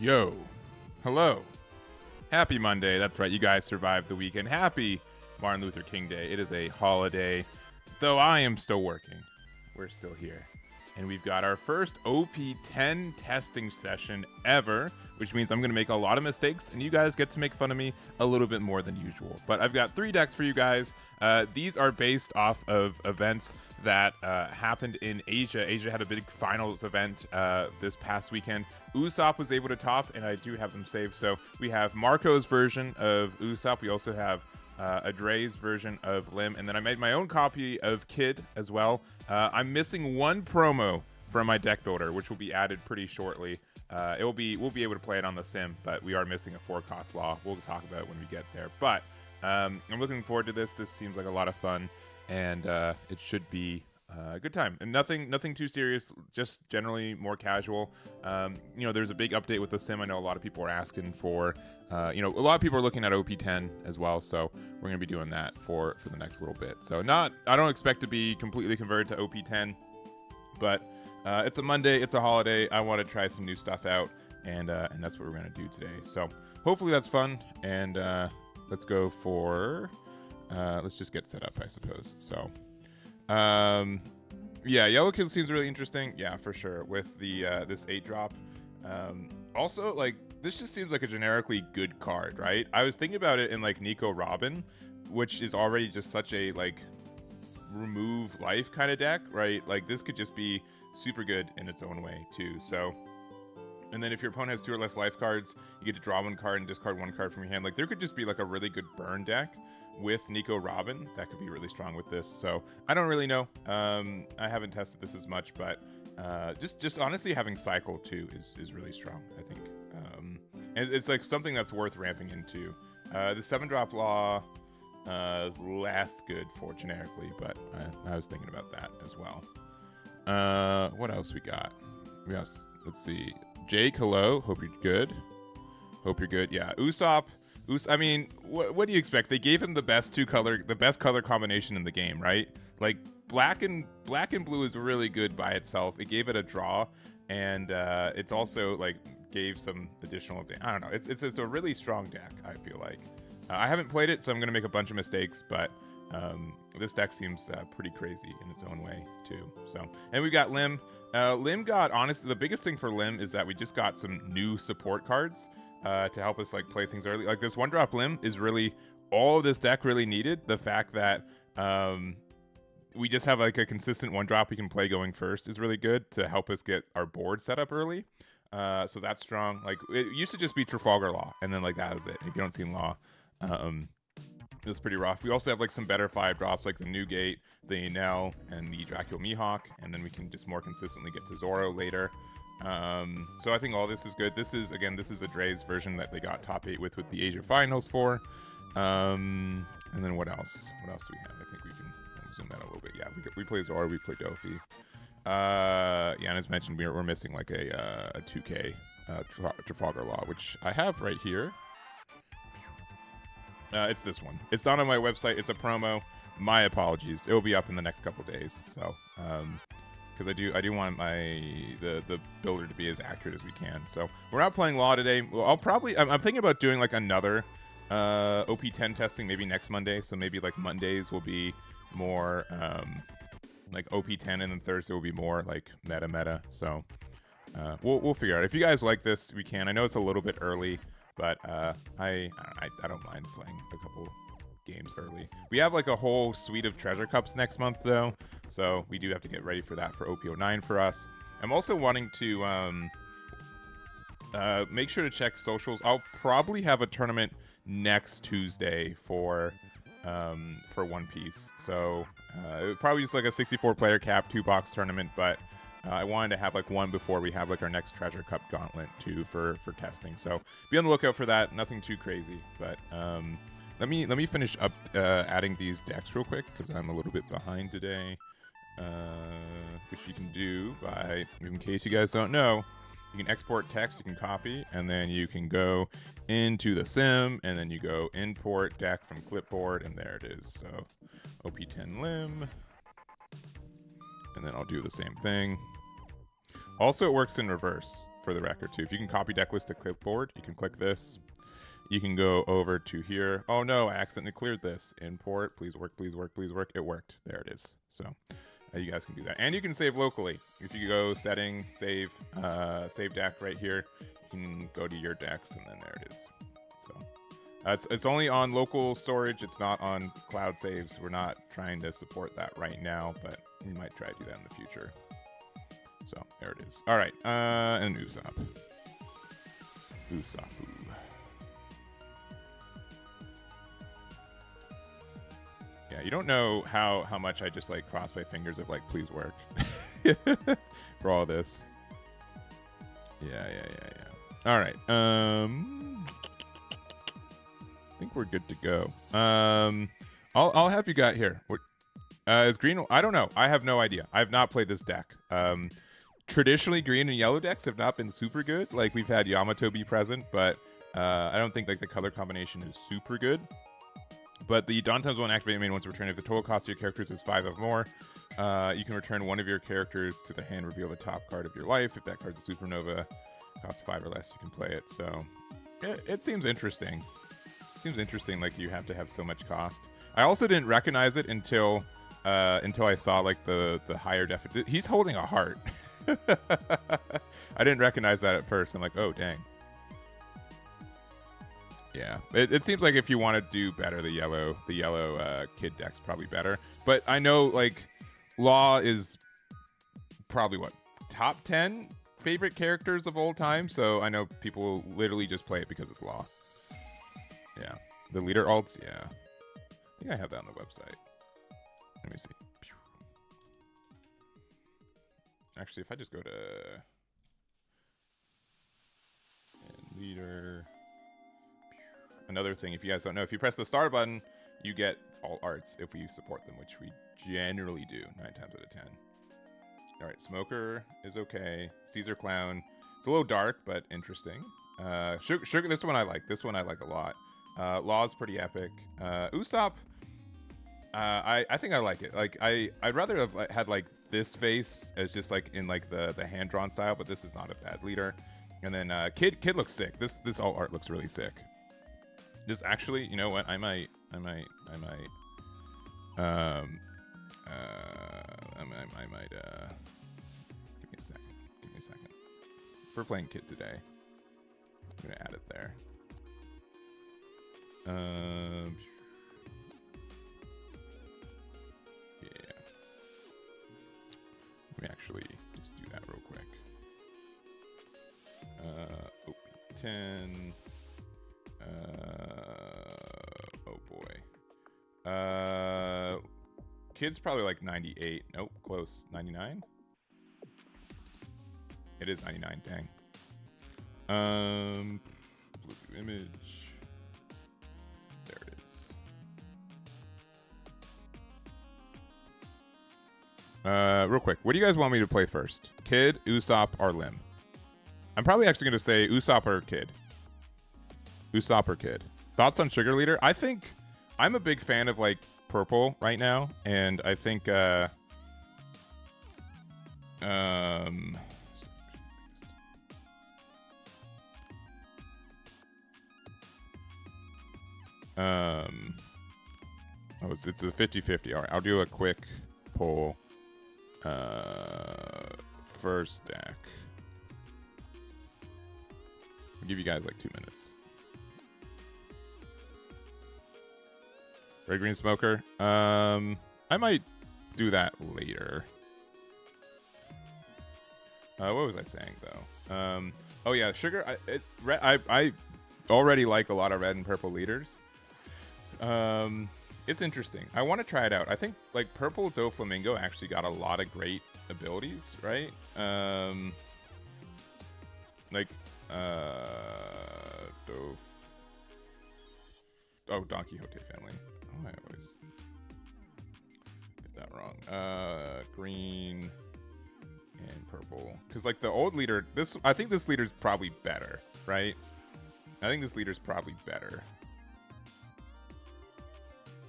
Yo. Hello. Happy Monday. That's right. You guys survived the weekend. Happy Martin Luther King Day. It is a holiday. Though I am still working. We're still here. And we've got our first OP10 testing session ever, which means I'm going to make a lot of mistakes, and you guys get to make fun of me a little bit more than usual. But I've got 3 decks for you guys. These are based off of events that happened in Asia. Asia had a big finals event this past weekend. Usopp was able to top, and I do have them saved. So we have Marco's version of Usopp. We also have Aandroidd's version of Lim, and then I made my own copy of Kid as well. I'm missing one promo from my deck builder, which will be added pretty shortly. We'll be able to play it on the sim, but we are missing a 4-cost law. We'll talk about it when we get there. But I'm looking forward to this. This seems like a lot of fun, and it should be a good time. And nothing too serious, just generally more casual. There's a big update with the sim. I know a lot of people are asking for. A lot of people are looking at OP10 as well, so we're going to be doing that for the next little bit. So I don't expect to be completely converted to OP10, but it's a Monday, it's a holiday. I want to try some new stuff out, and that's what we're going to do today. So hopefully that's fun, and let's go for let's just get set up, I suppose. So Yellow Kill seems really interesting. Yeah, for sure, with the this 8-drop. Also, like, this just seems like a generically good card, right? I was thinking about it in like Nico Robin, which is already just such a like remove life kind of deck, right? Like, this could just be super good in its own way too. So, and then if your opponent has 2 or less life cards, you get to draw 1 card and discard 1 card from your hand. Like, there could just be like a really good burn deck with Nico Robin that could be really strong with this. So I don't really know. I haven't tested this as much, but just honestly having cycle too is really strong, I think. And it's like something that's worth ramping into. The 7-drop law is less good for generically, but I was thinking about that as well. What else we got? Yes, let's see. Jake, hello. Hope you're good. Yeah, Usopp. I mean, what do you expect? They gave him the best color combination in the game, right? Like, black and blue is really good by itself. It gave it a draw, and it's also like gave some additional. I don't know. It's a really strong deck, I feel like. I haven't played it, so I'm gonna make a bunch of mistakes, but this deck seems pretty crazy in its own way too. So, and we've got Lim. Lim got, honestly, the biggest thing for Lim is that we just got some new support cards to help us like play things early. Like, this 1-drop Lim is really all of this deck really needed. The fact that we just have like a consistent 1-drop we can play going first is really good to help us get our board set up early. So that's strong. Like, it used to just be Trafalgar Law, and then like that was it. If you don't see Law, it was pretty rough. We also have like some better 5-drops, like the Newgate, the Enel, and the Dracula Mihawk, and then we can just more consistently get to Zoro later. So I think all this is good. This is Aandroidd's version that they got top 8 with the Asia finals for. And then what else? What else do we have? I think we can zoom that a little bit. Yeah, we play Zoro, we play Dofi. And as mentioned, we're missing like a 2K Trafalgar Law, which I have right here. It's this one. It's not on my website. It's a promo. My apologies. It will be up in the next couple days. So, because I do want the builder to be as accurate as we can. So we're not playing Law today. Well, I'm thinking about doing like another OP10 testing maybe next Monday. So maybe like Mondays will be more like OP10, and then Thursday will be more like meta. So we'll figure out. If you guys like this, we can. I know it's a little bit early, but I don't mind playing a couple games early. We have like a whole suite of treasure cups next month though, so we do have to get ready for that for OP09 for us. I'm also wanting to make sure to check socials. I'll probably have a tournament next Tuesday for One Piece, so probably just like a 64 player cap 2-box tournament, but I wanted to have like one before we have like our next treasure cup gauntlet too for testing, so be on the lookout for that. Nothing too crazy, but let me finish up adding these decks real quick because I'm a little bit behind today, which you can do by, in case you guys don't know, you can export text, you can copy, and then you can go into the sim, and then you go import deck from clipboard, and there it is. So OP10 Lim, and then I'll do the same thing. Also, it works in reverse. for the record too. If you can copy deck list to clipboard, you can click this. You can go over to here. Oh no, I accidentally cleared this. Import, please work, please work, please work. It worked. There it is. So you guys can do that. And you can save locally. If you go setting, save deck right here, you can go to your decks and then there it is. So it's only on local storage. It's not on cloud saves. We're not trying to support that right now, but we might try to do that in the future. So there it is. All right, and Usopp. Usopp. Yeah, you don't know how much I just like cross my fingers of like, please work for all this. Yeah. All right. I think we're good to go. I'll have you got here. Is green? I don't know. I have no idea. I have not played this deck. Traditionally, green and yellow decks have not been super good. Like we've had Yamato be present, but I don't think like the color combination is super good. But the Dawn Times 1 activated main once returned. If the total cost of your characters is 5 or more, you can return one of your characters to the hand, reveal the top card of your life. If that card's a supernova, costs 5 or less, you can play it. So it seems interesting. Seems interesting, like you have to have so much cost. I also didn't recognize it until I saw like the higher definition. He's holding a heart. I didn't recognize that at first. I'm like, oh dang. Yeah, it seems like if you want to do better, the yellow kid deck's probably better. But I know like Law is probably what, top 10 favorite characters of all time. So I know people will literally just play it because it's Law. Yeah, the leader alts. Yeah, I think I have that on the website. Let me see. Actually, if I just go to leader. Another thing, if you guys don't know, if you press the star button, you get all arts if we support them, which we generally do 9 times out of 10. All right, Smoker is okay. Caesar Clown, it's a little dark, but interesting. Sugar, this one I like. This one I like a lot. Law's pretty epic. Usopp, I think I like it. Like I'd rather have had like this face as just like in like the hand drawn style, but this is not a bad leader. And then Kid looks sick. This all art looks really sick. Just actually, you know what? I might. Give me a second. We're playing Kid today. I'm gonna add it there. Yeah. Let me actually just do that real quick. OP10. Oh boy. Kid's probably like 98. Nope, close. 99? It is 99, dang. Blue image. There it is. Real quick, what do you guys want me to play first? Kid, Usopp, or Lim? I'm probably actually going to say Usopp or Kid. Usopp or Kid. Thoughts on Sugar Leader? I think I'm a big fan of like purple right now, and I think it's a 50-50. All right, I'll do a quick poll. First deck. I'll give you guys like 2 minutes. Red Green Smoker. I might do that later. What was I saying though? Oh yeah, Sugar. I already like a lot of red and purple leaders. It's interesting. I want to try it out. I think like purple Doflamingo actually got a lot of great abilities, right? Don Quixote family. Oh, I always get that wrong. Green and purple. Because like the old leader, I think this leader's probably better, right? I think this leader's probably better.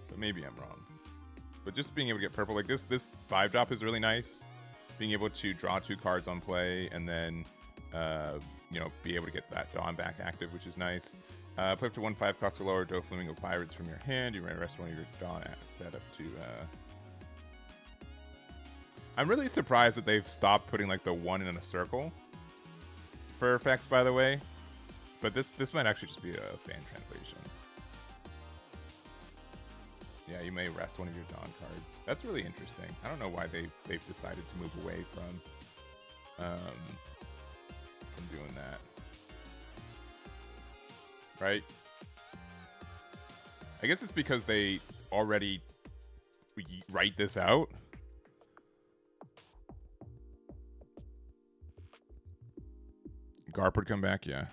But maybe I'm wrong. But just being able to get purple, like this 5-drop is really nice. Being able to draw 2 cards on play and then you know, be able to get that Dawn back active, which is nice. Play up to 1/5 cost or lower Doflamingo Pirates from your hand. You may rest one of your Dawn set up to. I'm really surprised that they've stopped putting like the 1 in a circle for effects, by the way. But this might actually just be a fan translation. Yeah, you may rest one of your Dawn cards. That's really interesting. I don't know why they've decided to move away from doing that. Right? I guess it's because they already write this out. Garp would come back, yeah.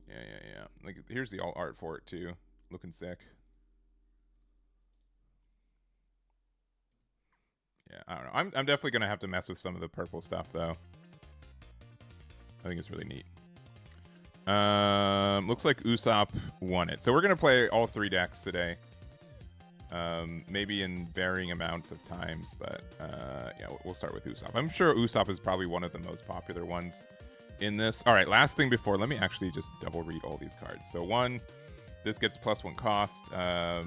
Yeah. Like, here's the alt art for it too. Looking sick. Yeah, I don't know. I'm definitely gonna have to mess with some of the purple stuff though. I think it's really neat. Looks like Usopp won it. So we're gonna play all 3 decks today. Maybe in varying amounts of times, but yeah, we'll start with Usopp. I'm sure Usopp is probably one of the most popular ones in this. All right, last thing before, let me actually just double read all these cards. So 1, this gets +1 cost. All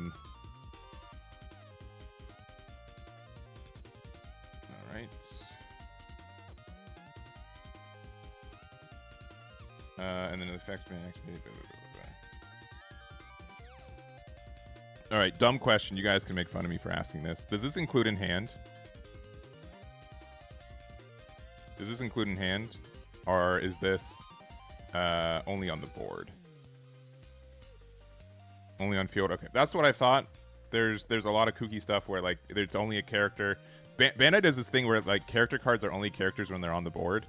right. And then the effects may activate. All right, dumb question. You guys can make fun of me for asking this. Does this include in hand? Does this include in hand? Or is this only on the board? Only on field? Okay, that's what I thought. There's a lot of kooky stuff where like there's only a character. Bandai does this thing where like character cards are only characters when they're on the board.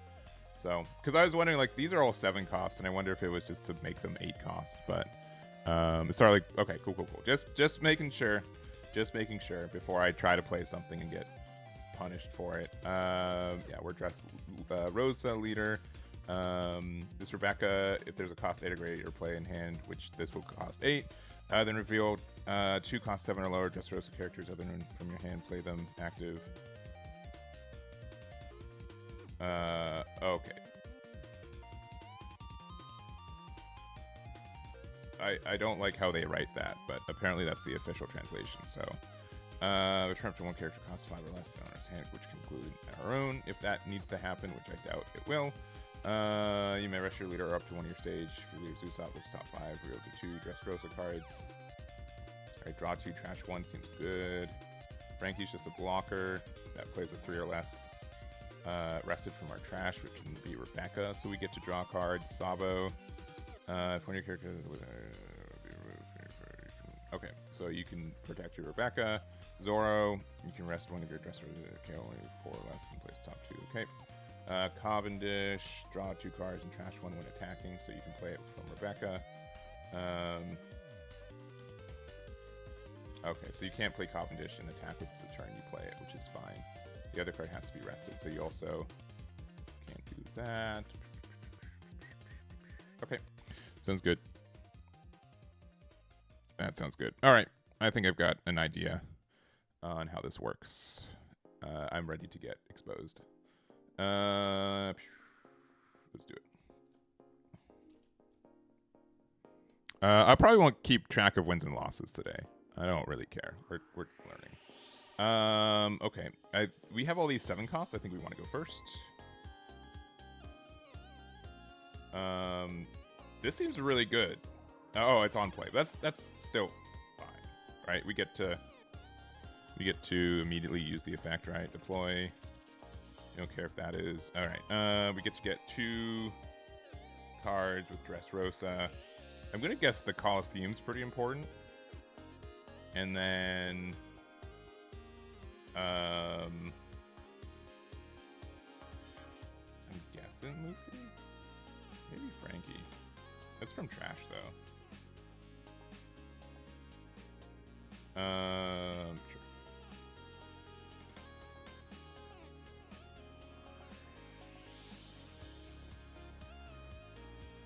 So, because I was wondering like these are all 7 cost, and I wonder if it was just to make them 8 cost, but. It's sort of like, okay, cool. Just making sure before I try to play something and get punished for it. Yeah, we're dressed Rosa leader. This Rebecca, if there's a cost 8 or greater, your play in hand, which this will cost 8. Then reveal 2 cost 7 or lower dressed Rosa characters other than from your hand, play them active. Okay. I don't like how they write that, but apparently that's the official translation. So, return up to 1 character cost 5 or less on our hand, which can include our own. If that needs to happen, which I doubt it will, you may rest your leader up to 1 of your stage. If your leader Usopp looks top 5, reveal to 2 Dressrosa cards. Alright, draw 2, trash 1 seems good. Frankie's just a blocker that plays a 3 or less. Rested from our trash, which can be Rebecca, so we get to draw cards. Sabo. If one of your characters okay, so you can protect your Rebecca. Zoro, you can rest one of your dressers. Okay, only 4 or less and place top 2. Okay. Cavendish, draw 2 cards and trash 1 when attacking, so you can play it from Rebecca. Okay, so you can't play Cavendish and attack with the turn you play it, which is fine. The other card has to be rested, so you also can't do that. Okay. Sounds good. That sounds good. All right. I think I've got an idea on how this works. I'm ready to get exposed. Let's do it. I probably won't keep track of wins and losses today. I don't really care. We're learning. Okay. We have all these 7 costs. I think we want to go first. This seems really good. Oh, it's on play. That's still fine, right? We get to immediately use the effect, right? Deploy. Don't care if that is. All right. We get to get 2 cards with Dressrosa. I'm gonna guess the Colosseum's pretty important. And then I'm guessing Luffy? Maybe Frankie. That's from trash though. Sure.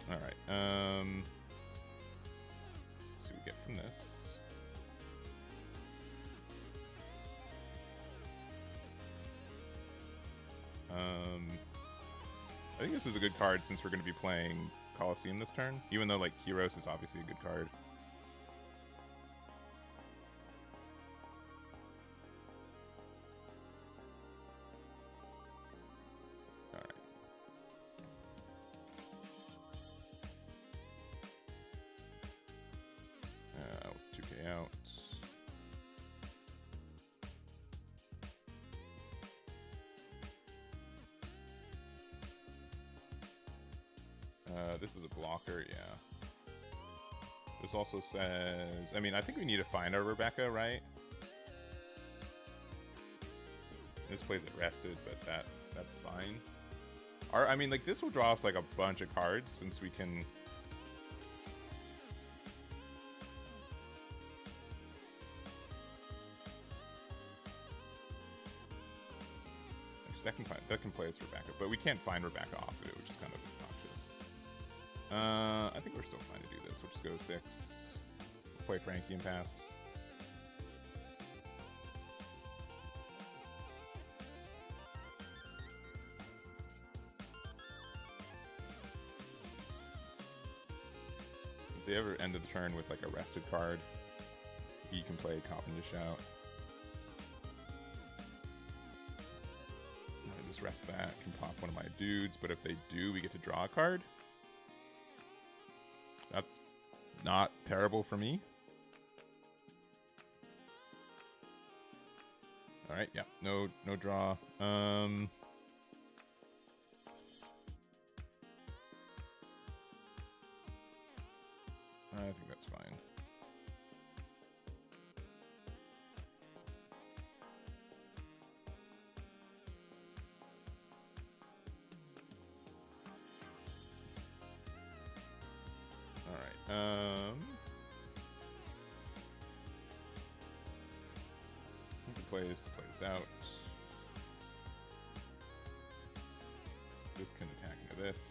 All right. So we get from this. I think this is a good card since we're going to be playing Colosseum this turn, even though like Heroes is obviously a good card. Alright. 2k out. This is a blocker, yeah. This also says... I mean, I think we need to find our Rebecca, right? This plays it rested, but that's fine. I mean, like, this will draw us, like, a bunch of cards, since we can... That can play as Rebecca, but we can't find Rebecca off of it, which is kind of obnoxious. I think we're still fine to do this. We'll just go 6. We'll play Frankie and pass. If they ever end the turn with like a rested card, he can play Cop and Dish out. Just rest that, can pop one of my dudes, but if they do, we get to draw a card. That's not terrible for me. Alright, yeah, no draw. I think that's fine. We can play this out. This can attack into this.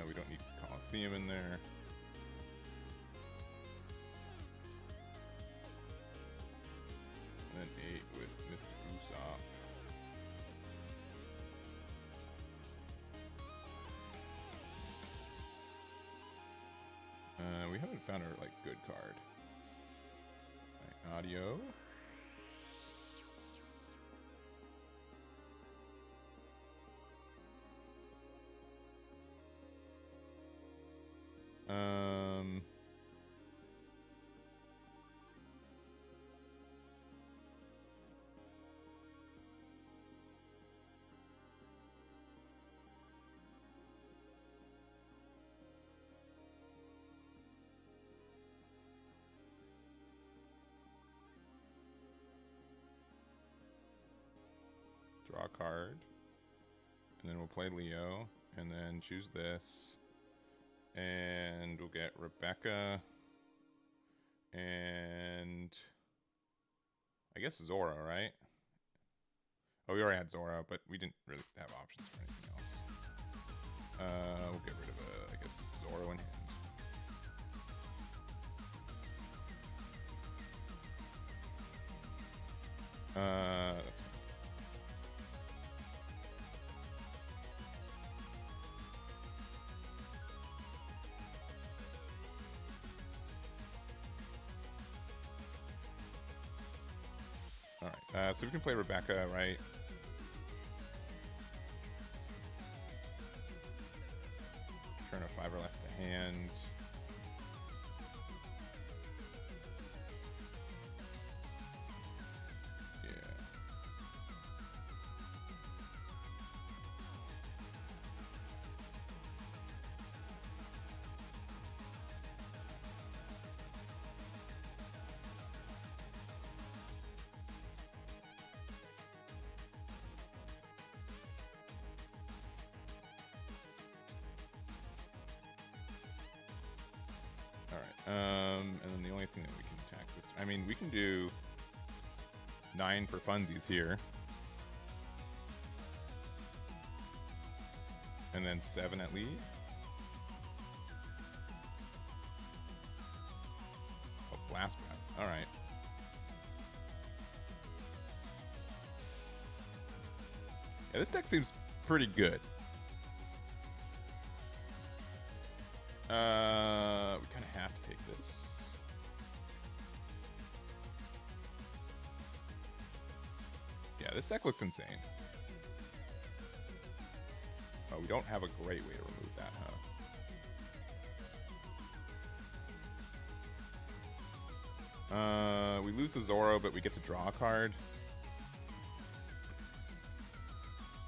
We don't need Colosseum in there. And then 8 with Mr. Usopp. We haven't found our like good card. Right, audio. Draw a card, and then we'll play Leo, and then choose this, and we'll get Rebecca, and I guess Zora, right? Oh, we already had Zora, but we didn't really have options for anything else. We'll get rid of, I guess, Zora in hand. That's Alright, so we can play Rebecca, right? Turn a 5 left to hand. Yeah. And then the only thing that we can attack this... I mean, we can do 9 for funsies here. And then 7 at lead. Oh, Blast Breath. Alright. Yeah, this deck seems pretty good. We kind of have to take this. Yeah, this deck looks insane. Oh, we don't have a great way to remove that, huh? We lose the Zoro, but we get to draw a card.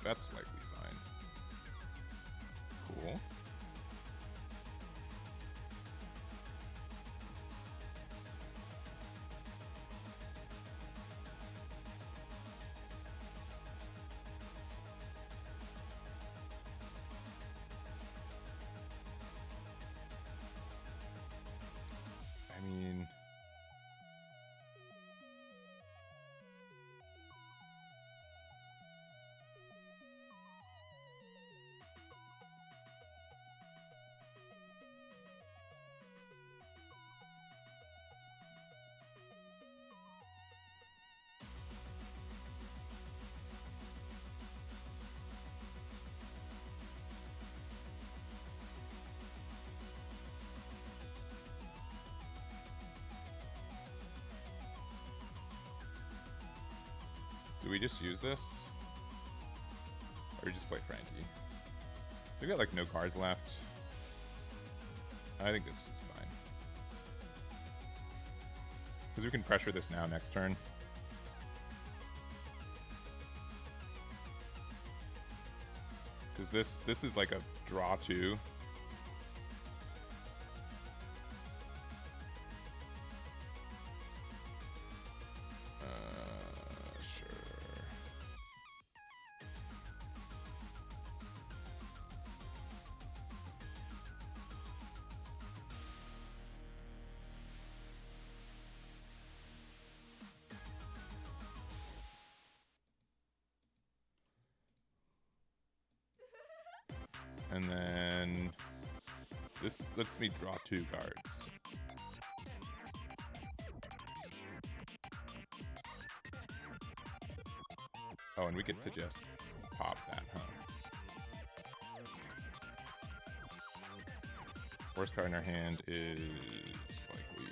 That's likely fine. Cool. I mean, do we just use this? Or we just play Frankie? We got like no cards left. I think this is fine. Because we can pressure this now next turn. Because this is like a draw 2. And then this lets me draw 2 cards. Oh, and we get to just pop that, huh? Worst card in our hand is likely.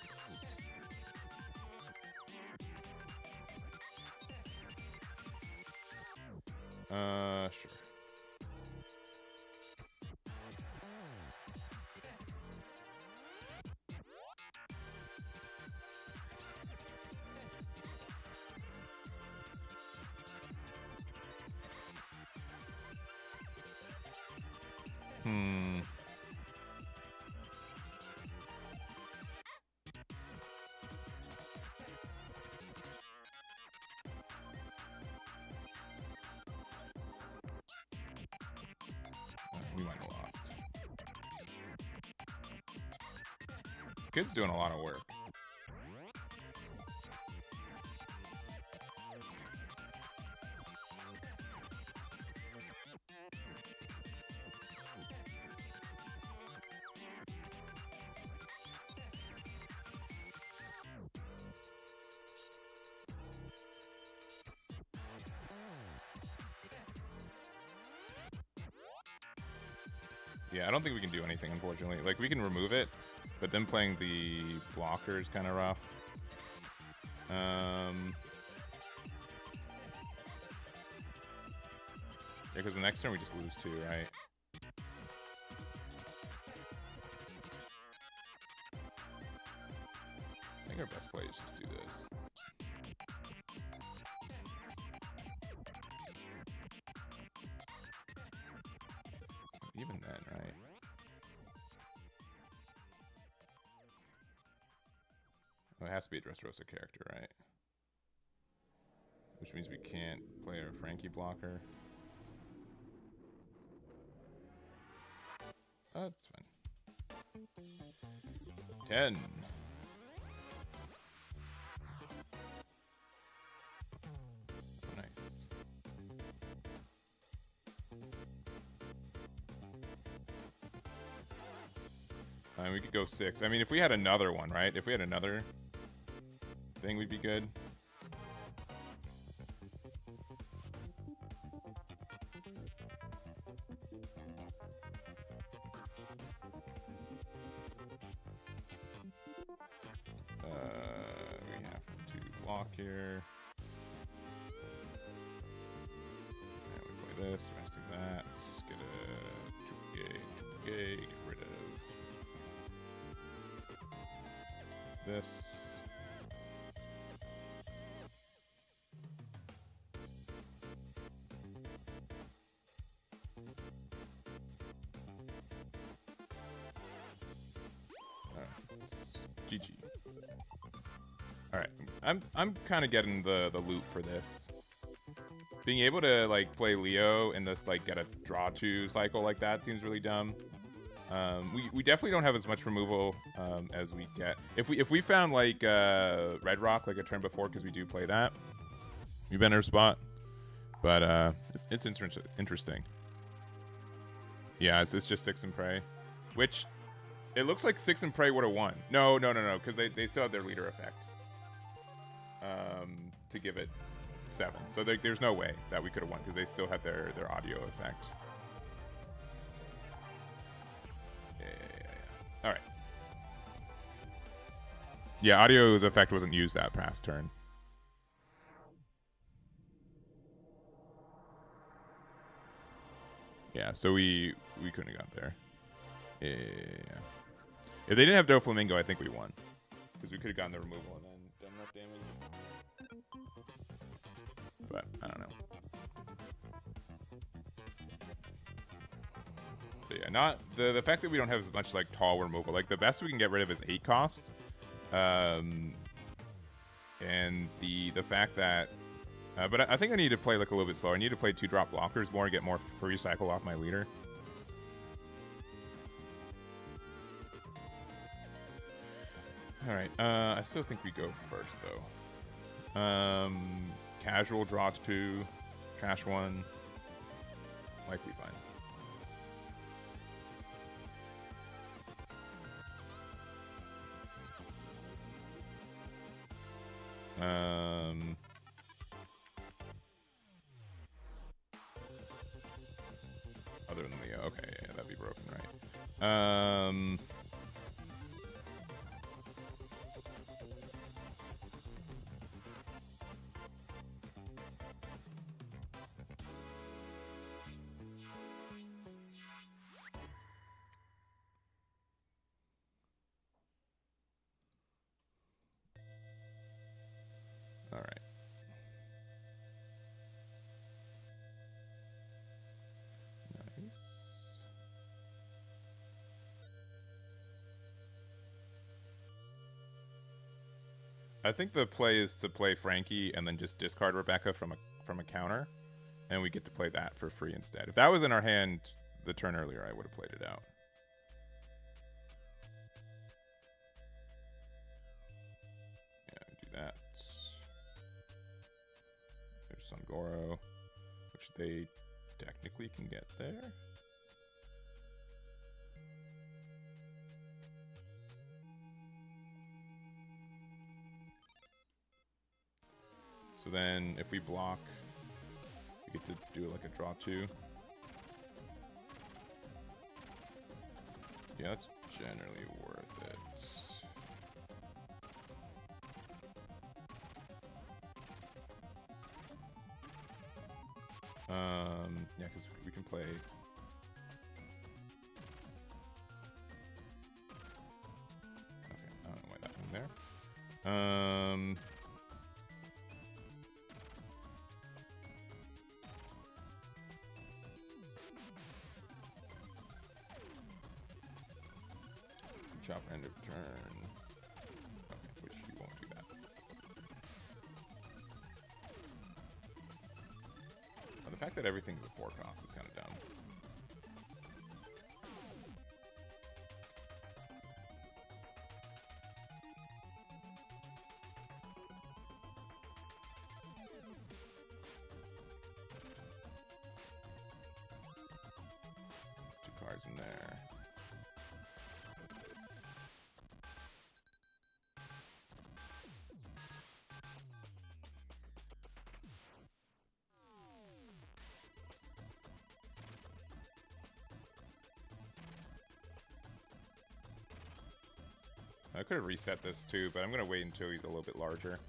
Sure. We might have lost. This kid's doing a lot of work. Yeah, I don't think we can do anything, unfortunately. Like, we can remove it, but then playing the blocker is kind of rough. Yeah, because the next turn we just lose 2, right? I think our best play is just do this. Even then, right? Oh, it has to be a Dressrosa character, right? Which means we can't play our Frankie blocker. Oh, that's fine. 10. Nice. I mean, we could go 6. I mean, if we had another one, right? If we had another thing, we'd be good. block here. And we play this, resting that. Let's get a 2K, get rid of this. GG. All right, I'm kind of getting the loot for this. Being able to like play Leo and just like get a draw 2 cycle like that seems really dumb. We definitely don't have as much removal as we get. If we found like Red Rock like a turn before, because we do play that, we've been in our spot. But it's interesting. Yeah, it's just 6 and Prey, which it looks like 6 and Prey would have won. No, because they still have their leader effect to give it 7. So there's no way that we could have won because they still had their audio effect. Yeah. All right. Yeah, audio's effect wasn't used that past turn. Yeah, so we couldn't have got there. Yeah. If they didn't have Doflamingo, I think we won. Because we could have gotten the removal and then done enough damage. But, I don't know. But yeah, not... The fact that we don't have as much, like, tall removal. Like, the best we can get rid of is 8 cost. And the fact that... but I think I need to play, like, a little bit slower. I need to play 2-drop blockers more and get more free cycle off my leader. Alright, I still think we go first, though. Casual, draw 2, trash 1. Likely fine. Other than Leo. Okay, yeah, that'd be broken, right? All right. Nice. I think the play is to play Frankie and then just discard Rebecca from a counter, and we get to play that for free instead. If that was in our hand the turn earlier, I would have played it out. That. There's Sungoro, which they technically can get there. So then if we block, we get to do like a draw 2. Yeah, that's generally worth it. Yeah, because we can play. Okay, I don't know why that went there. Chop end of turn. Okay, which you won't do that. The fact that everything's a 4 cost is kind of dumb. Two cards in there. I could have reset this too, but I'm going to wait until he's a little bit larger.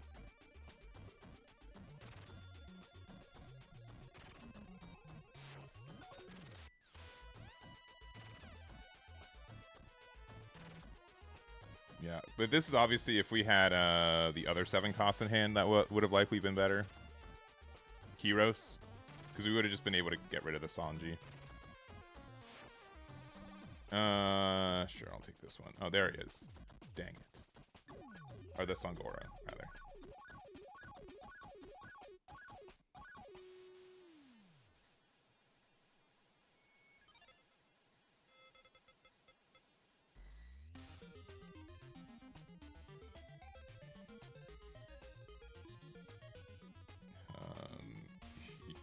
Yeah, but this is obviously if we had the other 7 costs in hand, that would have likely been better. Heroes, because we would have just been able to get rid of the Sanji. Sure, I'll take this one. Oh, there he is. Dang it. Or the Sangora, rather.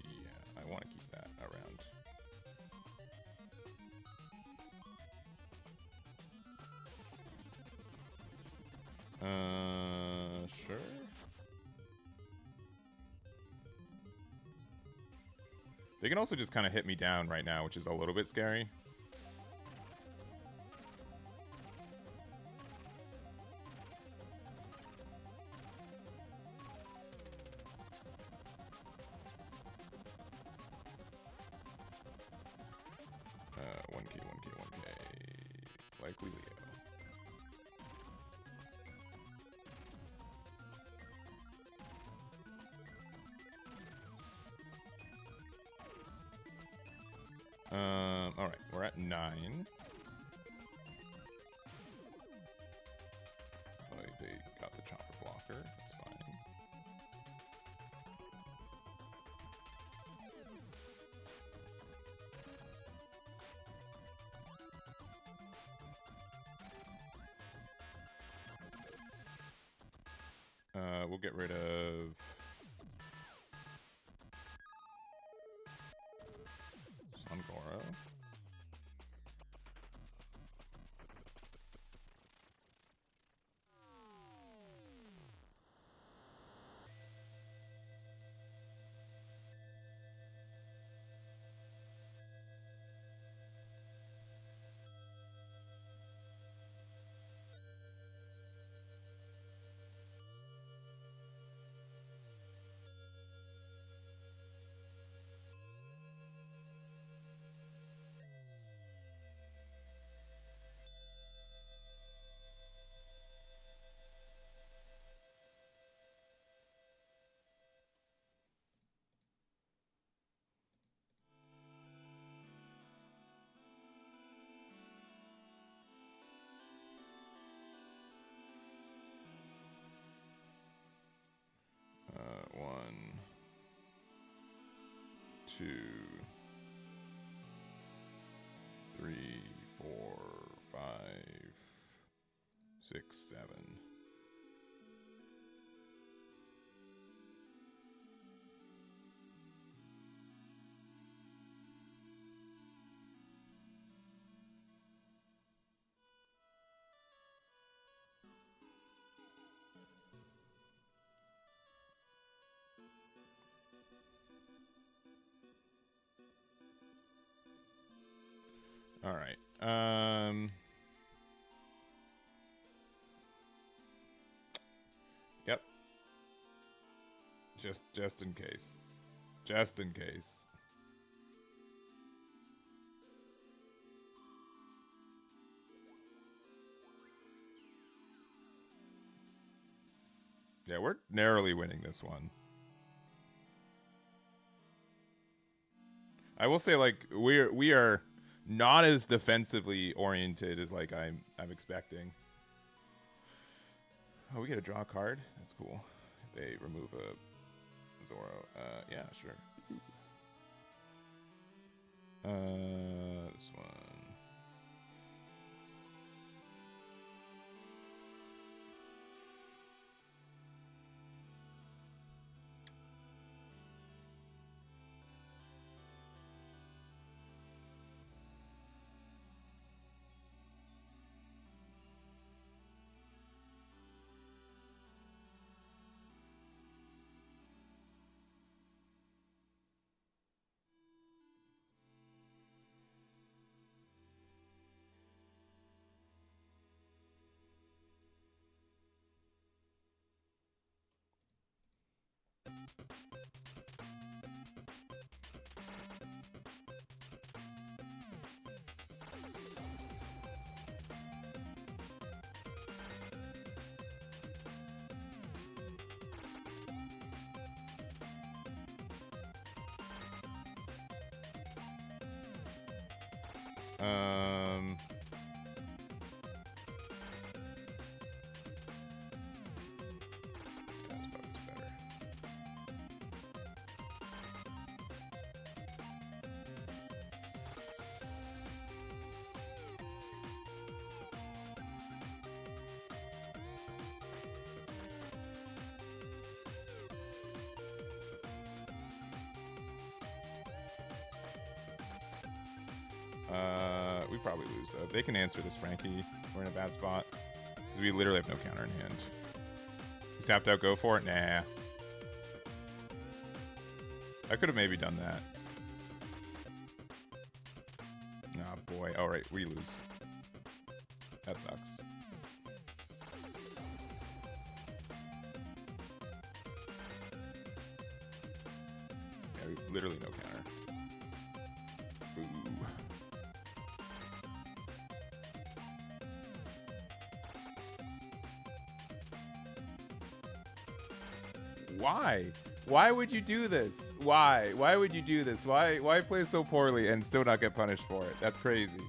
Yeah, I want to keep that around. Sure. They can also just kind of hit me down right now, which is a little bit scary. Likely Leo. All right, we're at 9. They got the chopper blocker. That's fine. We'll get rid of Sangoro. One, 2, 3, 4, 5, 6, 7. All right. Yep. Just in case. Just in case. Yeah, we're narrowly winning this one. I will say, like, we are not as defensively oriented as like I'm expecting. Oh, we get to draw a card. That's cool. They remove a Zoro. Yeah, sure. This one. That's probably better. We probably lose though. They can answer this, Frankie. We're in a bad spot. We literally have no counter in hand. He's tapped out, go for it? Nah. I could have maybe done that. Nah, boy. Alright, we lose. That sucks. Yeah, we literally no counter. Ooh. Why? Why would you do this? Why? Why would you do this? Why play so poorly and still not get punished for it? That's crazy.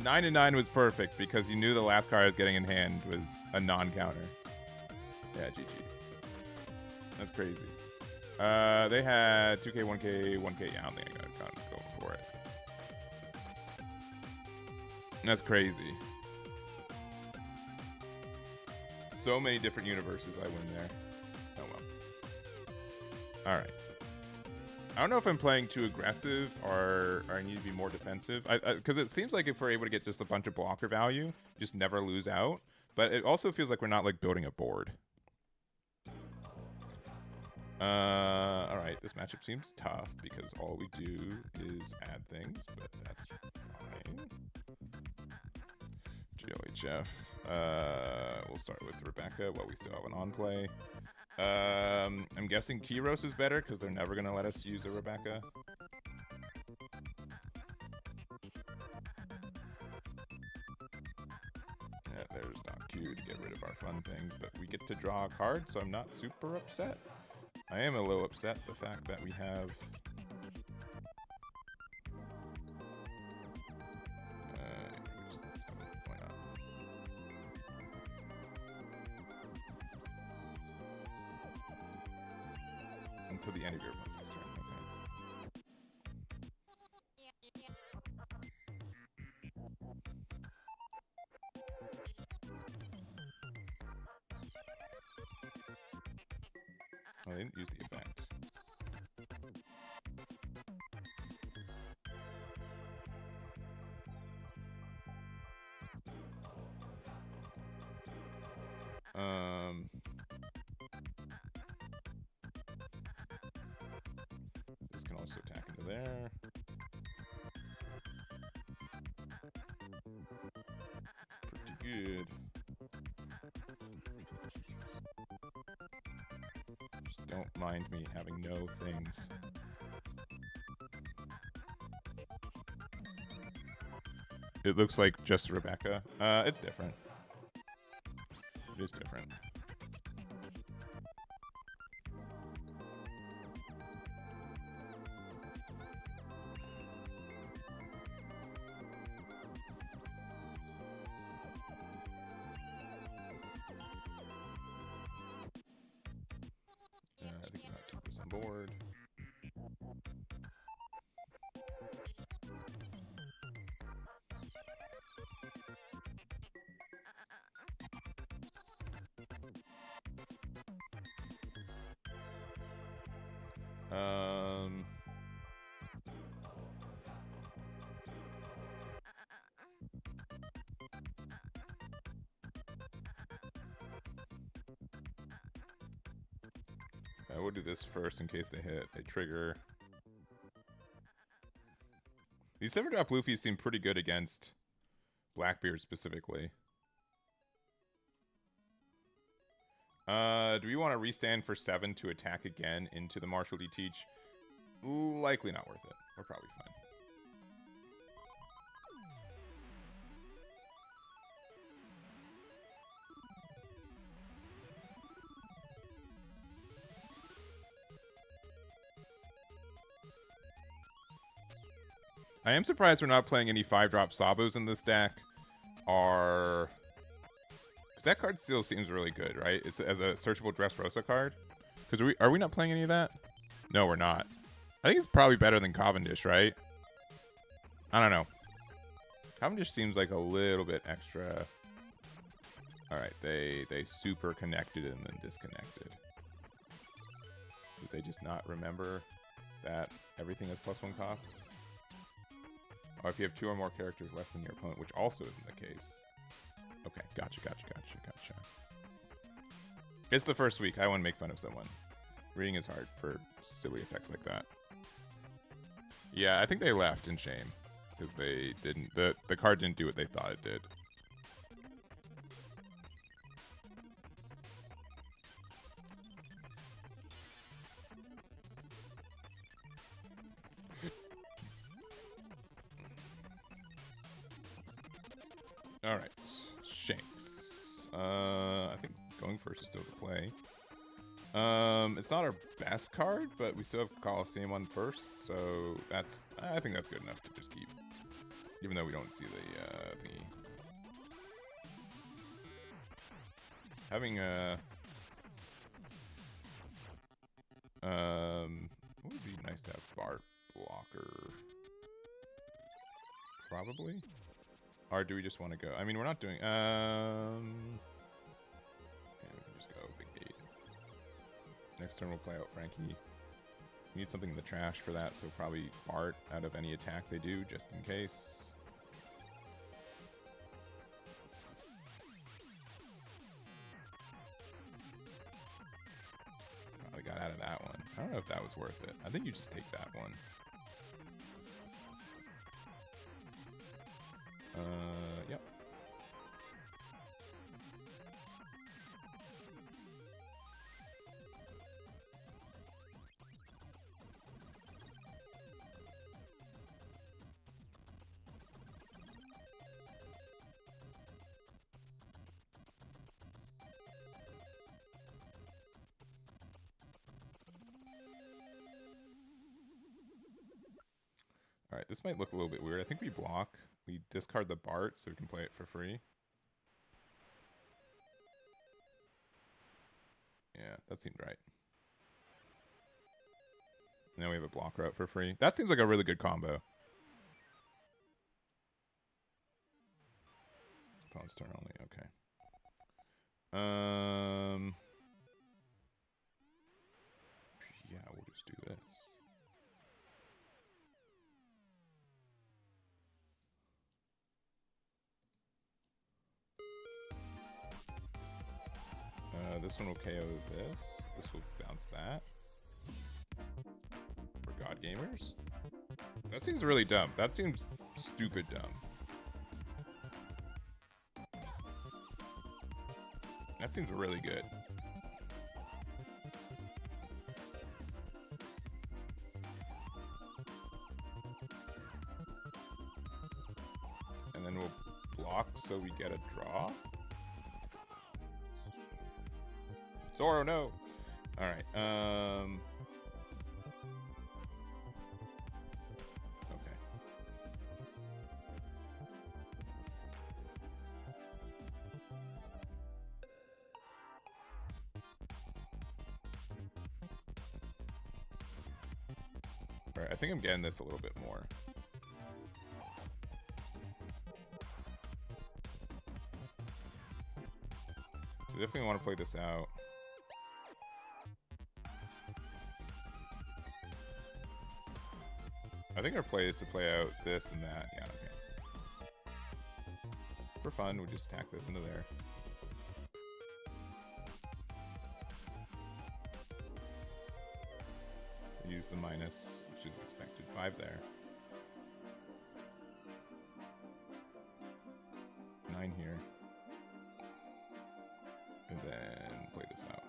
9-9 was perfect because you knew the last card I was getting in hand was a non-counter. Yeah, GG. That's crazy. They had 2K, 1K, 1K. Yeah, I don't think I got going for it. That's crazy. So many different universes I win there. Oh well. Alright. I don't know if I'm playing too aggressive or I need to be more defensive. Because it seems like if we're able to get just a bunch of blocker value, just never lose out. But it also feels like we're not like building a board. Alright, this matchup seems tough because all we do is add things, but that's fine. GLHF. We'll start with Rebecca while we still have an on play. I'm guessing Kyros is better because they're never going to let us use a Rebecca. Yeah, there's Doc Q to get rid of our fun things, but we get to draw a card, so I'm not super upset. I am a little upset the fact that we have... why not? Until the end of your opponent's turn, okay. Oh, they didn't use the effect. This can also attack into there. Pretty good. Just don't mind me having no things. It looks like just Rebecca. It's different. It is different. I think I'm gonna keep this on board. We'll do this first in case they hit. They trigger. These 7-drop Luffys seem pretty good against Blackbeard specifically. Do we want to restand for 7 to attack again into the Martial D Teach? Likely not worth it. We're probably fine. I am surprised we're not playing any 5-drop Sabos in this deck. Because that card still seems really good, right? It's as a searchable Dressrosa card. Because are we not playing any of that? No, we're not. I think it's probably better than Cavendish, right? I don't know. Cavendish seems like a little bit extra. All right, they super connected and then disconnected. Did they just not remember that everything has +1 cost? Oh, if you have 2 or more characters less than your opponent, which also isn't the case. Okay, gotcha. It's the first week. I want to make fun of someone. Reading is hard for silly effects like that. Yeah, I think they left in shame. Because they didn't... The card didn't do what they thought it did. Alright. Shanks. I think going first is still the play. It's not our best card, but we still have Colosseum on first, so that's... I think that's good enough to just keep. Even though we don't see the having a... what would be nice to have Bart blocker? Probably? Or do we just want to go? I mean, we're not doing... yeah, we can just go Big 8. Next turn we'll play out Frankie. We need something in the trash for that, so probably Bart out of any attack they do, just in case. Probably got out of that one. I don't know if that was worth it. I think you just take that one. Yep. Alright, this might look a little bit weird. I think we block. We discard the Bart so we can play it for free. Yeah, that seemed right. Now we have a block route for free. That seems like a really good combo. Opponent's turn only, okay. Yeah, we'll just do this. This one will KO this. This will bounce that. For God Gamers. That seems really dumb. That seems stupid dumb. That seems really good. And then we'll block so we get a draw. Zoro, no. All right. Okay. All right. I think I'm getting this a little bit more. So definitely want to play this out. I think our play is to play out this and that. Yeah, okay. For fun, we just tack this into there. Use the minus, which is expected 5 there. 9 here. And then play this out.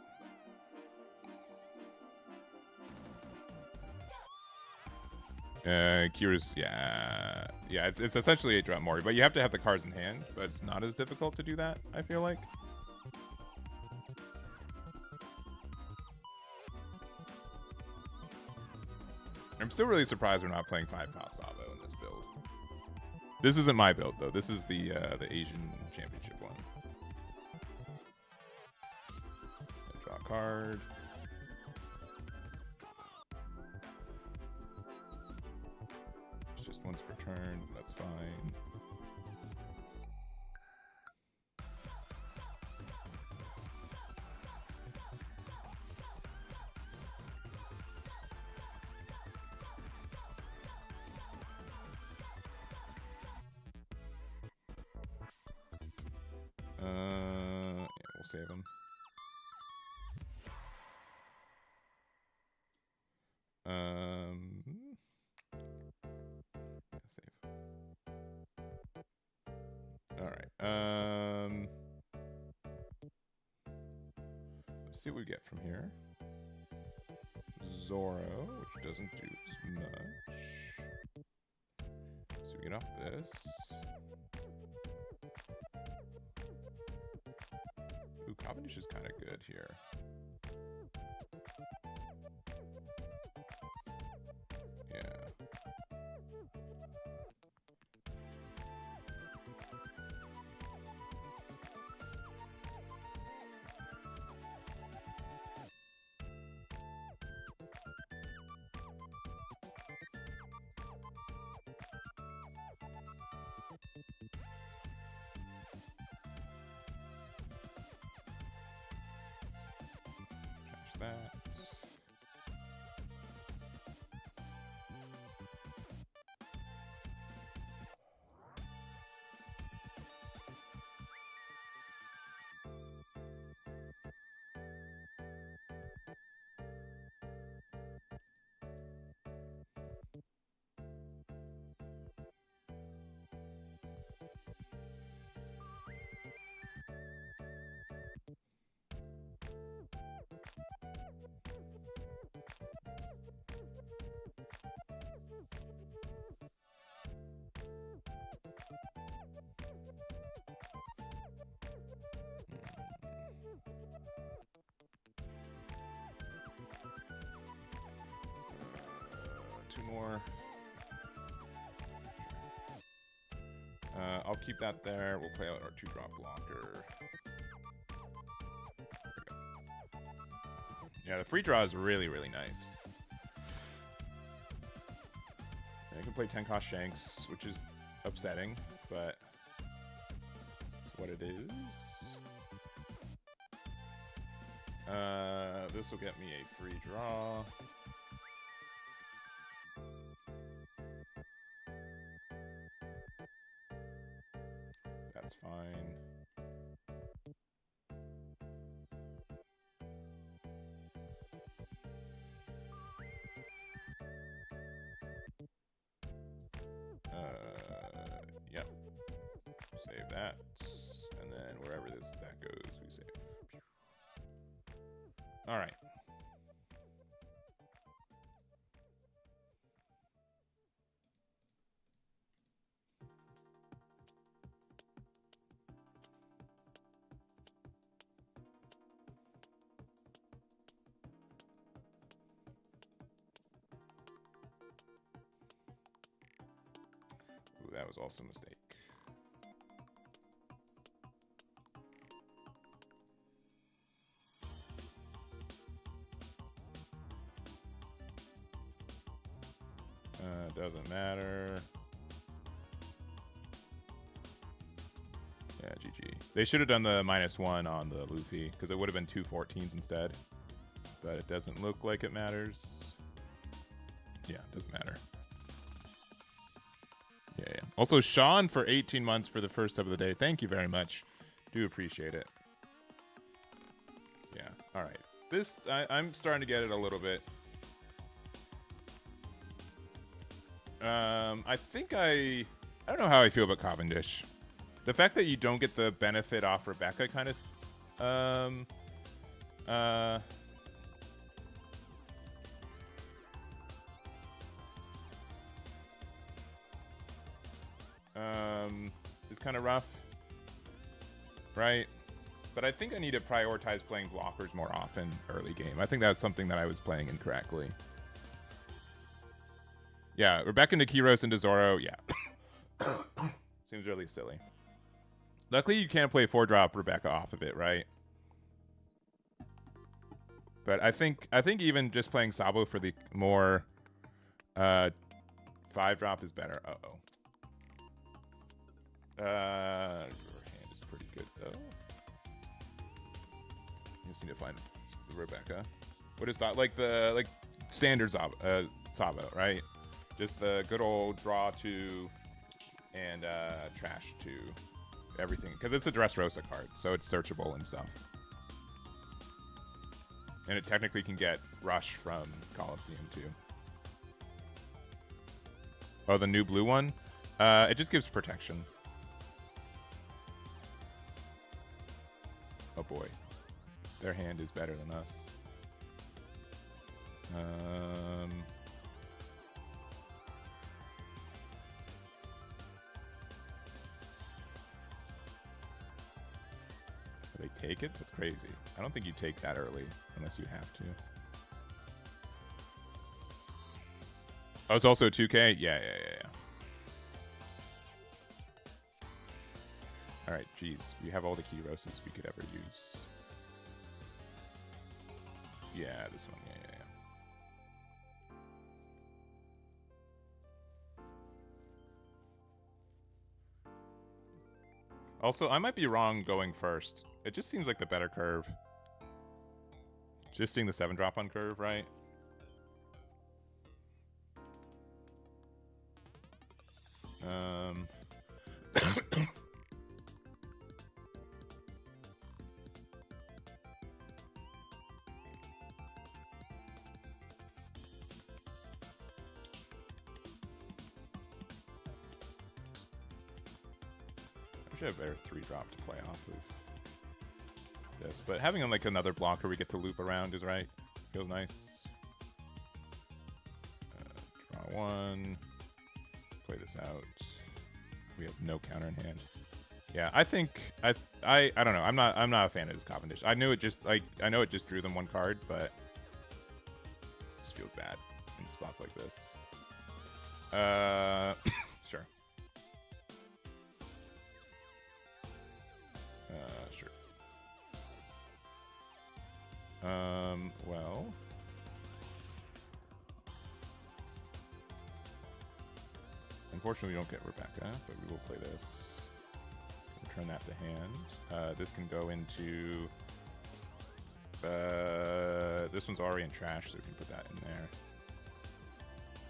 Kira's, yeah, it's essentially a drop Mori, but you have to have the cards in hand, but it's not as difficult to do that, I feel like. I'm still really surprised we're not playing 5 cost Sabo in this build. This isn't my build though. This is the Asian Championship one. Draw a card. It's just once per turn. That's fine. Yeah, we'll save him. Save. All right. Let's see what we get from here. Zoro, which doesn't do as much. So we get off this. Ooh, Cavendish is kind of good here. Yeah. That. Two more. I'll keep that there. We'll play out our 2-drop blocker. Yeah, the free draw is really, really nice. I can play 10-cost Shanks, which is upsetting, but it's what it is. This will get me a free draw. That's fine. Yep. Save that. And then wherever that goes, we save. All right. Ooh, that was also a mistake. Doesn't matter. Yeah, GG. They should have done the -1 on the Luffy, because it would have been 2 14s instead. But it doesn't look like it matters. Yeah, it doesn't matter. Yeah. Also, Sean for 18 months for the first sub of the day. Thank you very much. Do appreciate it. Yeah. All right. This, I'm starting to get it a little bit. I think I don't know how I feel about Cavendish. The fact that you don't get the benefit off Rebecca kind of, is kind of rough, right? But I think I need to prioritize playing blockers more often early game. I think that's something that I was playing incorrectly. Yeah, Rebecca, Nakiros, and Zoro, yeah. Seems really silly. Luckily, you can't play 4-drop Rebecca off of it, right? But I think even just playing Sabo for the more 5-drop is better. Uh-oh. Your hand is pretty good, though. You just need to find the Rebecca. What is that? Like the standard Sabo, right? Just the good old draw 2 and trash 2. Everything. Because it's a Dressrosa card, so it's searchable and stuff. And it technically can get Rush from Coliseum, too. Oh, the new blue one? It just gives protection. Oh, boy. Their hand is better than us. They take it? That's crazy. I don't think you take that early unless you have to. Oh, it's also a 2K? Yeah. Alright, geez. We have all the key roses we could ever use. Yeah, this one. Yeah. Also, I might be wrong going first. It just seems like the better curve. Just seeing the 7-drop on curve, right? I should have a better 3-drop to play off of this, but having like another blocker we get to loop around is right. Feels nice. Draw 1. Play this out. We have no counter in hand. Yeah, I think I don't know. I'm not a fan of this Cavendish. I know it just drew them 1 card, but it just feels bad in spots like this. Sure. Sure. Well. Unfortunately, we don't get Rebecca, but we will play this. Return that to hand. This can go into... this one's already in trash, so we can put that in there.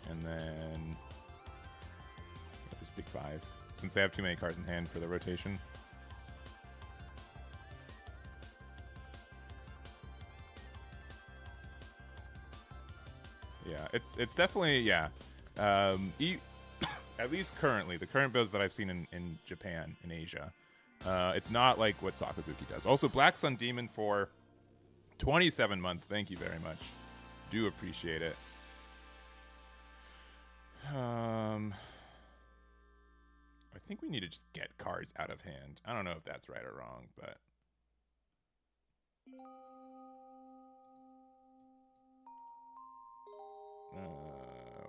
And then... this big 5. Since they have too many cards in hand for the rotation. Yeah, it's definitely, yeah. At least currently, the current builds that I've seen in Japan, in Asia, it's not like what Sakazuki does. Also, Black Sun Demon for 27 months. Thank you very much. Do appreciate it. I think we need to just get cards out of hand. I don't know if that's right or wrong, but...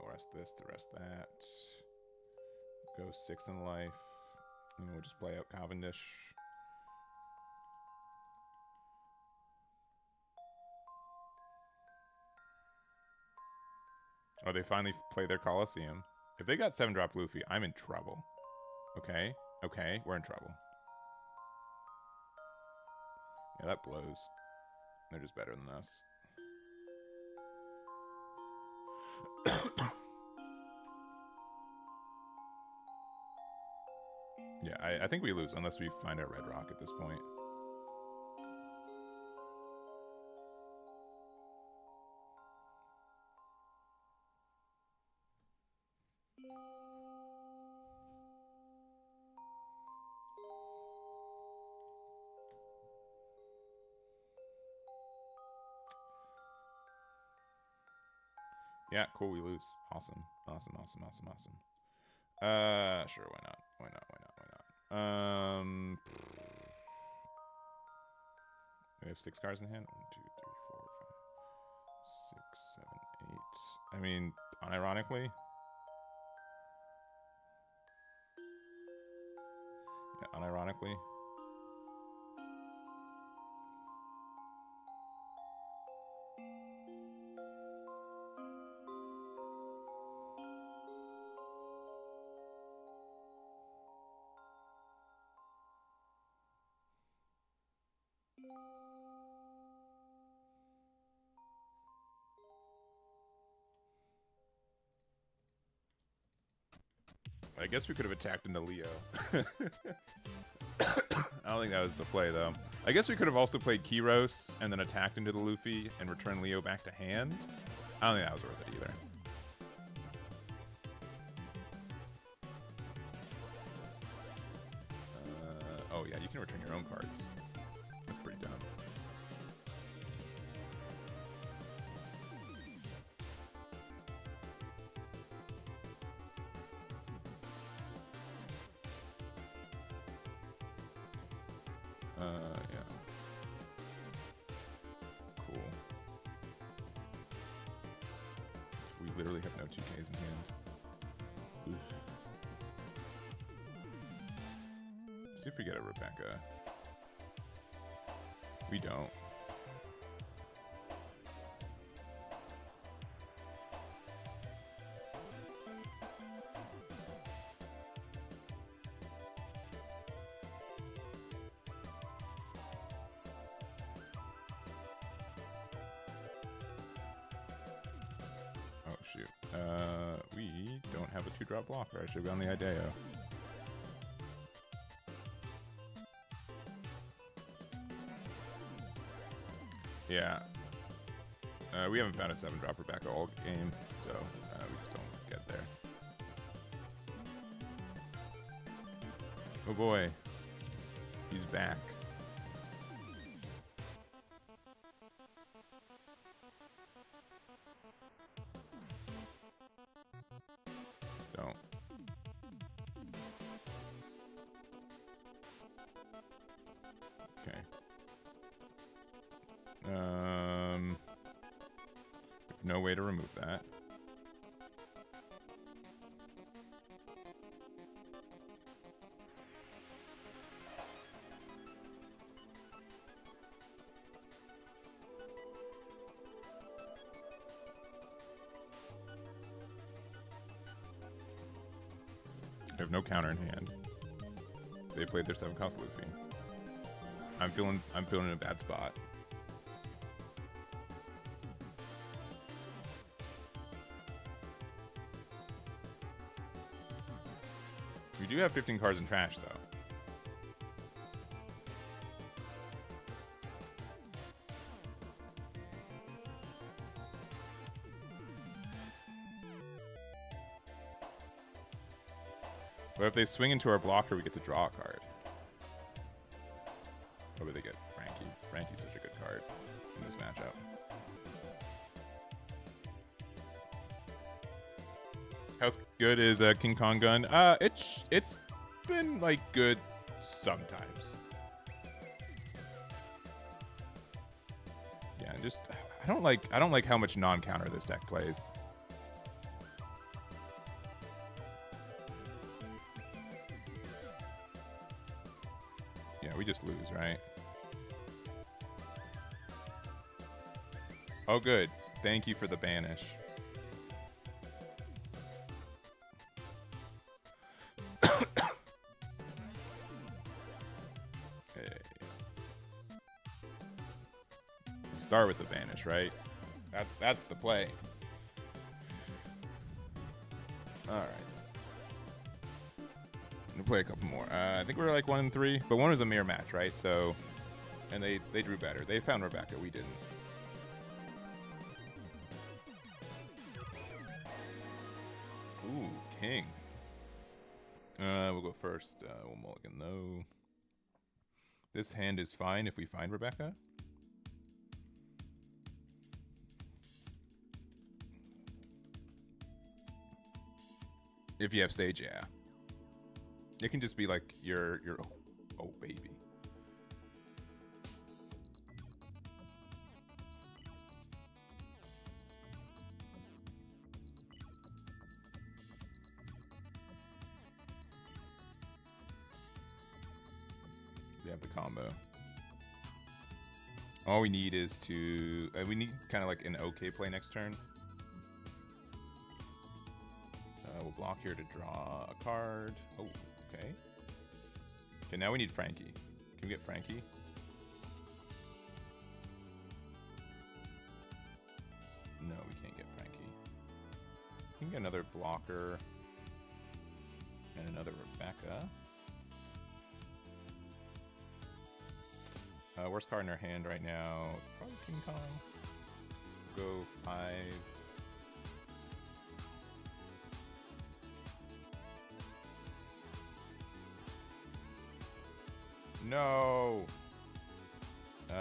rest this to rest that. Go 6 in life. And we'll just play out Cavendish. Oh, they finally play their Coliseum. If they got 7-drop Luffy, I'm in trouble. Okay, we're in trouble. Yeah, that blows. They're just better than us. Yeah, I think we lose unless we find our red rock at this point. Yeah, cool, we lose. Awesome. Sure, why not? We have 6 cards in hand. 1, 2, 3, 4, 5, 6, 7, 8. I mean, unironically. unironically. I guess we could have attacked into Leo. I don't think that was the play, though. I guess we could have also played Kyros and then attacked into the Luffy and returned Leo back to hand. I don't think that was worth it either. Oh, yeah, you can return your own cards. That's pretty dumb. Yeah. Cool. We literally have no 2Ks in hand. Oof. See if we get a Rebecca. We don't. Oh shoot. We don't have a 2-drop blocker. I should have gone the Ideo. Yeah. We haven't found a 7-dropper back all game, so we just don't get there. Oh boy. He's back. Don't. Okay. No way to remove that. I have no counter in hand. They played their 7-cost Luffy. I'm feeling in a bad spot. We do have 15 cards in trash, though. But if they swing into our blocker, we get to draw a card. What would they get? Frankie. Frankie's such a good card in this matchup. How good is a King Kong gun? It's been like good sometimes. Yeah, just I don't like how much non-counter this deck plays. Yeah, we just lose, right? Oh, good. Thank you for the banish. Start with the banish, right? That's the play. All right. We'll play a couple more. I think we're like 1 and 3, but one was a mirror match, right? So, and they drew better. They found Rebecca. We didn't. Ooh, king. We'll go first. We'll mulligan though. This hand is fine if we find Rebecca. If you have stage, yeah. It can just be like your oh baby. have the combo. All we need is to... we need kind of like an okay play next turn. We'll block here to draw a card. Oh, okay. Okay, now we need Frankie. Can we get Frankie? No, we can't get Frankie. We can get another blocker. And another Rebecca. Worst card in our hand right now, probably King Kong. Go 5. No. I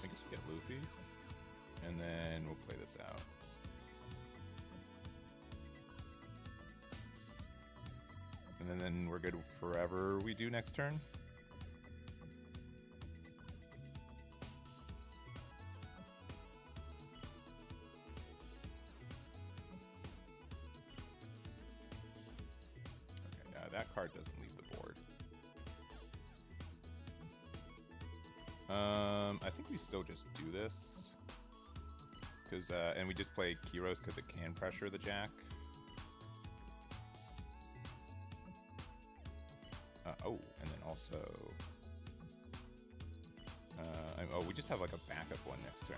guess we get Luffy, and then we'll play this out. And then we're good forever. We do next turn. That card doesn't leave the board. I think we still just do this. Cause, and we just play Kiros because it can pressure the Jack. Oh, and then also... oh, we just have like a backup one next turn.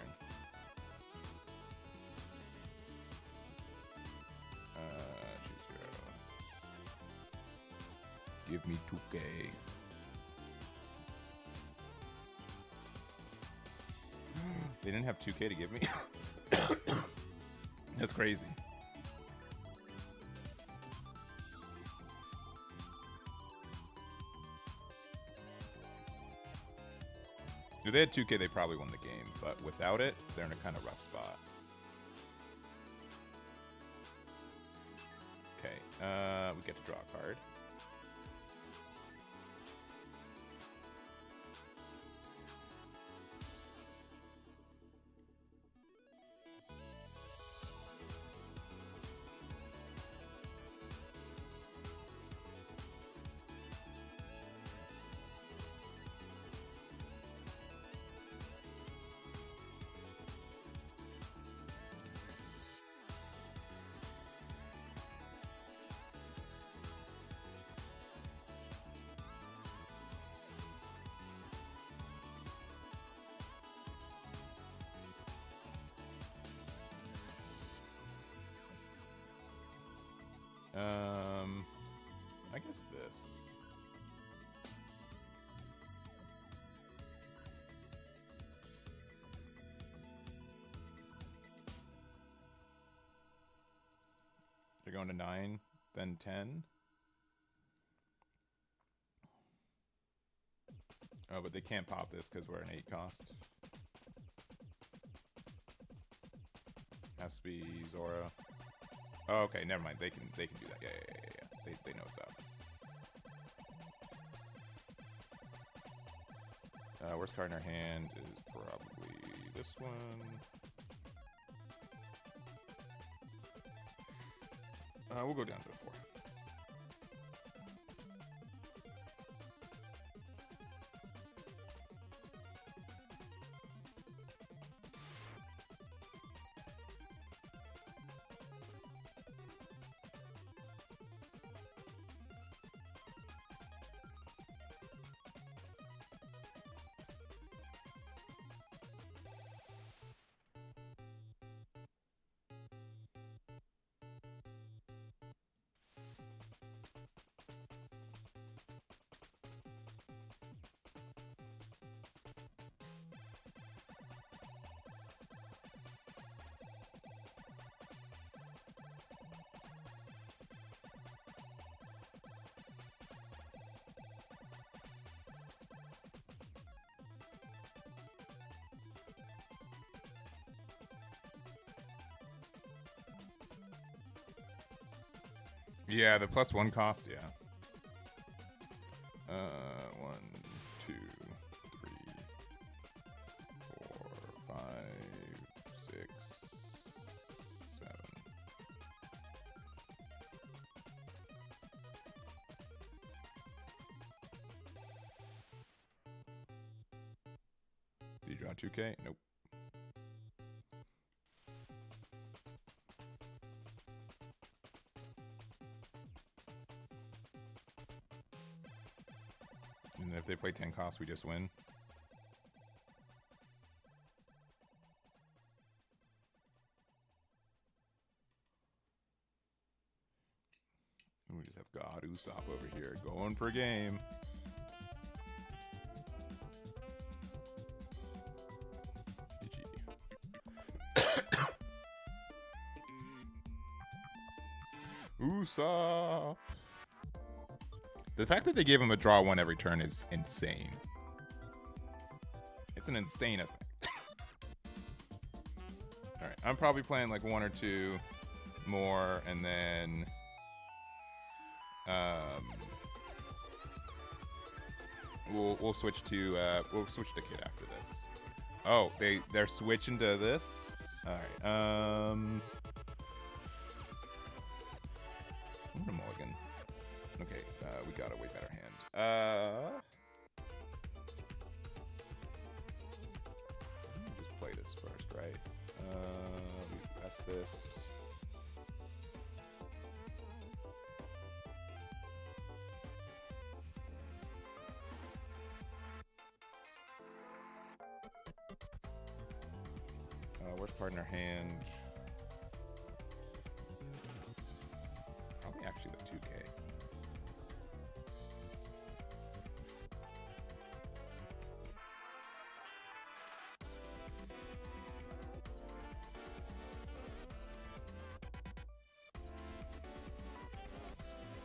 Give me 2K. They didn't have 2K to give me? That's crazy. If they had 2K, they probably won the game, but without it, they're in a kind of rough spot. Okay, we get to draw a card. I guess this. They're going to 9, then 10. Oh, but they can't pop this because we're an 8 cost. Has to be Zora. Oh, okay, never mind. They can do that. Yeah. They know what's up. Worst card in our hand is probably this one. We'll go down to a 4. Yeah, the +1 cost, yeah. 1, 2, 3, 4, 5, 6, 7. You draw 2K? Nope. And if they play 10 costs, we just win. We just have God Usopp over here going for game. Usopp. The fact that they gave him a draw 1 every turn is insane. It's an insane effect. Alright, I'm probably playing like 1 or 2 more, and then we'll switch to Kid after this. Oh, they're switching to this? Alright, I'm gonna mulligan. Okay, we got a way better hand. Just play this first, right? We press this. Worst card in our hand. Probably actually the 2K.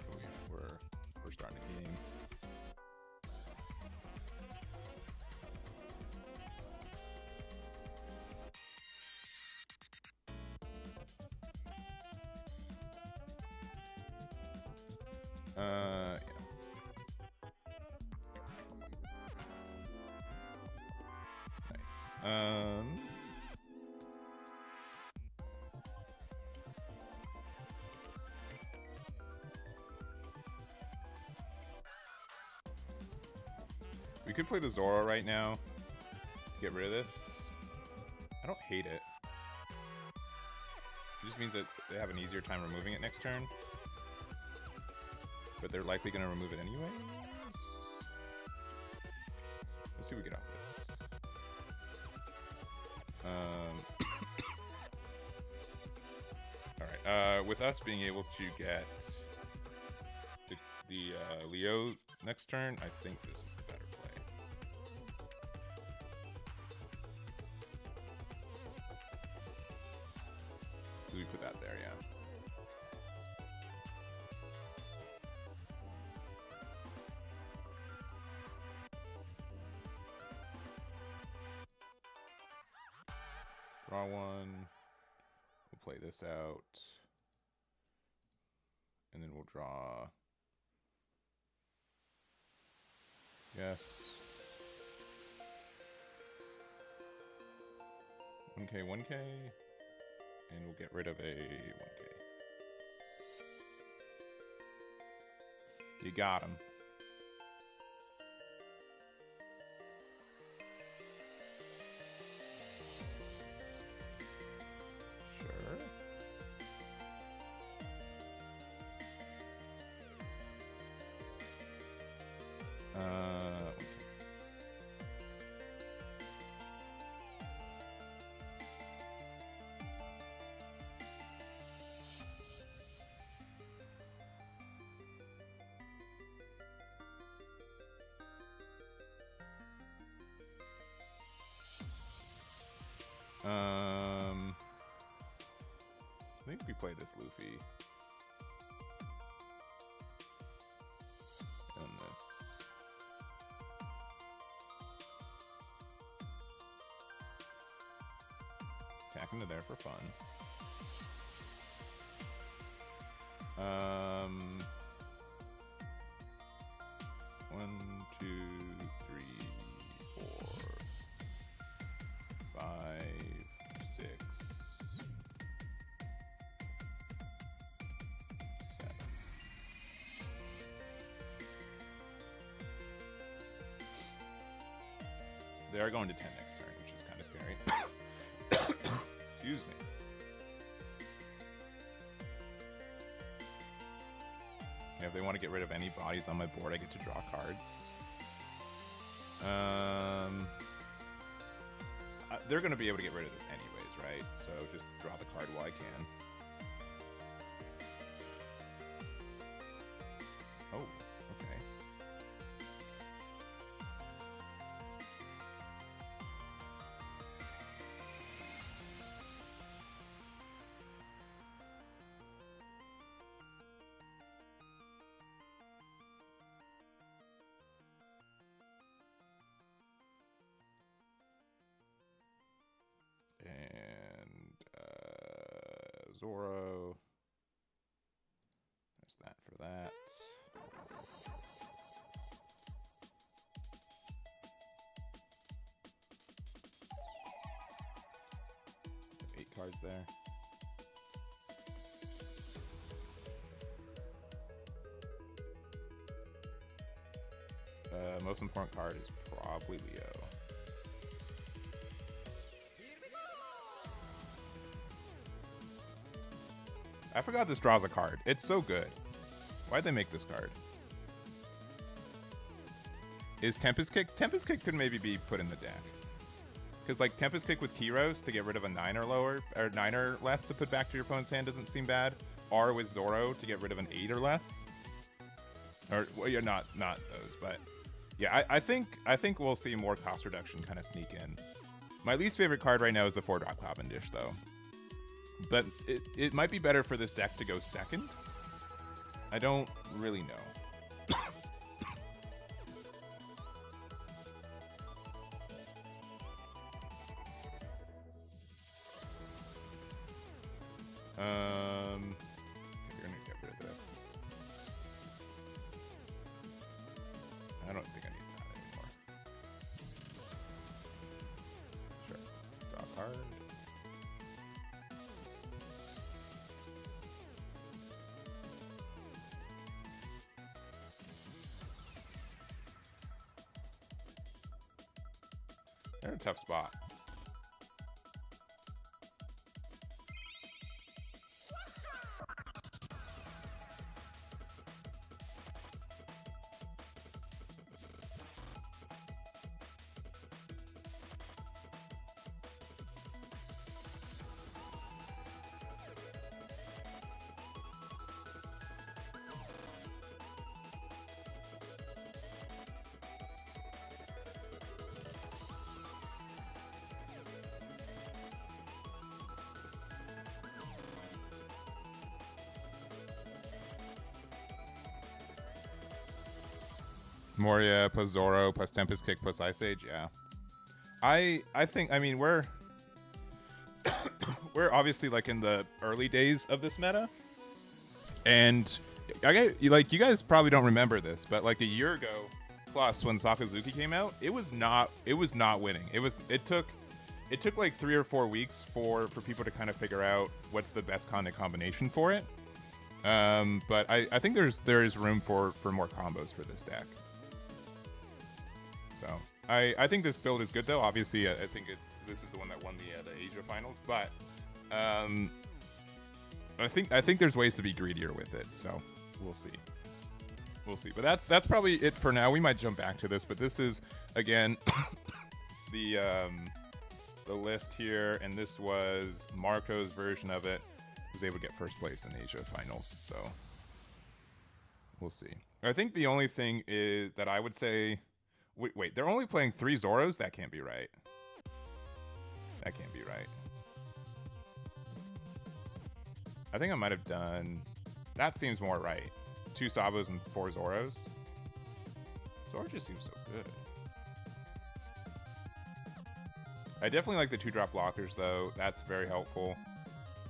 Oh yeah, we're starting a game. Yeah. Nice. We could play the Zoro right now. Get rid of this. I don't hate it. It just means that they have an easier time removing it next turn. But they're likely going to remove it anyways. Let's see what we get off this. Alright, with us being able to get the Leo next turn, I think this is the better play. So we put that there, yeah. Draw 1. We'll play this out. And then we'll draw. Yes. 1K, 1K. And we'll get rid of a 1K. You got him. I think we play this Luffy. And this. Tack into there for fun. 1, 2, 3, 4, 5, 6, 7. They are going to 10 next turn, which Yeah, if they want to get rid of any bodies on my board, I get to draw cards. They're going to be able to get rid of this anyways, right? So just draw the card while I can. Oh, okay. And Zoro. There's that for that. 8 cards there. Most important card is probably Leo. I forgot this draws a card. It's so good. Why'd they make this card? Is Tempest Kick? Tempest Kick could maybe be put in the deck. Because like Tempest Kick with Heroes to get rid of a 9 or lower, or 9 or less to put back to your opponent's hand doesn't seem bad. Or with Zoro to get rid of an 8 or less. Or well, you're not those, but yeah, I think we'll see more cost reduction kind of sneak in. My least favorite card right now is the 4-drop Cavendish though. But it might be better for this deck to go second. I don't really know. We're gonna get rid of this. I don't think I need that anymore. Sure. Draw a card. They're in a tough spot. Moria plus Zoro plus Tempest Kick plus Ice Age, yeah. I think, I mean, we're obviously like in the early days of this meta, and you guys probably don't remember this, but like a year ago plus when Sakazuki came out, it was not winning. It took like 3 or 4 weeks for people to kind of figure out what's the best kind of combination for it. But I think there is room for more combos for this deck. So I think this build is good though. Obviously, I think this is the one that won the Asia finals, but I think there's ways to be greedier with it. So we'll see. But that's probably it for now. We might jump back to this, but this is again the list here, and this was Marco's version of it. He was able to get first place in Asia finals, so we'll see. I think the only thing is that I would say. Wait, they're only playing 3 Zoros? That can't be right. That can't be right. I think I might have done... That seems more right. 2 Sabos and 4 Zoros. Zoro just seems so good. I definitely like the 2-drop blockers, though. That's very helpful.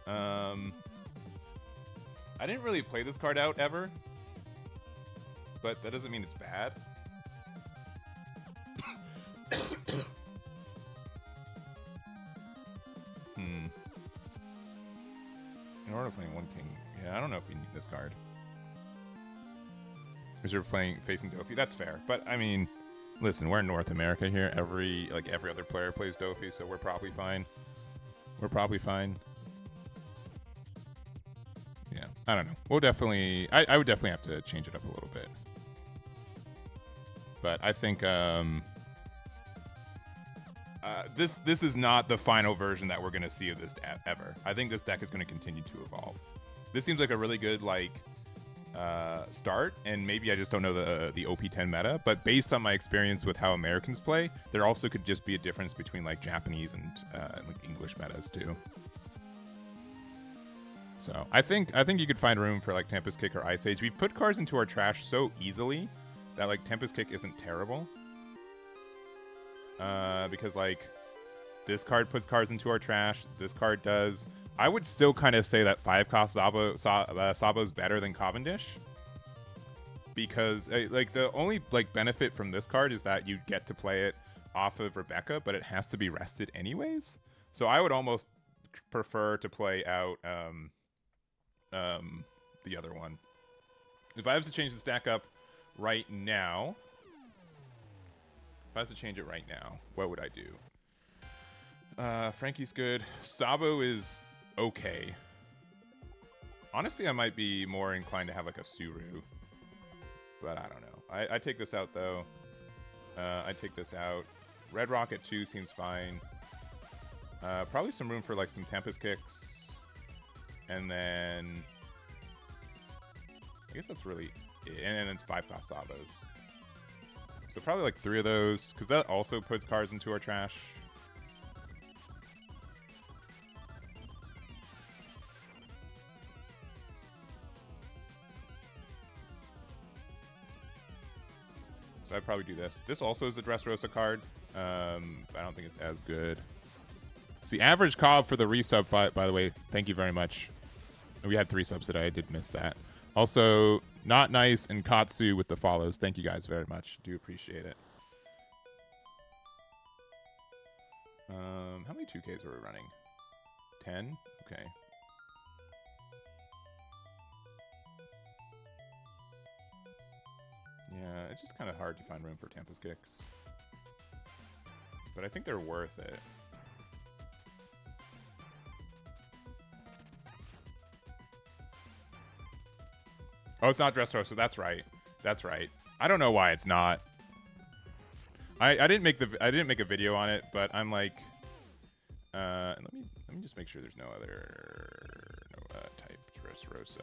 I didn't really play this card out ever. But that doesn't mean it's bad. In order to play 1 king, yeah, I don't know if we need this card. Because you're facing Dofi, that's fair. But I mean, listen, we're in North America here. Every other player plays Dofi, so we're probably fine. Yeah, I don't know. We'll definitely. I would definitely have to change it up a little bit. But I think this is not the final version that we're gonna see of this ever. I think this deck is gonna continue to evolve. This seems like a really good like start, and maybe I just don't know the OP10 meta. But based on my experience with how Americans play, there also could just be a difference between like Japanese and like English metas too. So I think you could find room for like Tempest Kick or Ice Age. We put cards into our trash so easily that like Tempest Kick isn't terrible. Because like this card puts cards into our trash. This card does. I would still kind of say that 5-cost Sabo is better than Cavendish. Because like the only like benefit from this card is that you get to play it off of Rebecca, but it has to be rested anyways. So I would almost prefer to play out the other one. If I have to change the stack up right now, if I have to change it right now, what would I do? Frankie's good. Sabo is okay. Honestly, I might be more inclined to have like a Suru, but I don't know. I take this out though. I take this out. Red Rock at 2 seems fine. Probably some room for like some Tempest Kicks. And then I guess that's really it. And then it's 5-cost Sabos. So probably like 3 of those, because that also puts cards into our trash. So I'd probably do this. This also is a Dressrosa card. I don't think it's as good. It's the average cob for the resub fight, by the way. Thank you very much. We had 3 subs today. I did miss that. Also, Not Nice and Katsu with the follows. Thank you guys very much. Do appreciate it. How many 2Ks were we running? 10? Okay. Yeah, it's just kind of hard to find room for Tempest Kicks. But I think they're worth it. Oh, it's not Dressrosa. That's right. That's right. I don't know why it's not. I didn't make a video on it, but I'm like, let me just make sure there's no other type Dressrosa.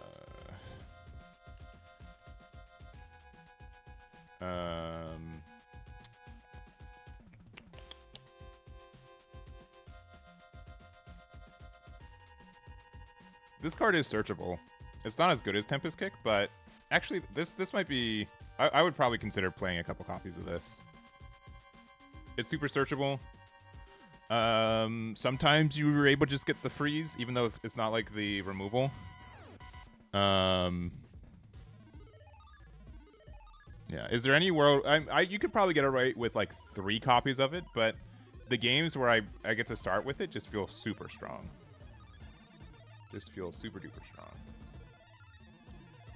This card is searchable. It's not as good as Tempest Kick, but actually this might be... I would probably consider playing a couple copies of this. It's super searchable. Sometimes you were able to just get the freeze, even though it's not like the removal. Yeah, is there any world... you could probably get it right with like 3 copies of it, but the games where I get to start with it just feel super strong. Just feel super duper strong.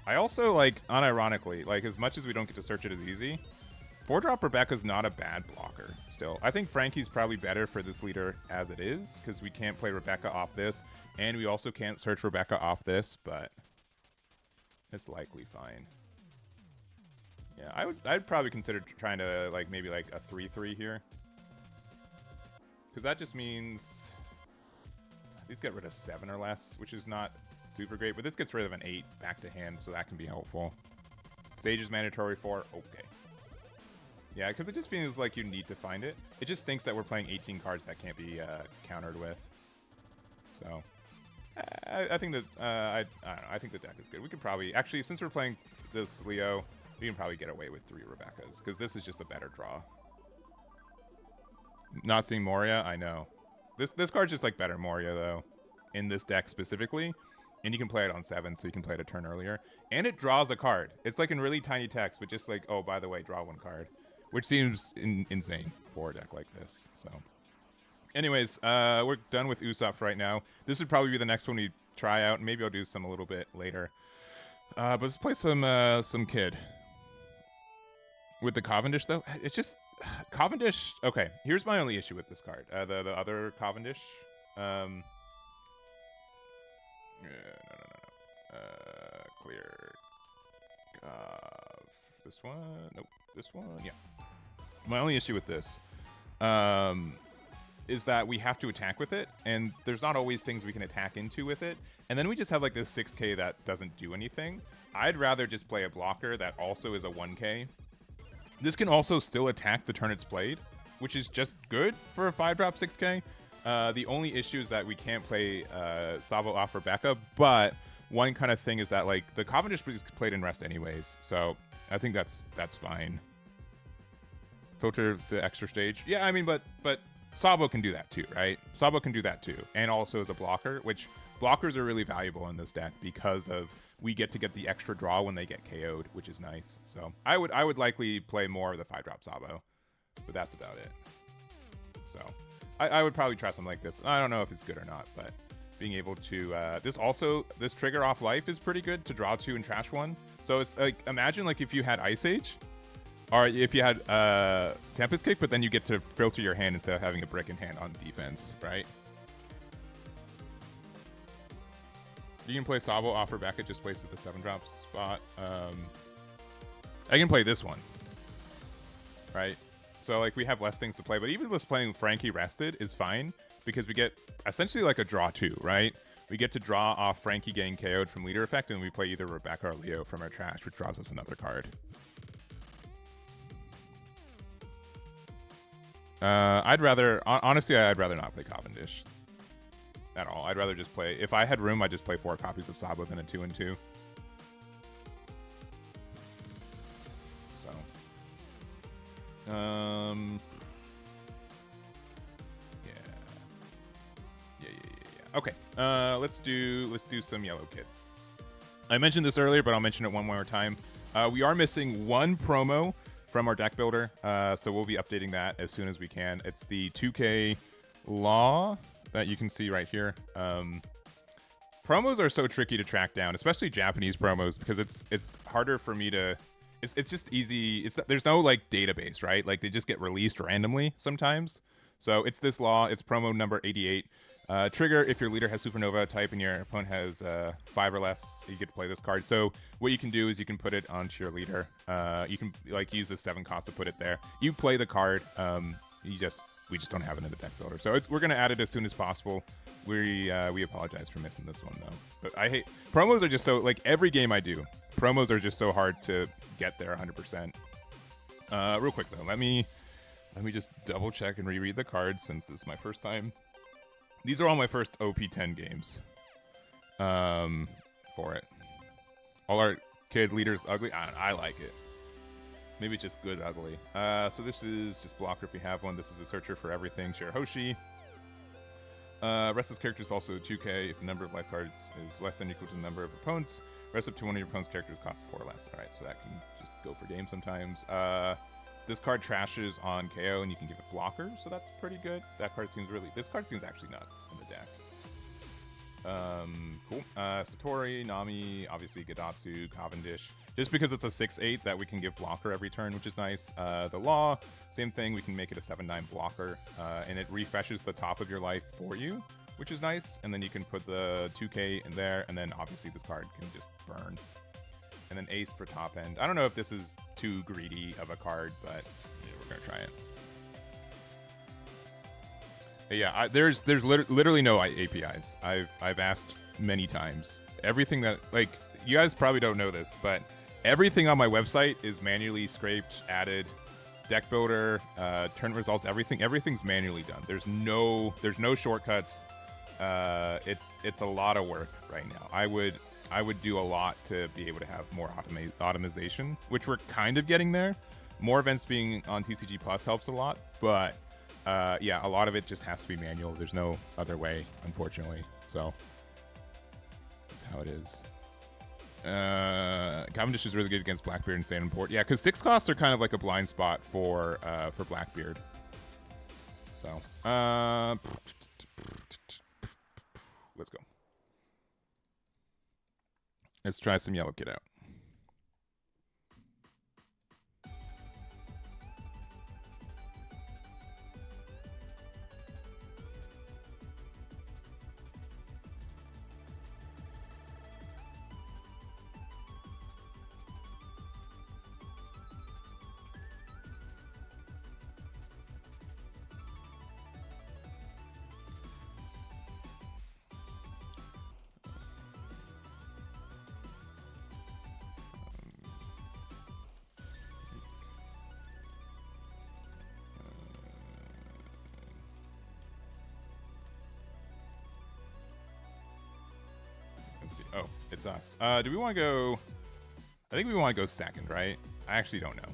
I also, like, unironically, like, as much as we don't get to search it as easy, 4-drop Rebecca's not a bad blocker still. I think Frankie's probably better for this leader as it is, because we can't play Rebecca off this, and we also can't search Rebecca off this, but it's likely fine. Yeah, I'd probably consider trying to, like, maybe, like, a 3-3 here. Because that just means... These get rid of 7 or less, which is not super great, but this gets rid of an 8 back to hand, so that can be helpful. Stage is mandatory for... Okay. Yeah, because it just feels like you need to find it. It just thinks that we're playing 18 cards that can't be countered with. So, I think that... I don't know. I think the deck is good. We could probably... Actually, since we're playing this Leo, we can probably get away with 3 Rebeccas, because this is just a better draw. Not seeing Moria? I know. This card's just like better Moria, though, in this deck specifically. And you can play it on 7, so you can play it a turn earlier. And it draws a card. It's like in really tiny text, but just like, oh, by the way, draw 1 card. Which seems insane for a deck like this. So, anyways, we're done with Usopp right now. This would probably be the next one we try out. Maybe I'll do some a little bit later. But let's play some Kid. With the Cavendish, though, it's just... Cavendish... Okay, here's my only issue with this card. The other Cavendish. No. Clear. This one? Nope. This one? Yeah. My only issue with this is that we have to attack with it, and there's not always things we can attack into with it. And then we just have like this 6k that doesn't do anything. I'd rather just play a blocker that also is a 1k. This can also still attack the turn it's played, which is just good for a 5-drop 6k. The only issue is that we can't play Savo off for backup, but one kind of thing is that like the Cavendish is played in rest anyways, so I think that's fine. Filter the extra stage. Yeah, I mean, but Sabo can do that too, right? Sabo can do that too, and also as a blocker, which blockers are really valuable in this deck because of we get to get the extra draw when they get KO'd, which is nice. So I would likely play more of the 5-drop Sabo, but that's about it. So I would probably try something like this. I don't know if it's good or not, but being able to this trigger off life is pretty good to draw 2 and trash 1. So it's like, imagine like if you had Ice Age, or if you had Tempest Kick, but then you get to filter your hand instead of having a brick in hand on defense, right? You can play Sabo offer back, it just places the 7-drop spot. I can play this one, right? So like we have less things to play, but even just playing Frankie rested is fine because we get essentially like a draw 2, right? We get to draw off Frankie getting KO'd from leader effect, and we play either Rebecca or Leo from our trash, which draws us another card. Honestly, I'd rather not play Cavendish at all. I'd rather just play, if I had room, I'd just play 4 copies of Sabo than a 2 and 2. So, yeah. Okay, let's do some Yellow Kid. I mentioned this earlier, but I'll mention it one more time. We are missing one promo from our deck builder, so we'll be updating that as soon as we can. It's the 2K Law that you can see right here. Promos are so tricky to track down, especially Japanese promos, because it's harder for me to. It's just easy. There's no like database, right? Like they just get released randomly sometimes. So it's this law. It's promo number 88. Trigger if your leader has Supernova type and your opponent has 5 or less, you get to play this card. So what you can do is you can put it onto your leader. You can like use the 7 cost to put it there. You play the card. We just don't have it in the deck builder. So we're gonna add it as soon as possible. We apologize for missing this one though. But I hate promos are just so like every game I do. Promos are just so hard to get there 100%. Real quick though, let me just double check and reread the cards since this is my first time. These are all my first OP10 games for it. All our kid leaders ugly. I like it. Maybe it's just good ugly. So this is just blocker if we have one. This is a searcher for everything. Shirahoshi. Restless character is also 2K if the number of life cards is less than or equal to the number of opponents. Rest up to one of your opponent's characters costs 4 less. All right, so that can just go for game sometimes. This card trashes on KO, and you can give it blocker, so that's pretty good. That card seems this card seems actually nuts in the deck. Cool. Satori, Nami, obviously Gadatsu, Cavendish. Just because it's a 6/8 that we can give blocker every turn, which is nice. The Law, same thing. We can make it a 7/9 blocker, and it refreshes the top of your life for you, which is nice. And then you can put the 2K in there, and then obviously this card can just burn. And then Ace for top end. I don't know if this is too greedy of a card, but yeah, we're gonna try it. But yeah, there's literally no APIs. I've asked many times. Everything that like you guys probably don't know this, but everything on my website is manually scraped, added, deck builder, turn results, everything's manually done. There's no shortcuts. It's a lot of work right now. I would do a lot to be able to have more automation, which we're kind of getting there. More events being on TCG Plus helps a lot, but yeah, a lot of it just has to be manual. There's no other way, unfortunately. So that's how it is. Cavendish is really good against Blackbeard and Sand and Port. Yeah, because 6 costs are kind of like a blind spot for Blackbeard. So let's go. Let's try some Yellow Kid out. Let's see. Oh, it's us. Do we want to go... I think we want to go second, right? I actually don't know.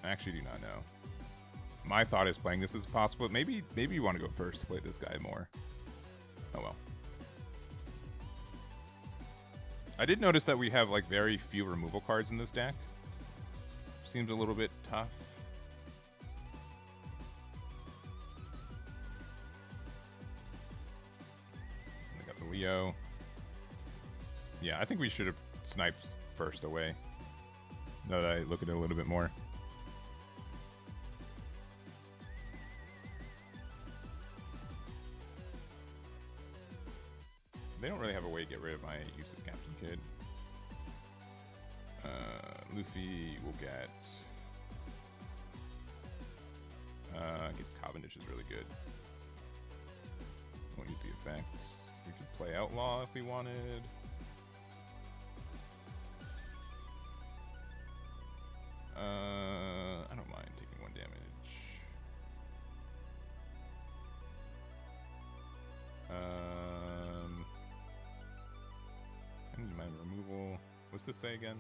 I actually do not know. My thought is playing this as possible. Maybe you want to go first to play this guy more. Oh well. I did notice that we have like very few removal cards in this deck. Seems a little bit tough. I got the Leo. Yeah, I think we should have sniped first away. Now that I look at it a little bit more. They don't really have a way to get rid of my useless Captain Kid. Luffy will get... I guess Cavendish is really good. Won't use the effects. We could play Outlaw if we wanted. I don't mind taking 1 damage. I need my removal. What's this say again?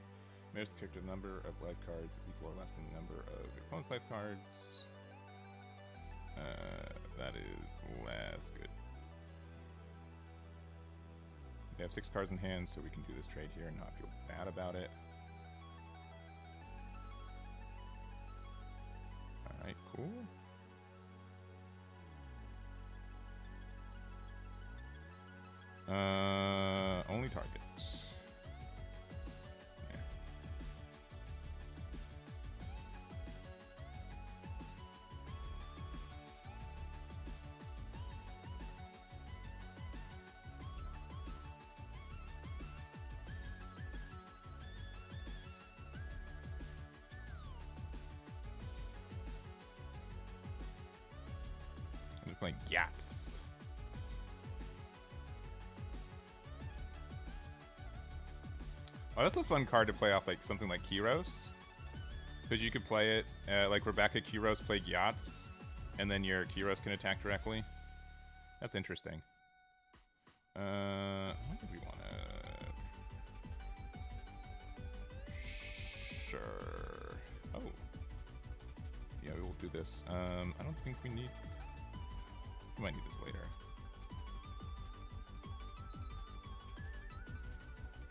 Mayor's character number of life cards is equal or less than the number of your opponent's life cards. That is less good. We have 6 cards in hand, so we can do this trade here and not feel bad about it. Alright, cool. Only targets. Yeah. I'm just playing Yats. Oh, that's a fun card to play off like something like Kyros. Because you could play it like Rebecca Kyros played Yachts, and then your Kyros can attack directly. That's interesting. I don't think we want to... Sure. Oh. Yeah, we will do this. I don't think we need... We might need this later.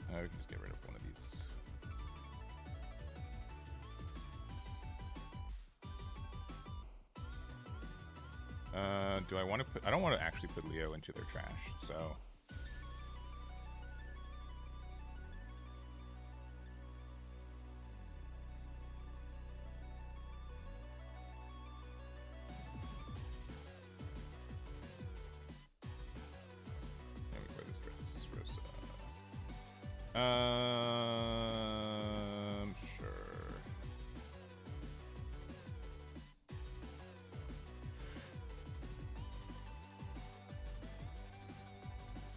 We can just get rid of one of these. Do I want to put... I don't want to actually put Leo into their trash, so... Let me play this Dressrosa. Sure.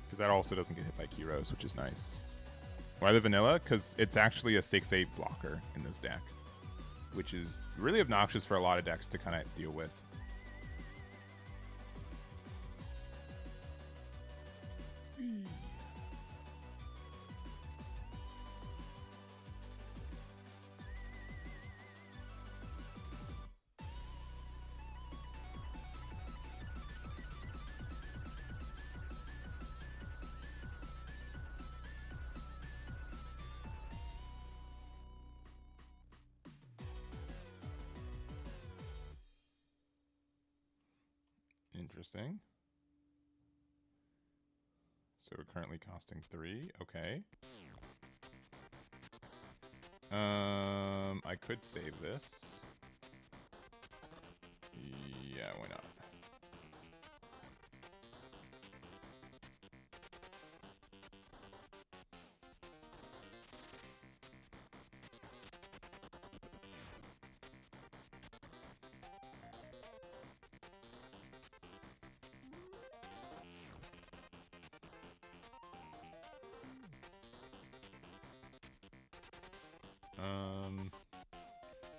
Because that also doesn't get hit by Kyros, which is nice. Why the vanilla? Because it's actually a 6/8 blocker in this deck, which is really obnoxious for a lot of decks to kind of deal with. Interesting. So we're currently costing 3. Okay. I could save this. Yeah, why not?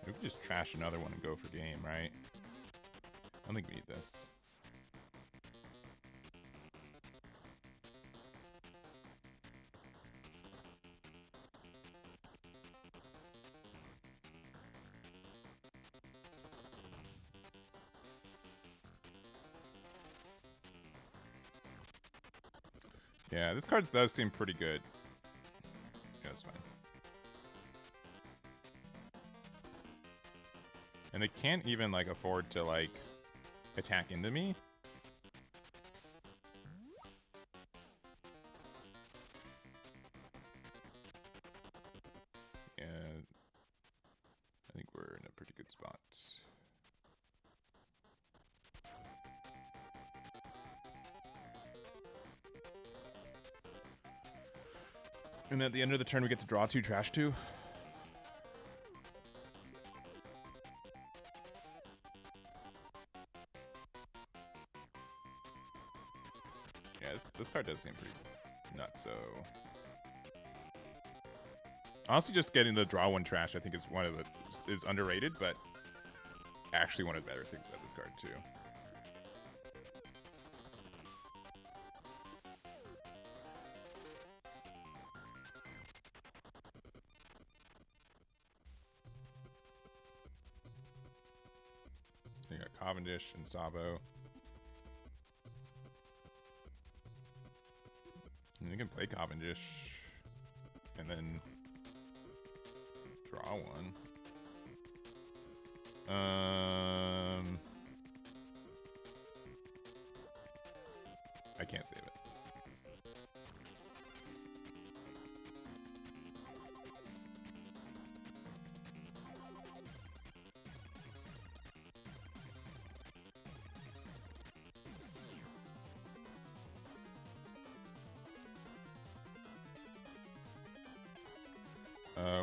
We could just trash another one and go for game, right? I don't think we need this. Yeah, this card does seem pretty good. Yeah, it's fine. And it can't even, like, afford to, like, attack into me. Yeah. I think we're in a pretty good spot. And at the end of the turn, we get to draw 2, trash 2. Yeah, this card does seem pretty nuts, so... Honestly, just getting the draw 1 trash, I think, is is underrated, but actually one of the better things about this card, too. You got Cavendish and Sabo. And you can play Cavendish and then draw 1. I can't save it.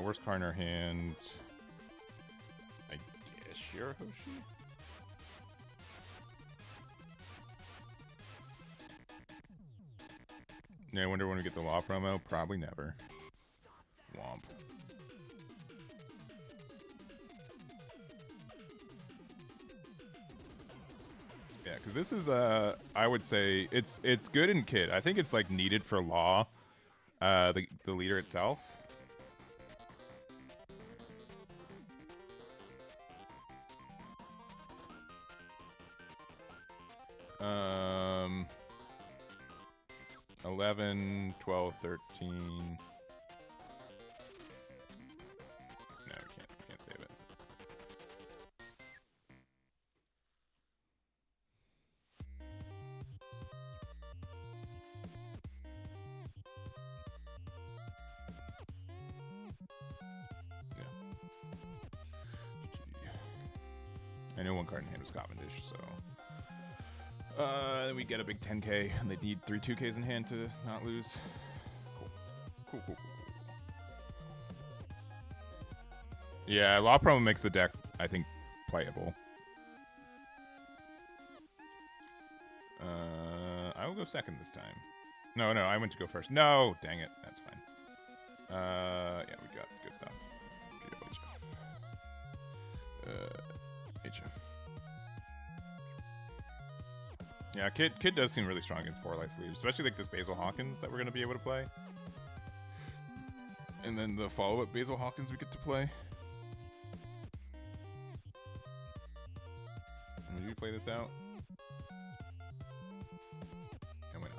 Worst card in our hand. I guess Shirahoshi? Yeah, I wonder when we get the Law promo. Probably never. Womp. Yeah, because this is, I would say, it's good in Kid. I think it's, like, needed for Law, the leader itself. Um, 11, 12, 13. No, we can't save it. Yeah. I know one card in hand was Cavendish, so. Then we get a big 10k, and they need 3 2ks in hand to not lose. Cool. Yeah, Law Promo makes the deck, I think, playable. I will go second this time. No, I went to go first. No, dang it. That's fine. Yeah, we got good stuff. HF. Yeah, Kid does seem really strong against 4 life sleeves, especially like this Basil Hawkins that we're going to be able to play. And then the follow-up Basil Hawkins we get to play. Would you play this out? And why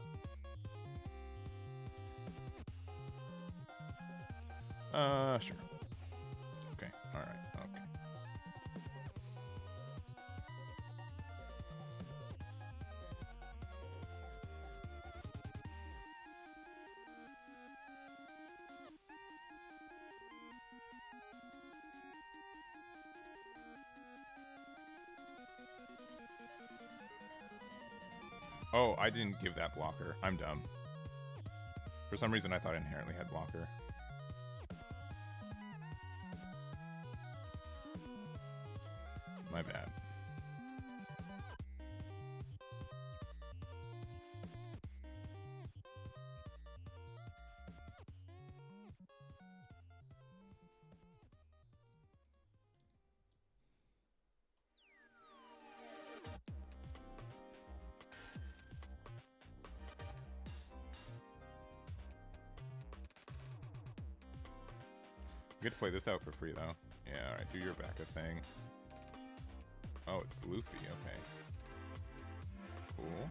not? Sure. Okay, alright, okay. Oh, I didn't give that blocker. I'm dumb. For some reason, I thought it inherently had blocker. My bad. You get to play this out for free, though. Yeah, alright, do your backup thing. Oh, it's Luffy, okay. Cool.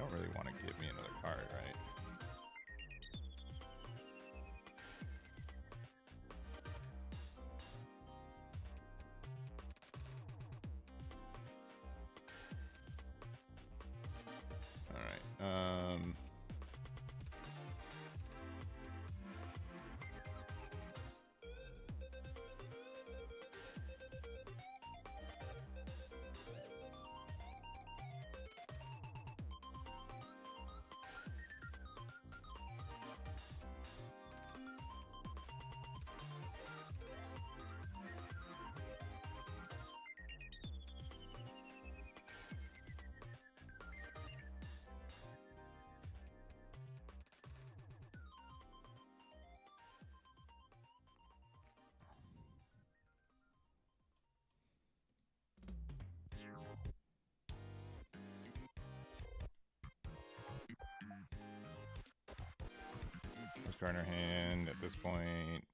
don't really want to give me another card, right? All right. Let's card in our hand at this point.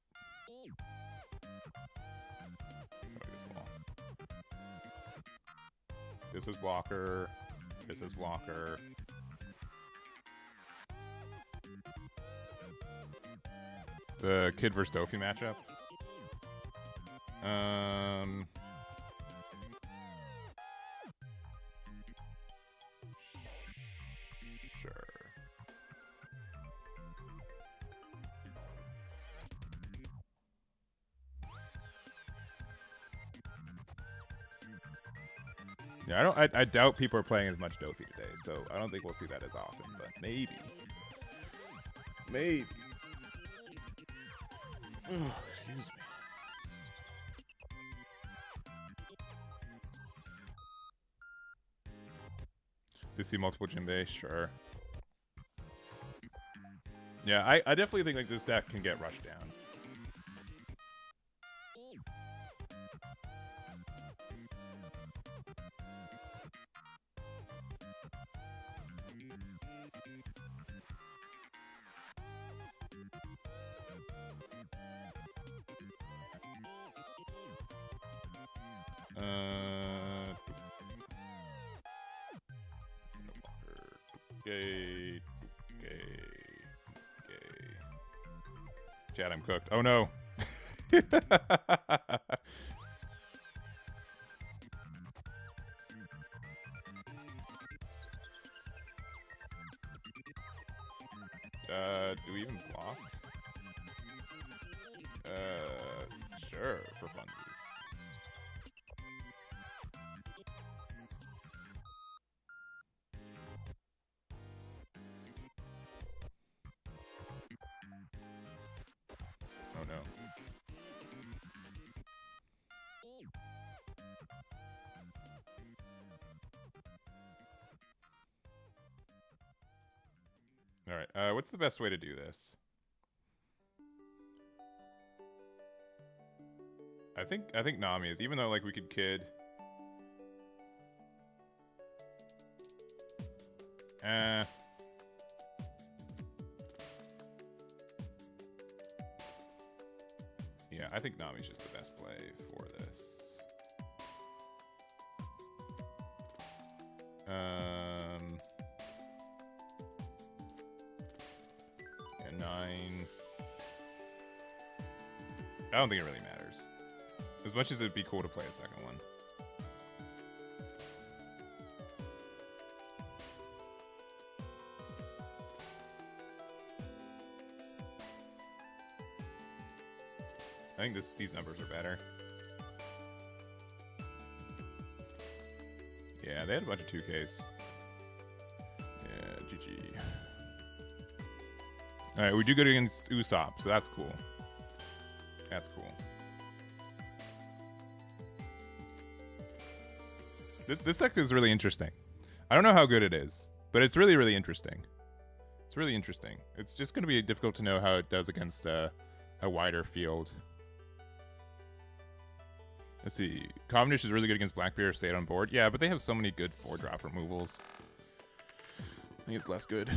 This is Walker. This is Walker. The Kid vs. Dofi matchup. Sure. Yeah, I doubt people are playing as much Dofi today, so I don't think we'll see that as often, but maybe. Maybe. Oh, excuse me. Do you see multiple Jinbei? Sure. Yeah, I definitely think like this deck can get rushed down. Gay. Chad, I'm cooked. Oh no. Do we even block? Sure, for funsies. Oh no. All right. What's the best way to do this? I think Nami is, even though like we could kid. Yeah, I think Nami's just the best play for this. Yeah, 9. I don't think it really matters. As much as it'd be cool to play a second one. I think these numbers are better. Yeah, they had a bunch of 2Ks. Yeah, GG. Alright, we do good against Usopp, so that's cool. That's cool. This deck is really interesting. I don't know how good it is, but it's really, really interesting. It's really interesting. It's just going to be difficult to know how it does against a wider field. Let's see. Cavendish is really good against Blackbeard, stayed on board. Yeah, but they have so many good 4-drop removals. I think it's less good.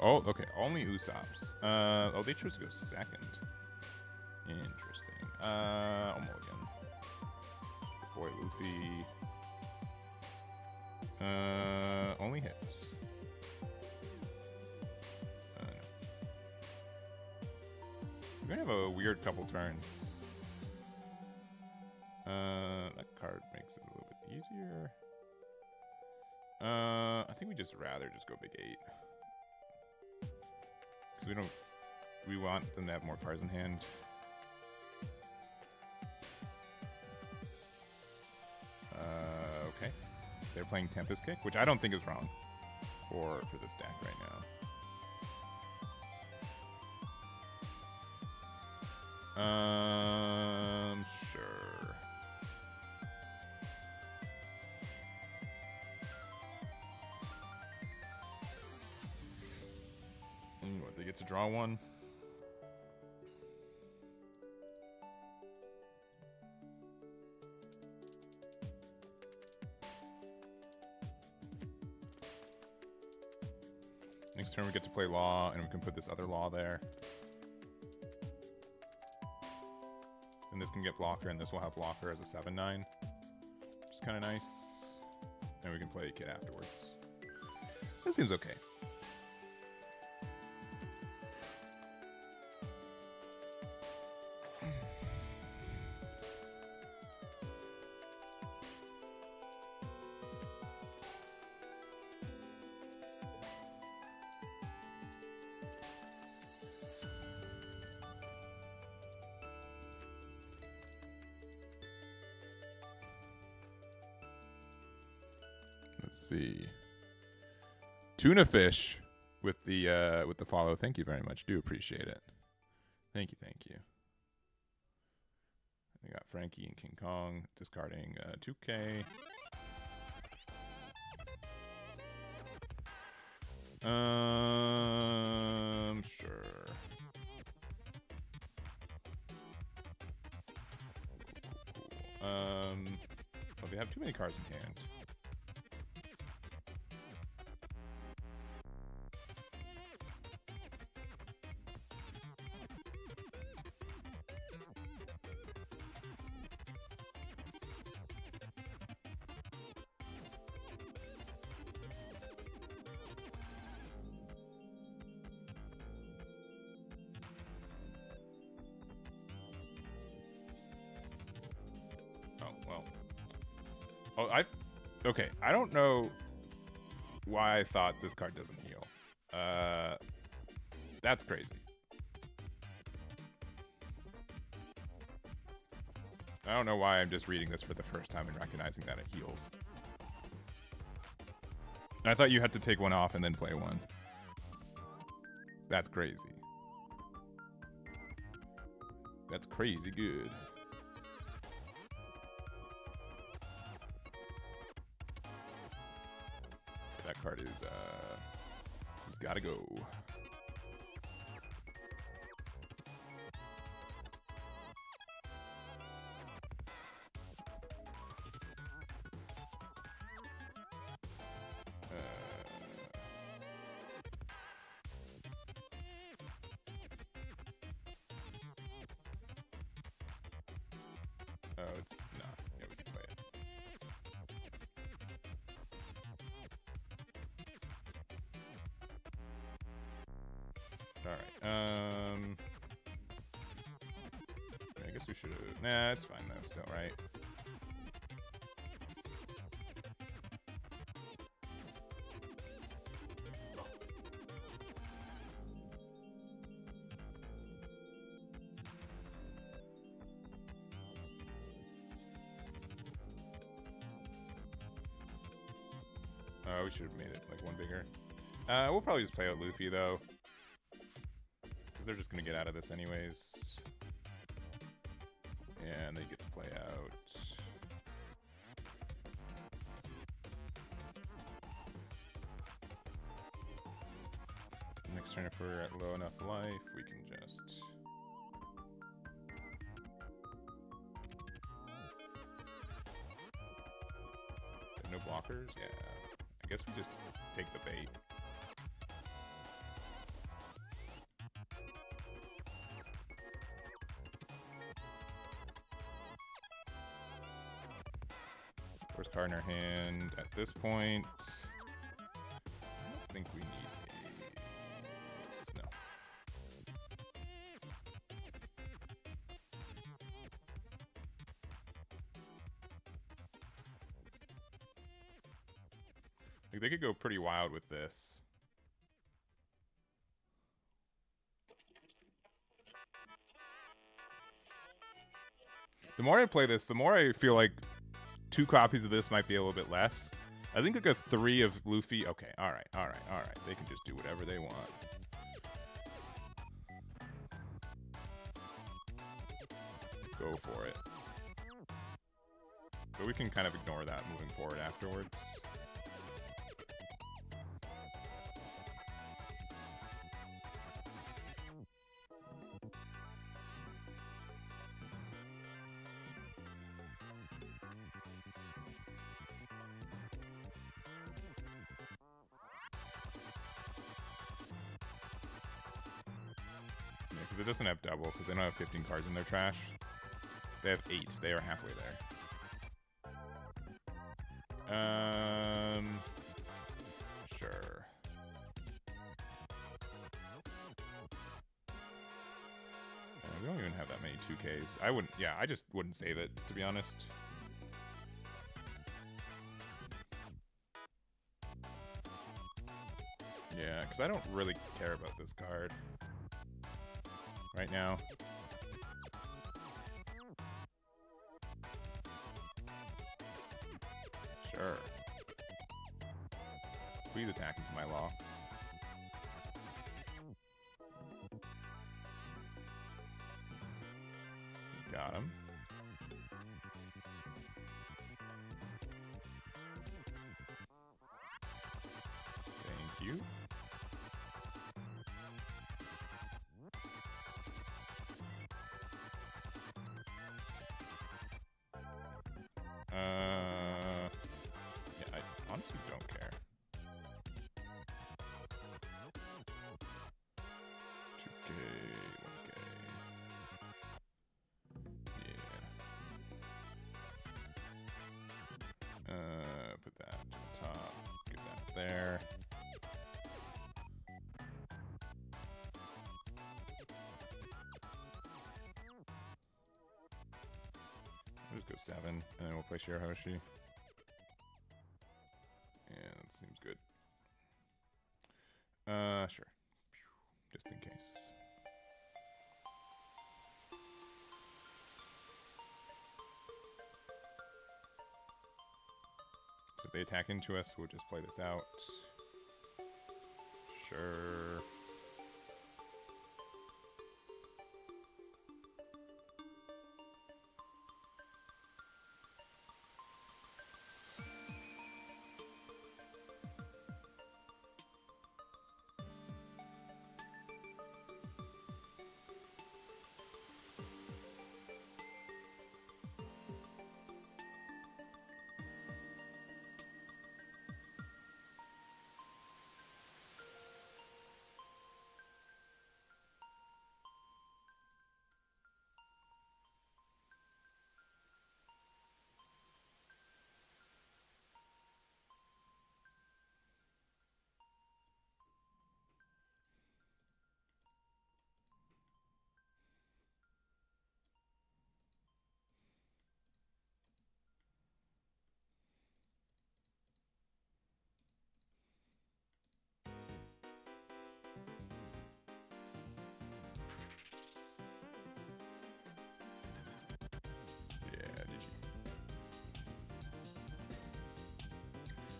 Oh, okay. Only Usopps. Oh, they chose to go second. Interesting. I'll mulligan. Boy, Luffy. Only hits. No. We're gonna have a weird couple turns. That card makes it a little bit easier. I think we just rather just go big 8. Because we want them to have more cards in hand. Okay. They're playing Tempest Kick, which I don't think is wrong for this deck right now. Sure. What, they get to draw one? Next turn we get to play Law, and we can put this other Law there. And this can get blocker, and this will have blocker as a 7/9. Which is kind of nice. And we can play Kid afterwards. That seems okay. Let's see. Tuna fish with the follow. Thank you very much. Do appreciate it. Thank you, thank you. We got Frankie and King Kong discarding 2K. Sure. Well, they have too many cards in hand. Okay, I don't know why I thought this card doesn't heal. That's crazy. I don't know why I'm just reading this for the first time and recognizing that it heals. I thought you had to take one off and then play one. That's crazy. That's crazy good. That card is, he's gotta go. Oh, it's not. Yeah, we can play it. Alright, I guess we should have... Nah, it's fine though, still, right? We should have made it like one bigger. We'll probably just play out Luffy though, because they're just gonna get out of this anyways. And they get to play out. Next turn, if we're at low enough life, we can just. Have no blockers? Yeah. I guess we just take the bait. First card in our hand at this point. I don't think we need a... No. Like, they could go pretty wild with this. The more I play this, the more I feel like 2 copies of this might be a little bit less. I think like a 3 of Luffy. Okay, all right. They can just do whatever they want. Go for it. But we can kind of ignore that moving forward afterwards. Because it doesn't have double, because they don't have 15 cards in their trash. They have 8. They are halfway there. Sure. We don't even have that many 2Ks. I wouldn't, yeah, I just wouldn't save it, to be honest. Yeah, because I don't really care about this card right now. Sure. Please attack into my law. Got him. Thank you. Yeah, I honestly don't care. 2K, 1K. Yeah. Put that to the top. Get that there. We'll just go 7, and then we'll play Shirahoshi. Yeah, that seems good. Sure. Just in case. So if they attack into us, we'll just play this out. Sure.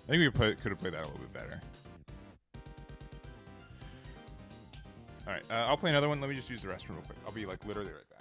I think we could have played that a little bit better. Alright, I'll play another one. Let me just use the restroom real quick. I'll be like literally right back.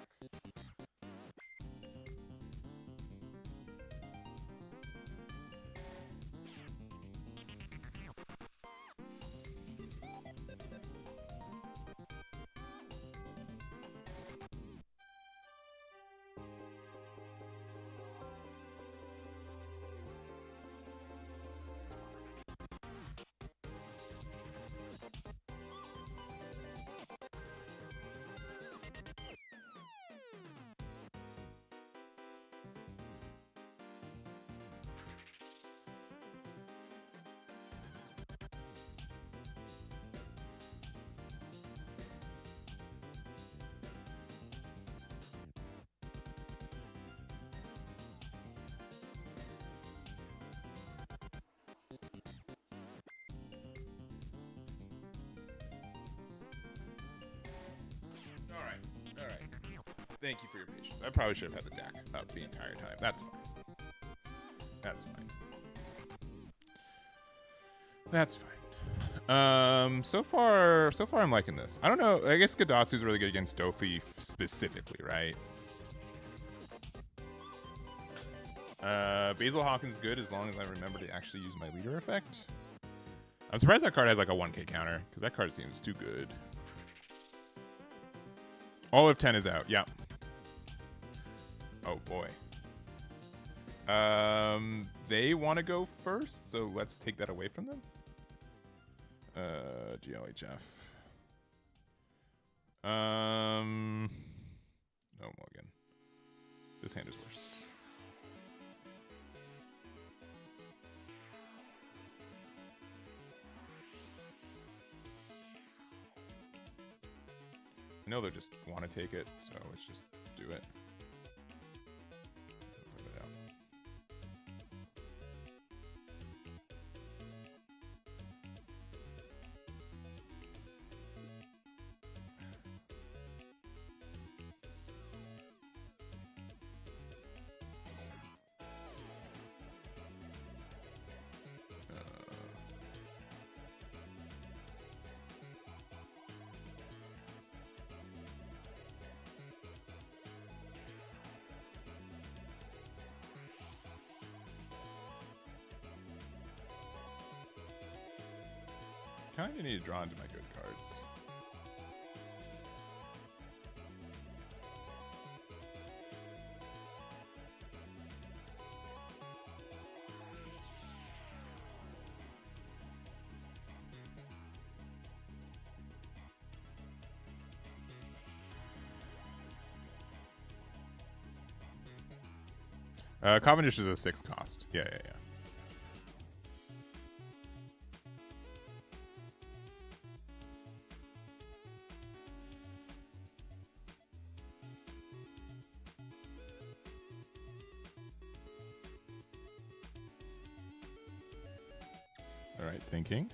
Thank you for your patience. I probably should have had the deck up the entire time. That's fine. That's fine. That's fine. So far I'm liking this. I don't know. I guess Gadatsu's really good against Dofi specifically, right? Basil Hawkins good as long as I remember to actually use my leader effect. I'm surprised that card has like a 1k counter, because that card seems too good. All of 10 is out, yeah. Oh boy. They want to go first, so let's take that away from them. GLHF. No mulligan. This hand is worse. I know they just want to take it, so let's just do it. Put it out. Kind of need to draw into my good cards. Cavendish is a 6 cost. Yeah. All right, thinking.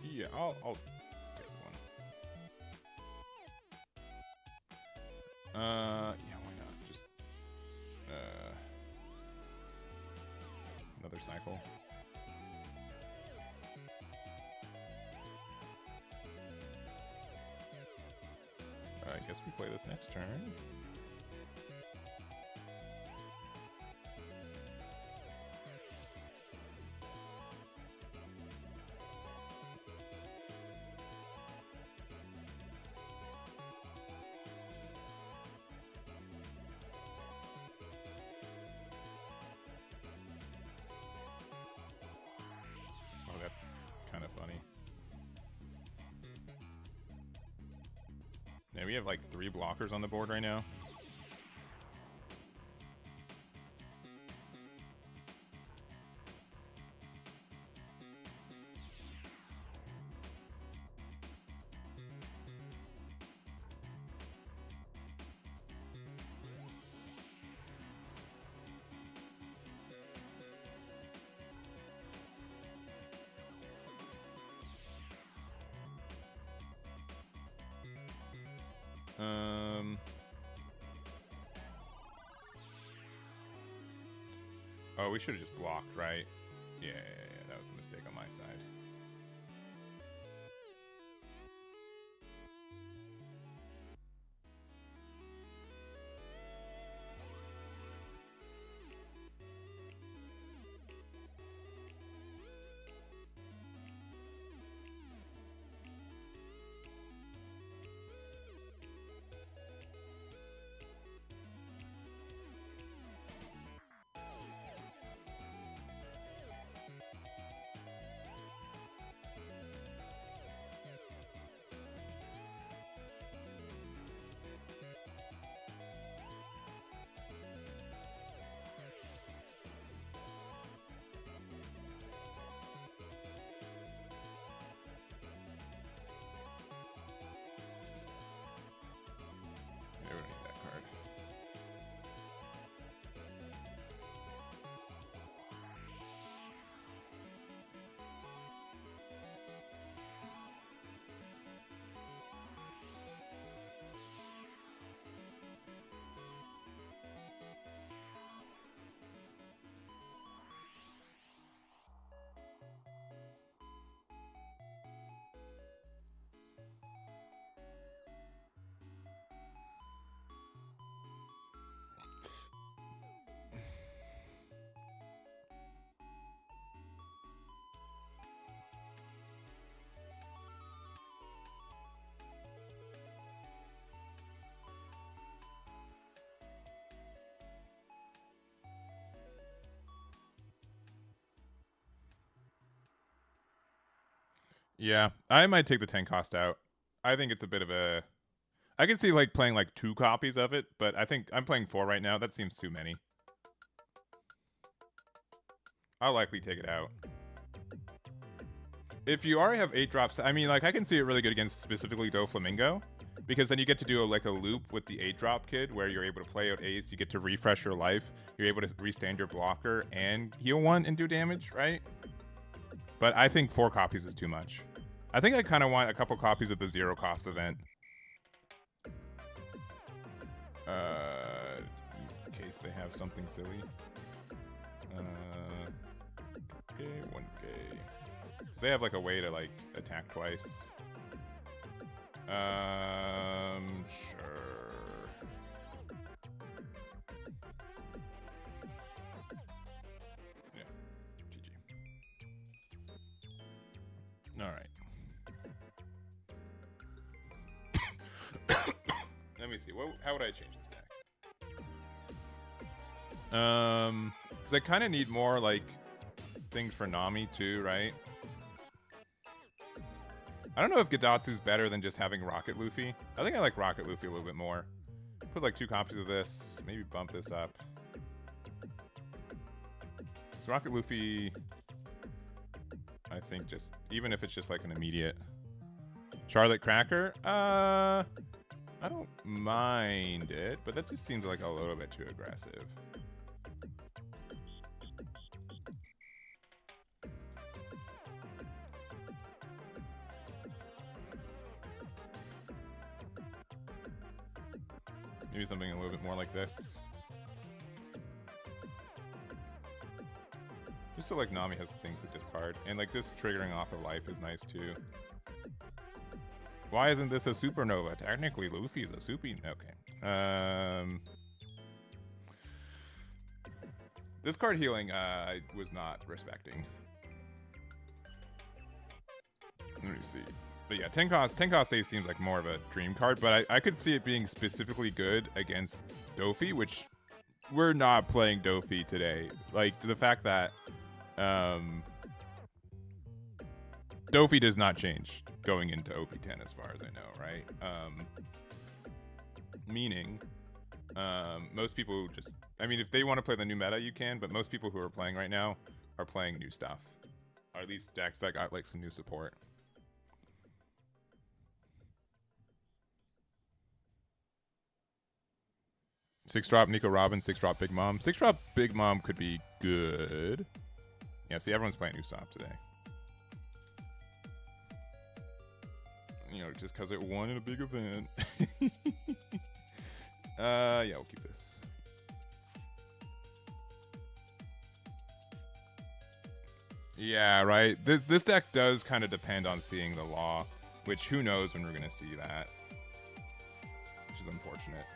Yeah, I'll take one. Yeah, why not? Just another cycle. I guess we play this next turn. Yeah, we have like 3 blockers on the board right now. Oh, we should have just blocked, right? Yeah, that was a mistake on my side. Yeah, I might take the 10 cost out. I think it's a bit of a. I can see like playing like 2 copies of it, but I think I'm playing 4 right now. That seems too many. I'll likely take it out. If you already have 8 drops, I mean, like I can see it really good against specifically Doflamingo, because then you get to do like a loop with the 8 drop kid where you're able to play out Ace. You get to refresh your life. You're able to restand your blocker and heal 1 and do damage, right? But I think 4 copies is too much. I think I kind of want a couple copies of the 0 cost event. In case they have something silly. Okay, 1K. So they have like a way to like attack twice. Sure. Yeah, GG. All right. Let me see. How would I change this deck? Because I kind of need more like things for Nami too, right? I don't know if Gadatsu's better than just having Rocket Luffy. I think I like Rocket Luffy a little bit more. Put like 2 copies of this. Maybe bump this up. So Rocket Luffy, I think just, even if it's just like an immediate. Charlotte Cracker, I don't mind it, but that just seems like a little bit too aggressive. Maybe something a little bit more like this. Just so like Nami has things to discard. And like this triggering off of life is nice too. Why isn't this a supernova? Technically Luffy's a soupy. Okay. This card healing I was not respecting. Let me see. But yeah, 10 cost Ace seems like more of a dream card, but I could see it being specifically good against Dofi, which we're not playing Dofi today. Like, the fact that Dofi does not change going into OP10 as far as I know, right? Meaning, most people just, I mean, if they want to play the new meta, you can, but most people who are playing right now are playing new stuff. Or at least decks that got like some new support. Six drop Nico Robin, 6 drop Big Mom. 6 drop Big Mom could be good. Yeah, see, everyone's playing Usopp today. You know, just because it won in a big event. Yeah, we'll keep this. Yeah, right. This deck does kind of depend on seeing the law, which who knows when we're going to see that. Which is unfortunate.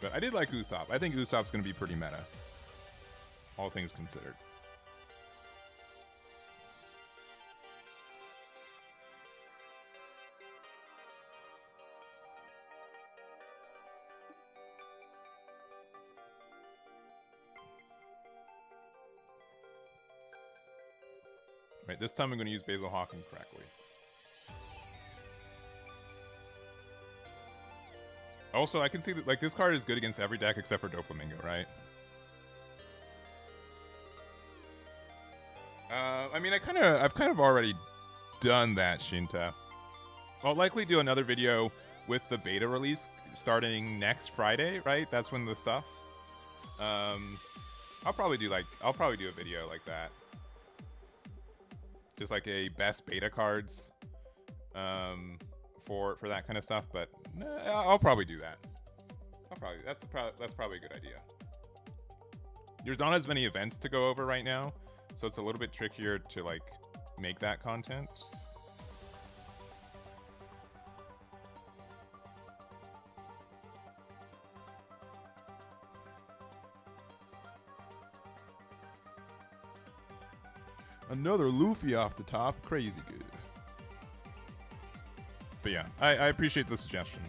But I did like Usopp. I think Usopp's going to be pretty meta. All things considered. Right, this time I'm going to use Basil Hawking correctly. Also, I can see that like this card is good against every deck except for Doflamingo, right? I mean, I've kind of already done that, Shinta. I'll likely do another video with the beta release starting next Friday, right? That's when the stuff. I'll probably do a video like that. Just like a best beta cards for that kind of stuff, but I'll probably do that. That's probably a good idea. There's not as many events to go over right now, so it's a little bit trickier to like make that content. Another Luffy off the top, crazy good. But yeah, I appreciate the suggestion.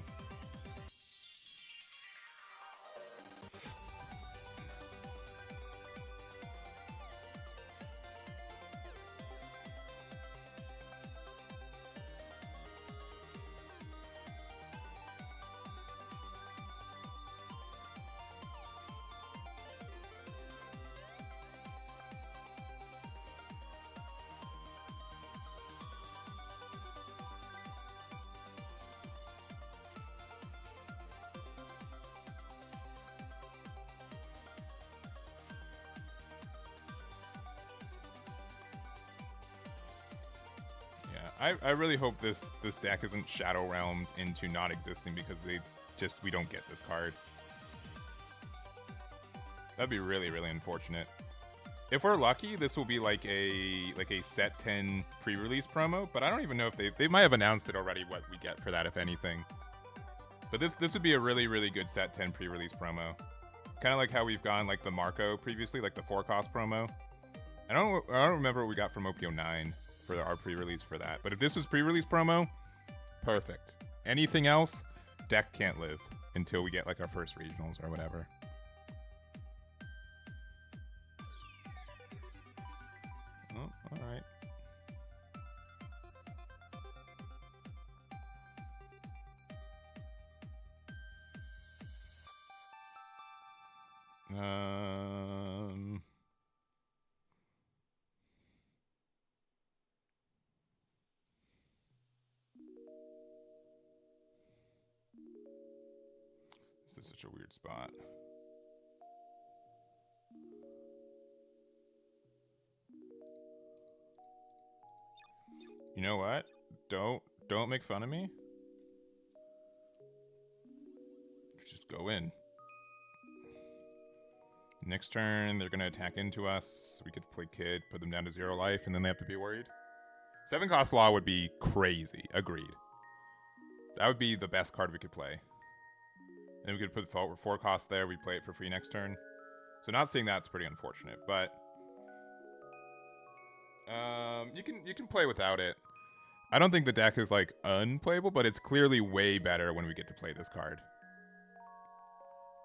I really hope this deck isn't shadow realmed into not existing because we don't get this card. That'd be really, really unfortunate. If we're lucky, this will be like a set 10 pre-release promo, but I don't even know if they might have announced it already what we get for that, if anything. But this would be a really, really good set 10 pre-release promo. Kind of like how we've gone like the Marco previously, like the 4-cost promo. I don't remember what we got from OP10 for our pre-release for that. But if this was pre-release promo, perfect. Anything else, deck can't live until we get like our first regionals or whatever. Oh, all right. This is such a weird spot. You know what? Don't make fun of me. Just go in. Next turn, they're gonna attack into us. We could play Kid, put them down to 0 life, and then they have to be worried. 7-cost Law would be crazy. Agreed. That would be the best card we could play. And we could put 4 costs there. We'd play it for free next turn. So not seeing that's pretty unfortunate, but you can play without it. I don't think the deck is like unplayable, but it's clearly way better when we get to play this card.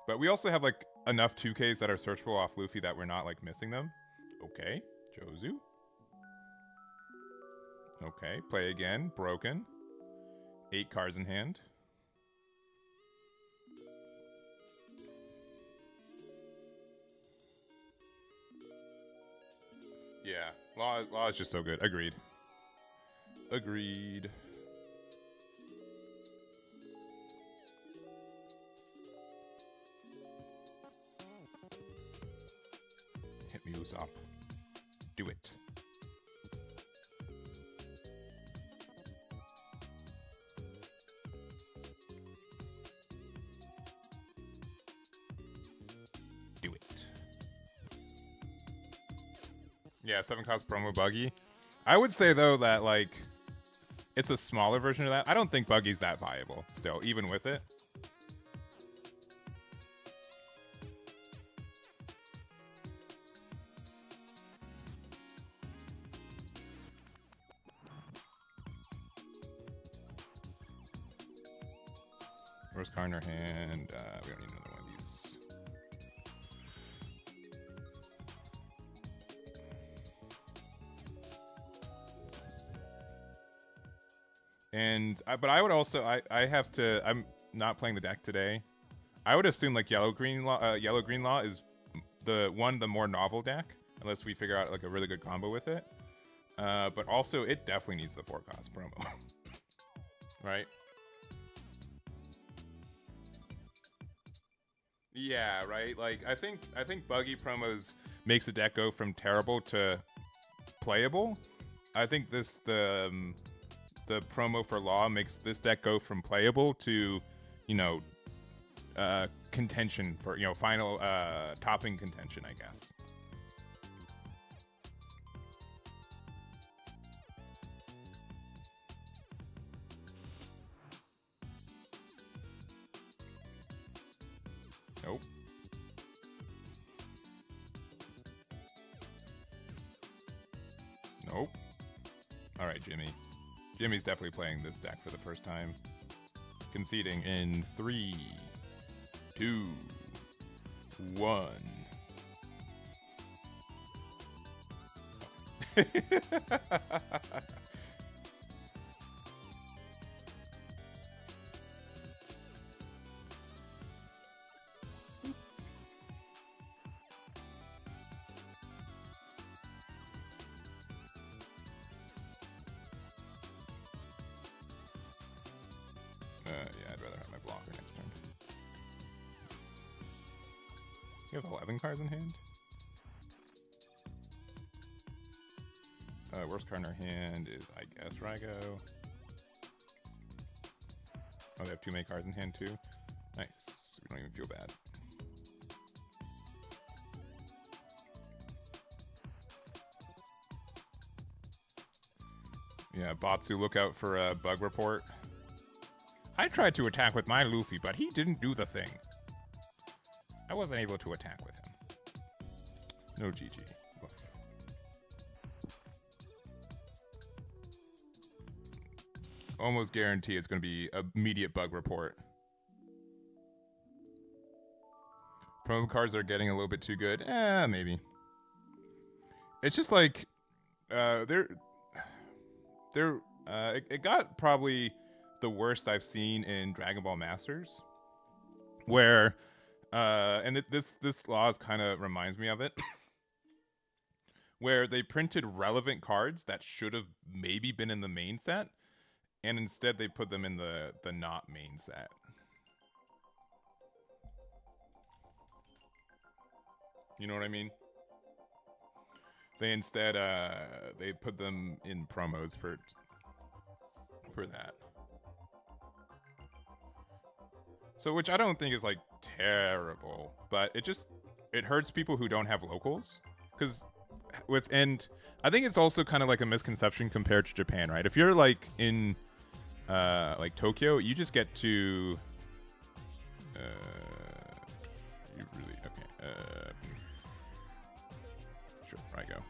But we also have like enough 2Ks that are searchable off Luffy that we're not like missing them. Okay, Jozu. Okay, play again. Broken. 8 cards in hand. Yeah, Law is just so good. Agreed. Agreed. Hit me, Usopp. Do it. Do it. Yeah, 7-cost promo Buggy. I would say, though, that, like, it's a smaller version of that. I don't think Buggy's that viable still, even with it. Rose card in our hand. We don't need another one of these. And but I would also I have to. I'm not playing the deck today. I would assume like yellow green law is the more novel deck, unless we figure out like a really good combo with it. But also it definitely needs the 4-cost promo, right? Yeah, right. Like I think Buggy promos makes the deck go from terrible to playable. I think the promo for Law makes this deck go from playable to, contention for, final topping contention, I guess. Nope. Nope. All right, Jimmy. Jimmy's definitely playing this deck for the first time. Conceding in 3, 2, 1. Yeah, I'd rather have my blocker next turn. You have 11 cards in hand? Worst card in our hand is, I guess, Rygo. Oh, they have too many cards in hand, too? Nice. We don't even feel bad. Yeah, Batsu, look out for a bug report. I tried to attack with my Luffy, but he didn't do the thing. I wasn't able to attack with him. No GG. Woof. Almost guarantee it's going to be immediate bug report. Promo cards are getting a little bit too good. Maybe. It's just like, it got probably the worst I've seen in Dragon Ball Masters, where, and this laws kind of reminds me of it, where they printed relevant cards that should have maybe been in the main set, and instead they put them in the not main set. You know what I mean? They instead they put them in promos for that. So, which I don't think is like terrible, but it hurts people who don't have locals, because I think it's also kind of like a misconception compared to Japan, right? If you're like in like Tokyo, you just get to you really okay. Sure, I go.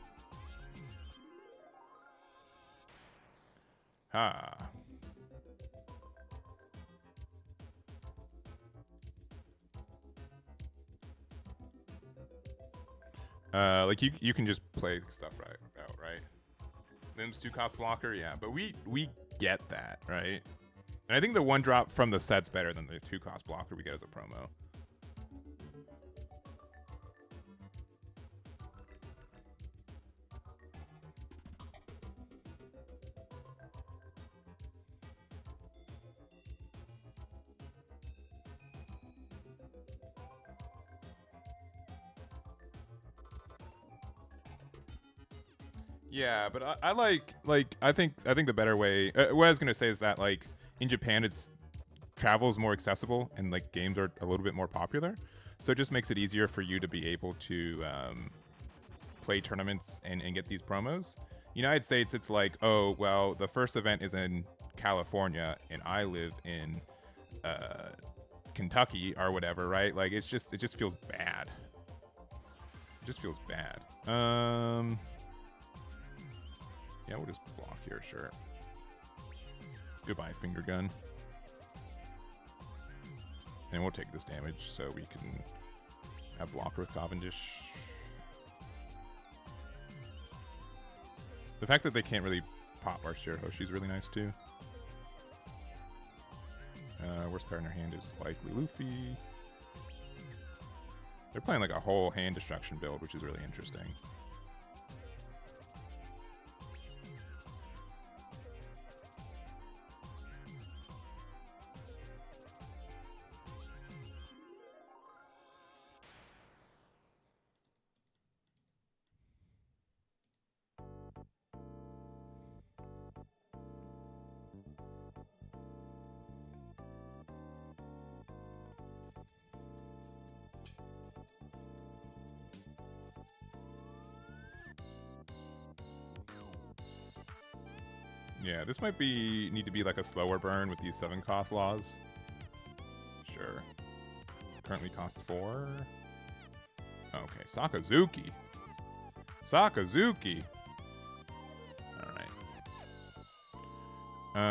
Like you can just play stuff out, right? Them's 2-cost blocker, yeah, but we get that, right? And I think the 1-drop from the set's better than the 2-cost blocker we get as a promo. Yeah, but I think the better way. What I was gonna say is that like in Japan, travel is more accessible and like games are a little bit more popular, so it just makes it easier for you to be able to play tournaments and get these promos. United States, it's like, oh well, the first event is in California and I live in Kentucky or whatever, right? Like it just feels bad. It just feels bad. Yeah, we'll just block here, sure. Goodbye, finger gun. And we'll take this damage so we can have blocker with Cavendish. The fact that they can't really pop our Shirahoshi's is really nice too. Worst card in our hand is likely Luffy. They're playing like a whole hand destruction build, which is really interesting. Yeah, this might need to be like a slower burn with these 7-cost laws. Sure. Currently cost 4. Okay, Sakazuki. Sakazuki. Alright. Get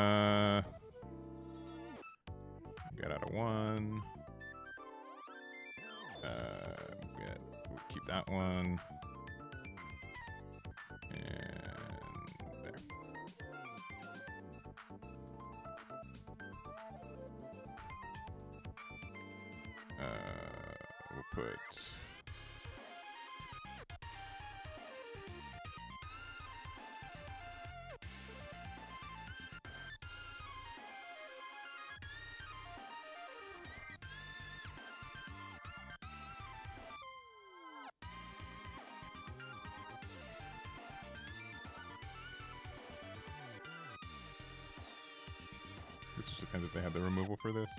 out of one. Good. We'll keep that one. And there. We'll put. This just depends if they have the removal for this.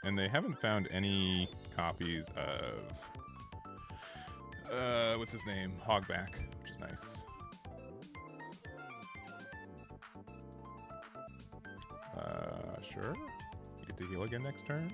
And they haven't found any copies of what's his name? Hogback, which is nice. Sure. You get to heal again next turn.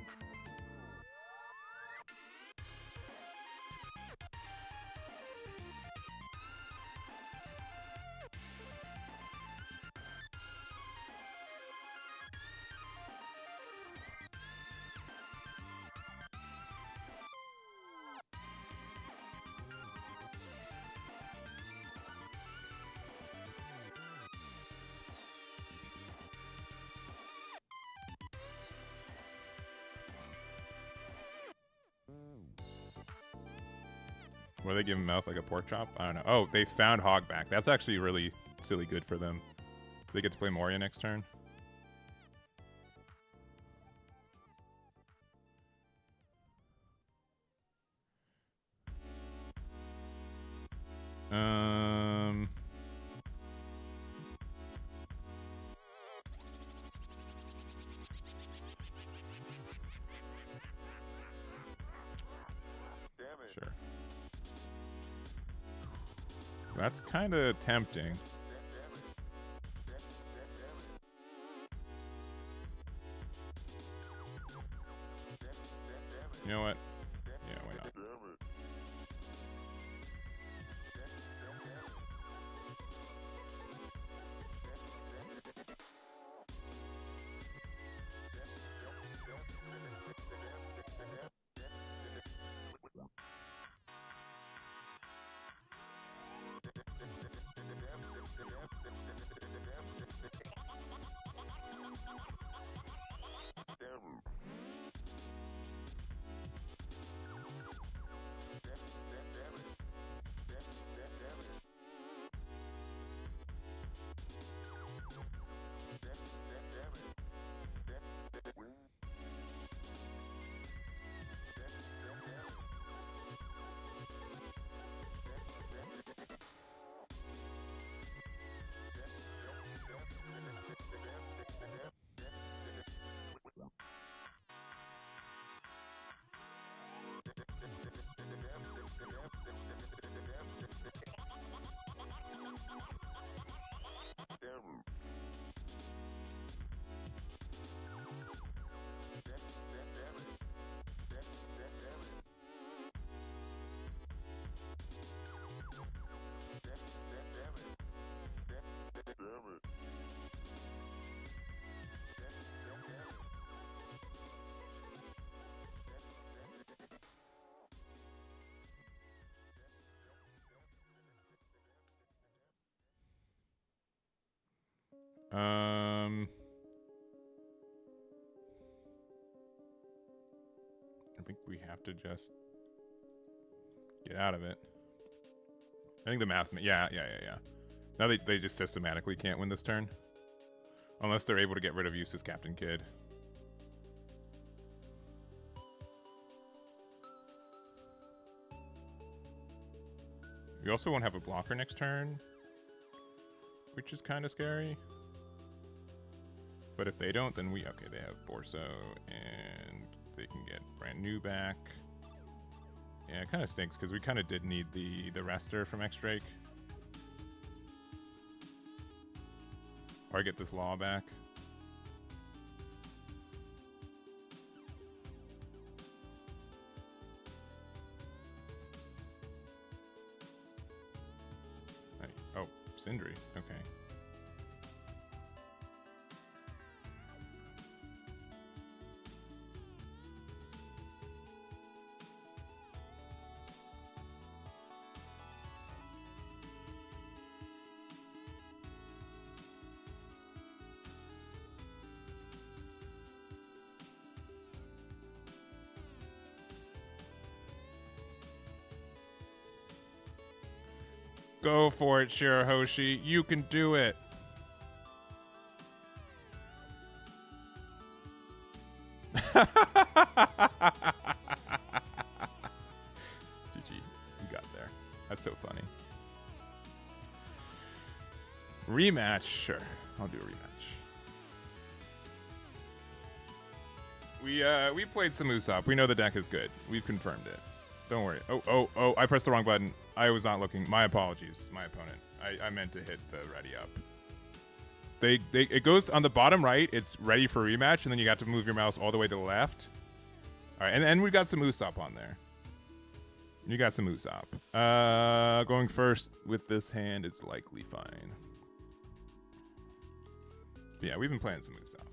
What do they give him mouth like a pork chop? I don't know. Oh, they found Hogback. That's actually really silly good for them. They get to play Moria next turn. Sure. That's kind of tempting. You know what? Yeah, why not? I think we have to just get out of it. I think the math... Yeah. Now they just systematically can't win this turn. Unless they're able to get rid of Eustace Captain Kidd. We also won't have a blocker next turn, which is kind of scary. But if they don't, then we... Okay, they have Borso and they can get brand new back. Yeah, it kind of stinks because we kind of did need the rester from X-Drake. Or get this law back. Oh, Sindri. Okay. Go for it, Shirahoshi. You can do it. GG. You got there. That's so funny. Rematch? Sure. I'll do a rematch. We played some Usopp. We know the deck is good. We've confirmed it. Don't worry. Oh, I pressed the wrong button. I was not looking. My apologies, my opponent. I meant to hit the ready up. It goes on the bottom right. It's ready for rematch, and then you got to move your mouse all the way to the left. All right, and we got some Usopp on there. You got some Usopp. Going first with this hand is likely fine. But yeah, we've been playing some Usopp.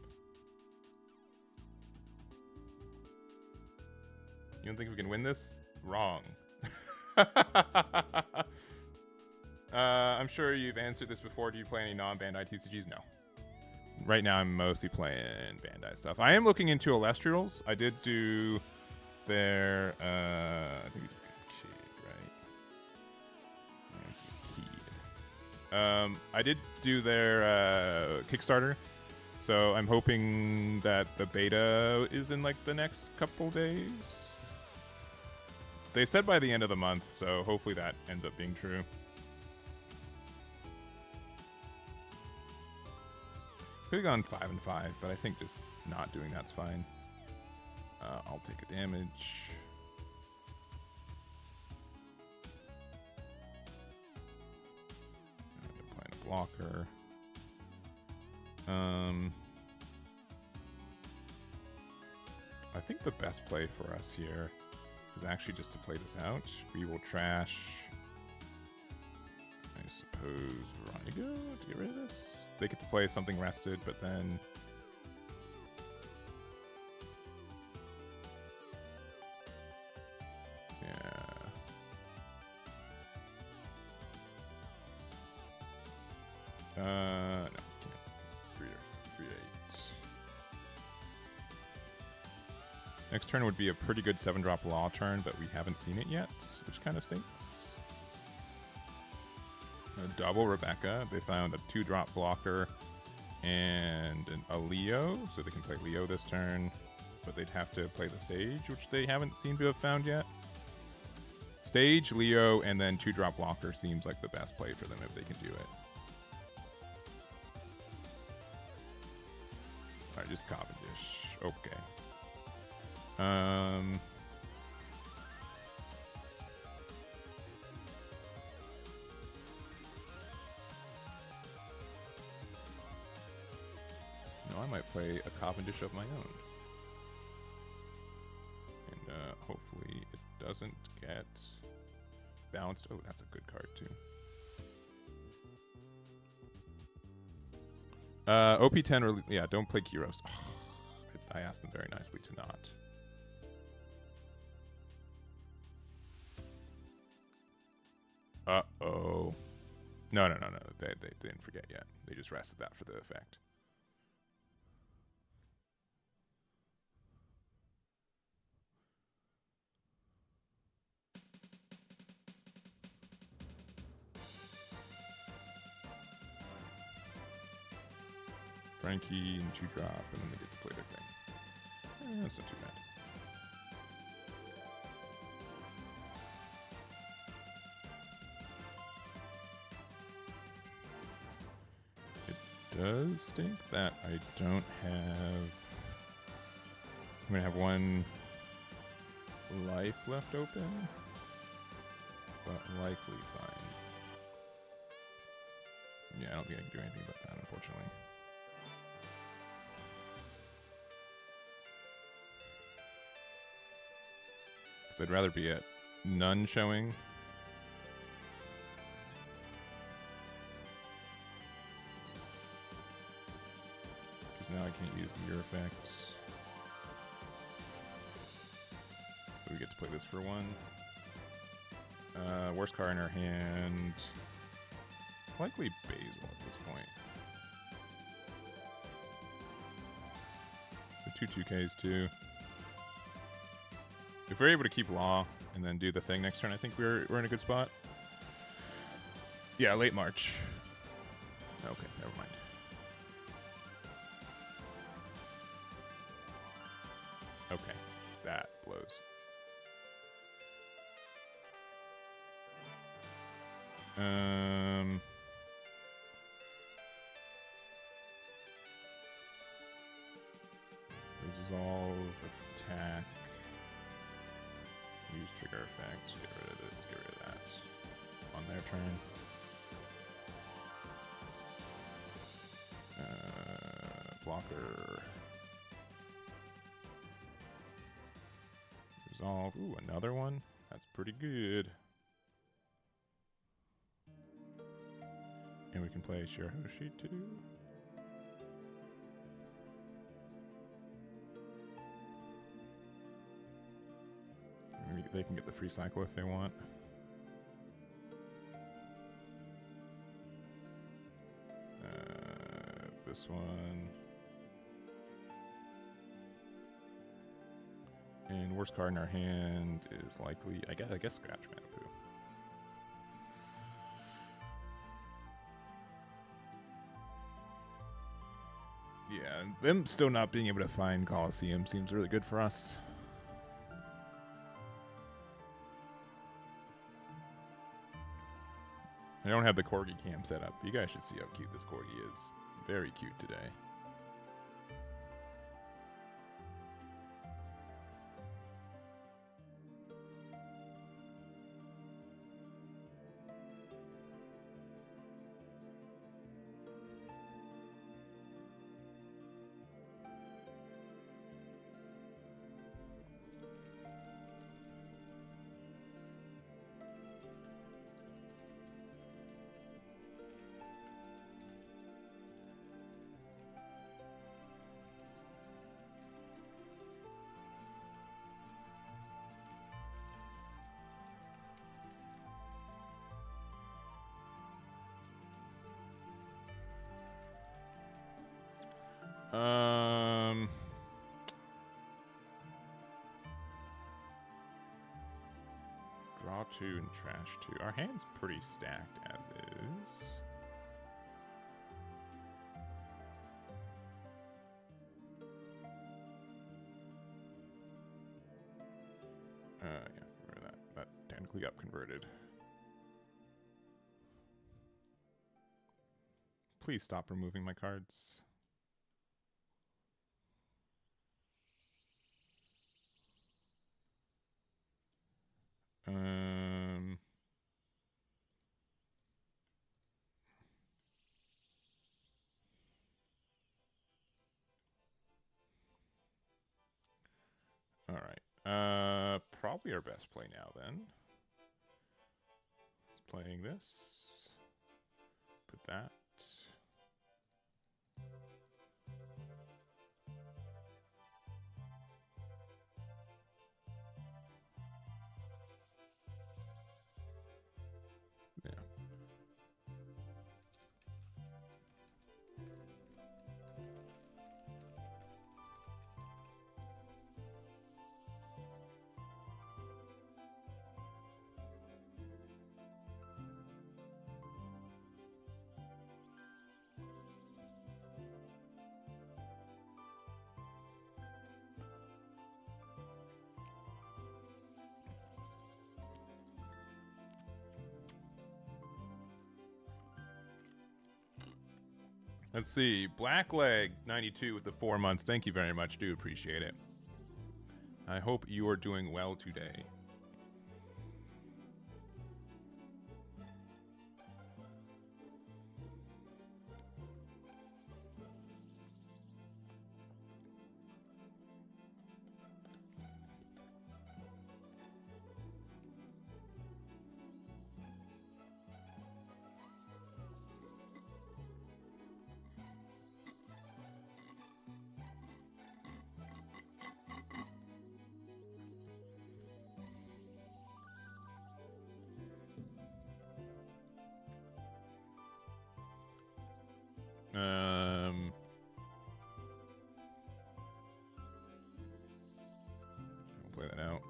You don't think we can win this? Wrong. I'm sure you've answered this before. Do you play any non-Bandai TCGs? No. Right now, I'm mostly playing Bandai stuff. I am looking into Elestrials. I did do their... I think we just got keyed, right? I did do their Kickstarter. So I'm hoping that the beta is in like the next couple days. They said by the end of the month, so hopefully that ends up being true. Could have gone 5 and 5, but I think just not doing that's fine. I'll take a damage. Applying a blocker. I think the best play for us here is actually just to play this out. We will trash, I suppose, Veronigo to get rid of this. They get to play something rested, but then... Yeah. No. 3 to 8. Next turn would be a pretty good 7-drop law turn, but we haven't seen it yet, which kind of stinks. A double Rebecca. They found a 2-drop blocker and a Leo, so they can play Leo this turn, but they'd have to play the stage, which they haven't seemed to have found yet. Stage, Leo, and then 2-drop blocker seems like the best play for them if they can do it. Alright, just Cavendish. Okay. No, I might play a Cavendish of my own. And hopefully it doesn't get bounced. Oh, that's a good card too. OP10, yeah, don't play Kyros. Oh, I asked them very nicely to not. Uh-oh. No. They didn't forget yet. They just rested that for the effect. Frankie and 2-drop, and then they get to play their thing. That's not too bad. It does stink that I don't have I'm gonna have one life left open, but likely fine. Yeah, I don't think I can do anything about that, unfortunately. Because I'd rather be at none showing. Because now I can't use the mirror effect. So we get to play this for one. Worst card in our hand. It's likely Basil at this point. The 2/2Ks too. If we're able to keep Law and then do the thing next turn, I think we're in a good spot. Yeah, late March. Okay, never mind. Okay, that blows. Resolve, attack, use trigger effect to get rid of this, to get rid of that on their turn. Blocker. Resolve. Ooh, another one? That's pretty good. And we can play Shirahoshi too. Maybe they can get the free cycle if they want. This one. And worst card in our hand is likely, I guess Scratch Manapoo. Yeah, and them still not being able to find Coliseum seems really good for us. I don't have the Corgi cam set up. You guys should see how cute this Corgi is. Very cute today. Draw 2 and trash 2. Our hand's pretty stacked as is. Yeah, remember that. That technically got converted. Please stop removing my cards. All right. Probably our best play now then. Playing this. Put that. Yeah. Let's see. Blackleg 92 with the 4 months. Thank you very much. Do appreciate it. I hope you are doing well today. I'll play that out.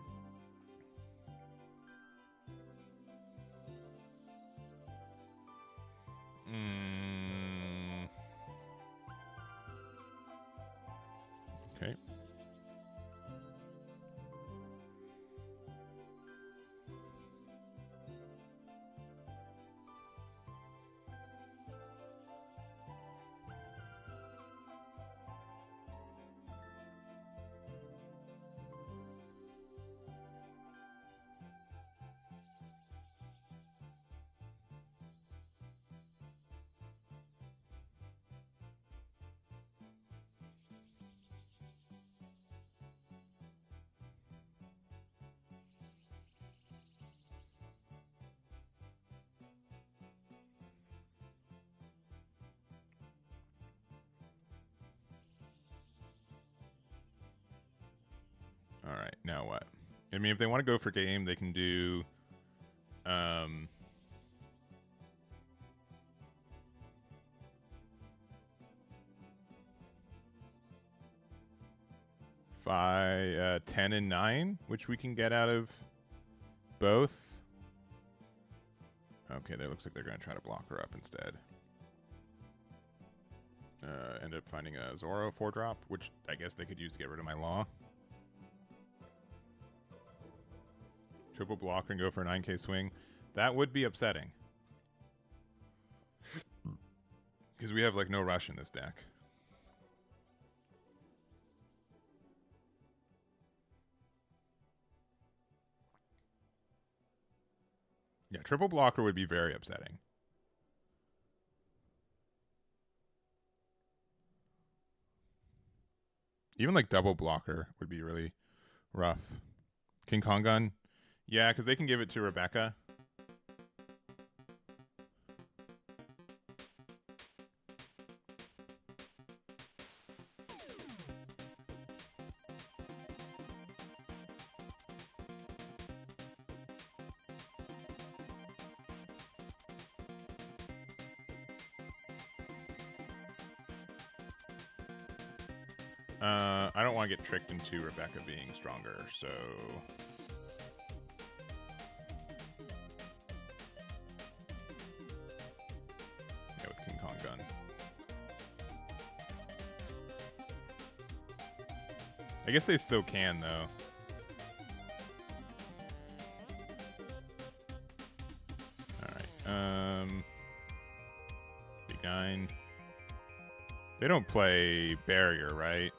Okay. All right, now what? I mean, if they want to go for game, they can do 10 and 9, which we can get out of both. Okay, that looks like they're going to try to block her up instead. End up finding a Zoro 4-drop, which I guess they could use to get rid of my Law. Triple block and go for a 9k swing. That would be upsetting. Because we have, like, no rush in this deck. Yeah, triple blocker would be very upsetting. Even, like, double blocker would be really rough. King Kong gun? Yeah, because they can give it to Rebecca. I don't want to get tricked into Rebecca being stronger, so... yeah, with King Kong gun. I guess they still can, though. Alright, Big 9. They don't play barrier, right?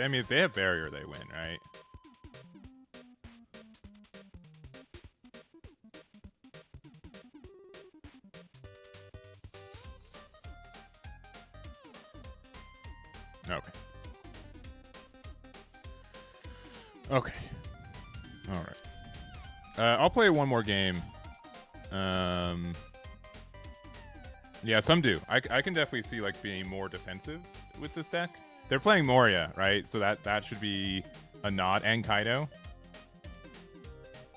I mean, if they have barrier, they win, right? Okay. Okay. All right. I'll play one more game. Yeah, some do. I can definitely see, like, being more defensive with this deck. They're playing Moria, right? So that should be a nod, and Kaido.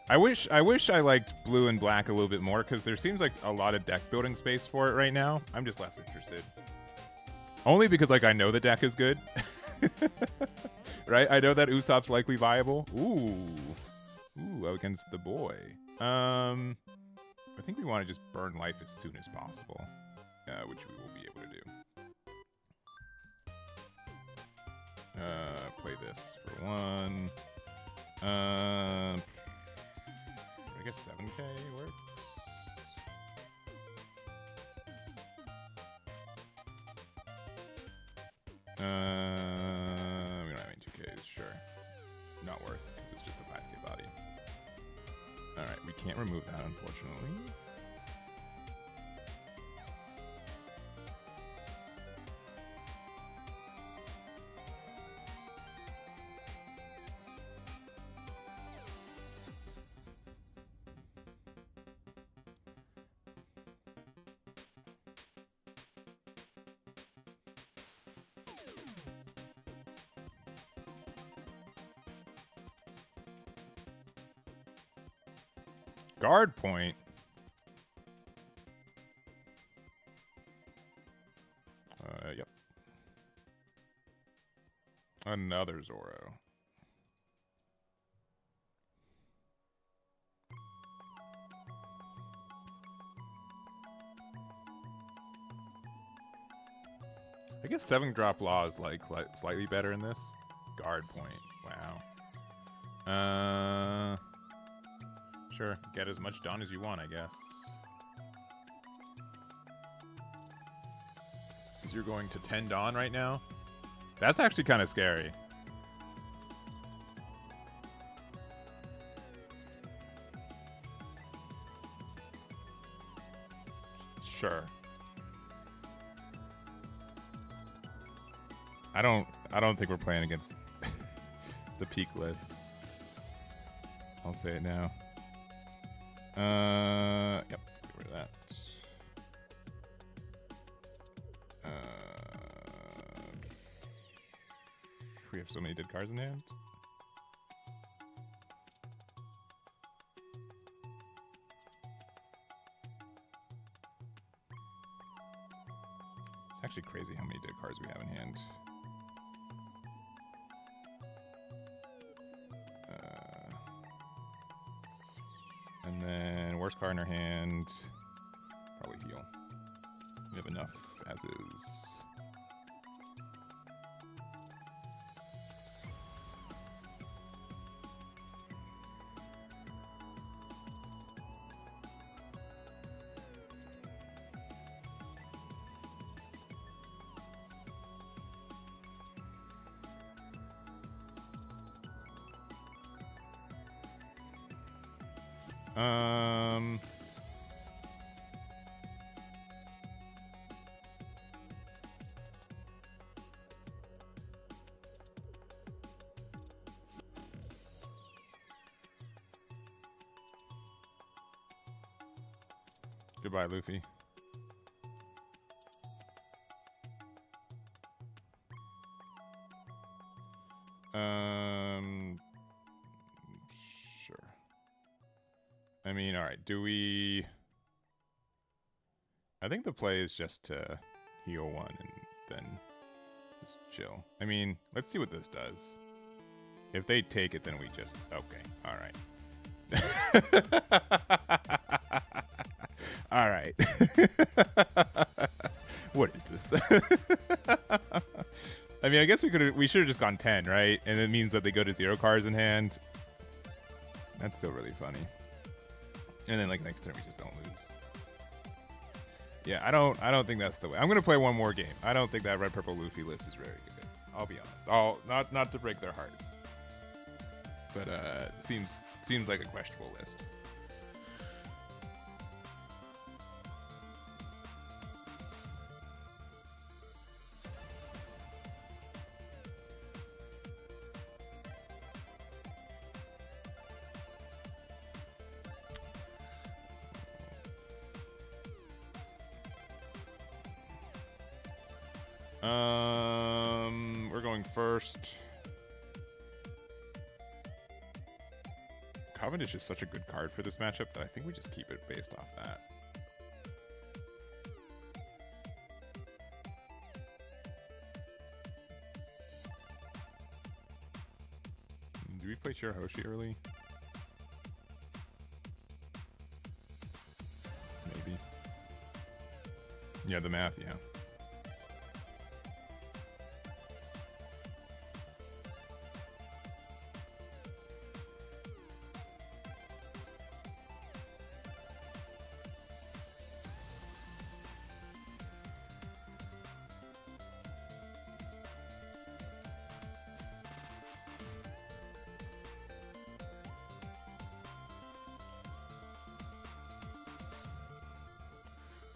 I wish I liked blue and black a little bit more, because there seems like a lot of deck building space for it right now. I'm just less interested. Only because, like, I know the deck is good. Right? I know that Usopp's likely viable. Ooh, against the boy. I think we want to just burn life as soon as possible, which we will be able to do. Play this for one. I guess 7K works. We don't have any 2Ks, sure. Not worth. It's just a 5K body. Alright, we can't remove that, unfortunately. Guard point. Yep. Another Zoro. I guess 7-drop law is like slightly better in this. Guard point. Wow. Sure. Get as much done as you want, I guess. Because you're going to 10 Dawn right now? That's actually kind of scary. Sure. I don't think we're playing against the peak list. I'll say it now. Yep, get rid of that. We have so many dead cards in hand. It's actually crazy how many dead cards we have in hand. And then worst card in our hand, probably heal. We have enough as is. Goodbye, Luffy. Sure. I mean, all right. Do we? I think the play is just to heal one and then just chill. I mean, let's see what this does. If they take it, then we just okay. All right. All right. What is this? I mean, I guess we should have just gone 10, right? And it means that they go to 0 cards in hand. That's still really funny. And then like next turn we just don't lose. Yeah, I don't think that's the way. I'm gonna play one more game. I don't think that red purple Luffy list is very good. I'll be honest. Not to break their heart. But seems like a questionable list. We're going first. Cavendish is such a good card for this matchup that I think we just keep it based off that. Do we play Shirahoshi early? Maybe. Yeah, the math, yeah.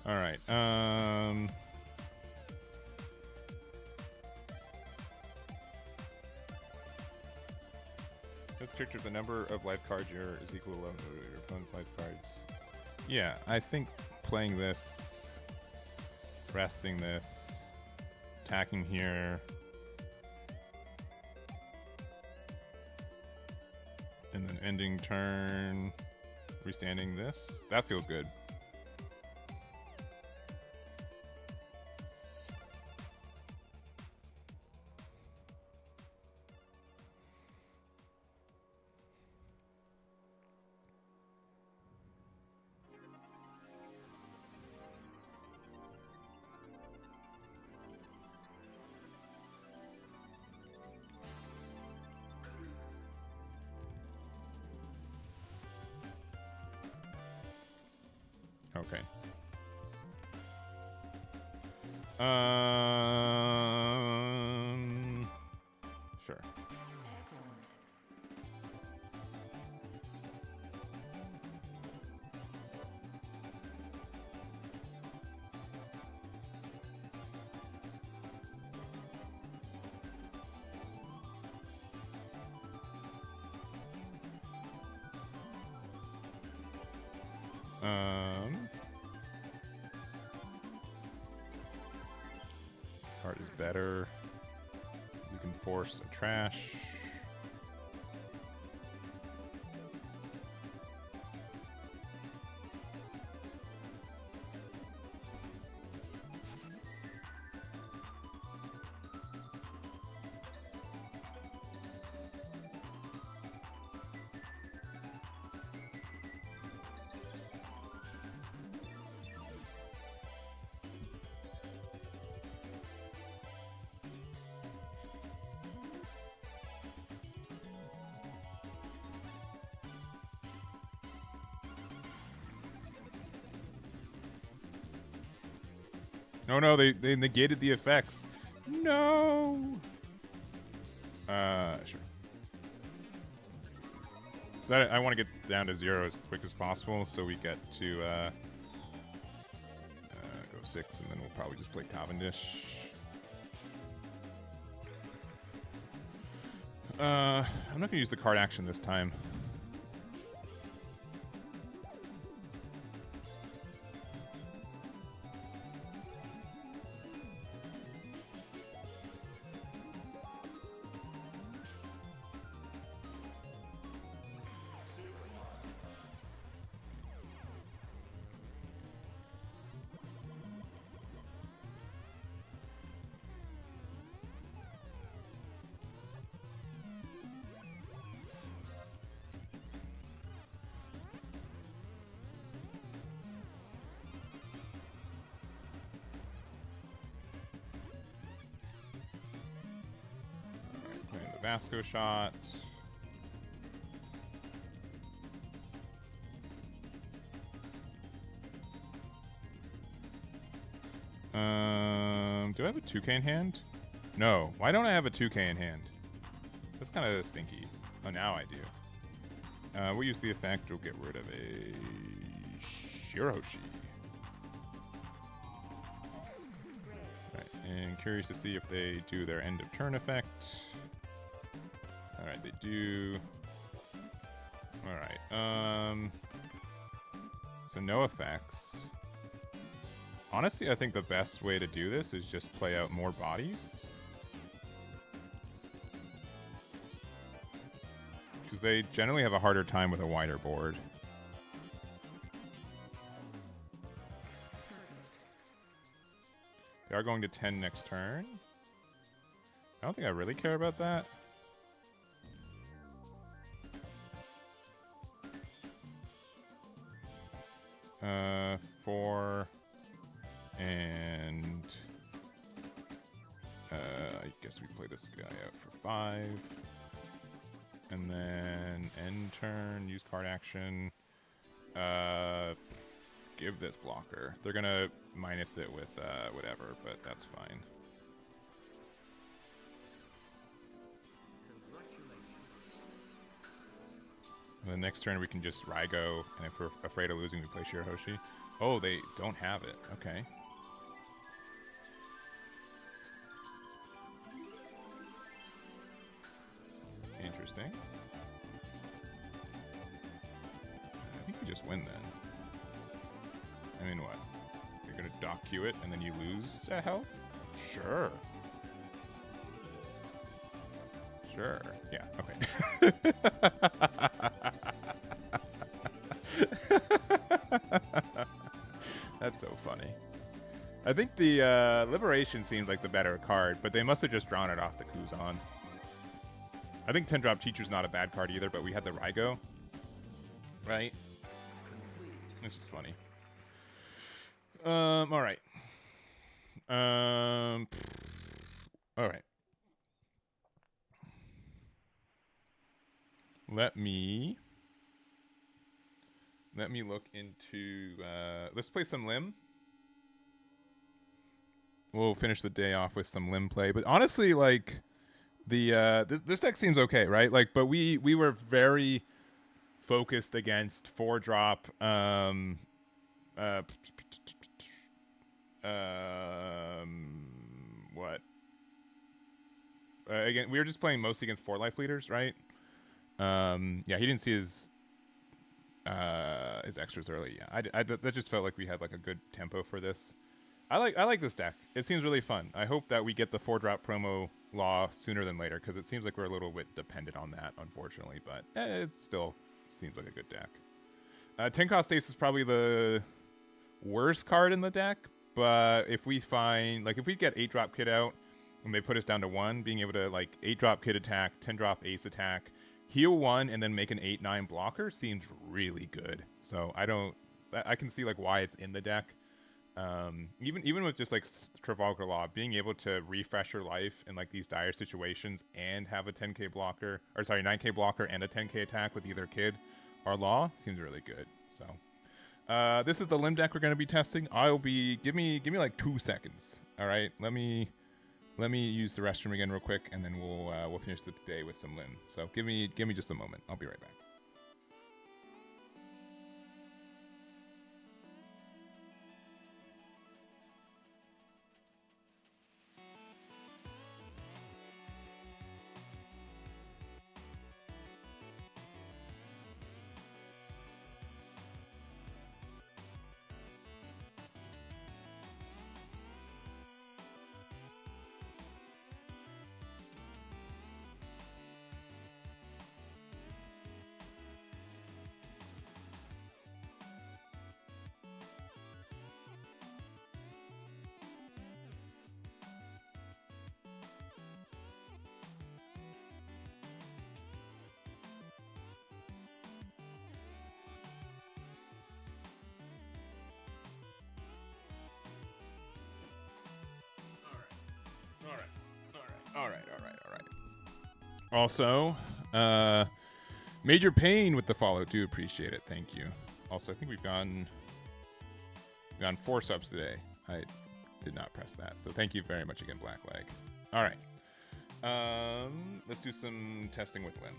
All right. This character, the number of life cards is equal to 11 of your opponent's life cards. Yeah, I think playing this, resting this, attacking here, and then ending turn, restanding this. That feels good. Okay. Sure. This card is better. You can force a trash. Oh no, they negated the effects. No. Sure. So I want to get down to 0 as quick as possible, so we get to go 6, and then we'll probably just play Cavendish. I'm not gonna use the card action this time. Vasco shot. Do I have a 2K in hand? No. Why don't I have a 2K in hand? That's kind of stinky. Oh, now I do. We'll use the effect. We'll get rid of a Shiroshi. Right, and curious to see if they do their end of turn effect. Alright, they do. Alright, so no effects. Honestly, I think the best way to do this is just play out more bodies. Because they generally have a harder time with a wider board. They are going to 10 next turn. I don't think I really care about that. 4 and I guess we play this guy out for 5, and then end turn, use card action, give this blocker. They're gonna minus it with whatever, but that's fine. And the next turn we can just Raigo, and if we're afraid of losing, we play Shirahoshi. Oh, they don't have it. Okay. Interesting. I think we just win then. I mean, what? You're gonna dock Q it and then you lose health? Sure. Sure. Yeah, okay. That's so funny. I think the Liberation seems like the better card, but they must have just drawn it off the Kuzan. I think 10-drop Teacher's not a bad card either, but we had the Raigo. Right? It's just funny. Alright. Alright. Let me look into let's play some Lim. We'll finish the day off with some Lim play. But honestly, like the this deck seems okay, right? Like, but we were very focused against 4-drop what? Again, we were just playing mostly against 4-life leaders, right? Yeah, he didn't see his extras early. Yeah, that just felt like we had like a good tempo for this. I like this deck. It seems really fun. I hope that we get the 4-drop promo law sooner than later, because it seems like we're a little bit dependent on that, unfortunately. But it still seems like a good deck. 10-cost Ace is probably the worst card in the deck, but if we find, like, if we get 8-drop Kid out and they put us down to 1, being able to like 8-drop Kid attack, 10-drop Ace attack, heal 1, and then make an 8/9 blocker seems really good. So I can see like why it's in the deck. Even with just like Trafalgar Law, being able to refresh your life in like these dire situations and have a 10k blocker, or sorry, 9k blocker and a 10k attack with either Kid or Law seems really good. So this is the Lim deck we're going to be testing. Give me like 2 seconds. All right, let me use the restroom again real quick, and then we'll finish the day with some Lim. So give me just a moment. I'll be right back. All right. Also, Major Pain with the follow. Do appreciate it. Thank you. Also, I think we've gone 4 subs today. I did not press that. So thank you very much again, Blackleg. All right. Let's do some testing with Lim.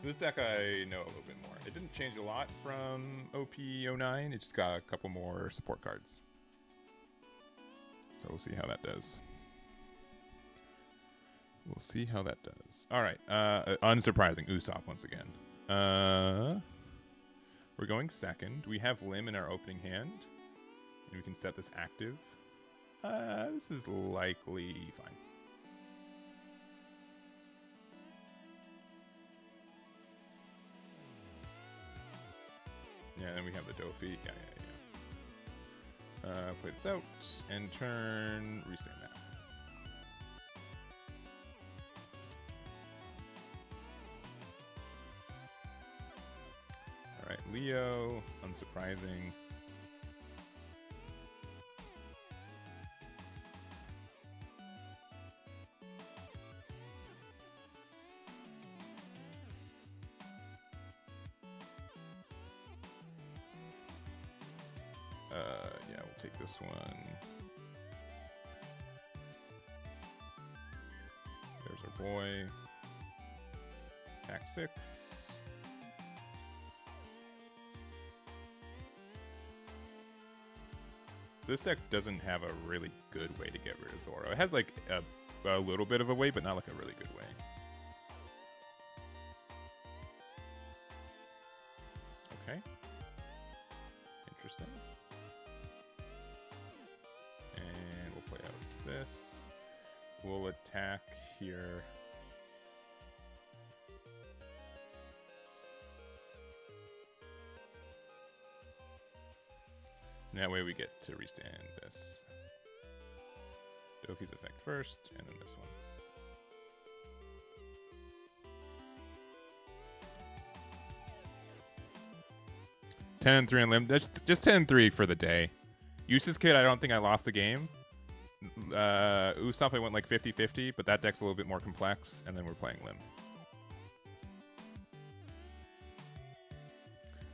This deck I know a little bit more. It didn't change a lot from OP10. It just got a couple more support cards. So we'll see how that does. All right. Unsurprising. Usopp once again. We're going second. We have Lim in our opening hand. And we can set this active. This is likely fine. Yeah, and we have the Dofi. Yeah. Play this out. End turn. Restand that. Alright, Leo. Unsurprising. Yeah, we'll take this one. There's our boy. Attack 6. this deck doesn't have a really good way to get rid of Zoro. It has like a little bit of a way, but not like a really good way. Okay. Interesting. And we'll play out this. We'll attack here. And that way we get to restand this. Dofi's effect first, and then this one. Ten and 3 on Limb. That's just 10 and 3 for the day. Use's Kid, I don't think I lost the game. Usopp, I went like 50-50, but that deck's a little bit more complex, and then we're playing Limb.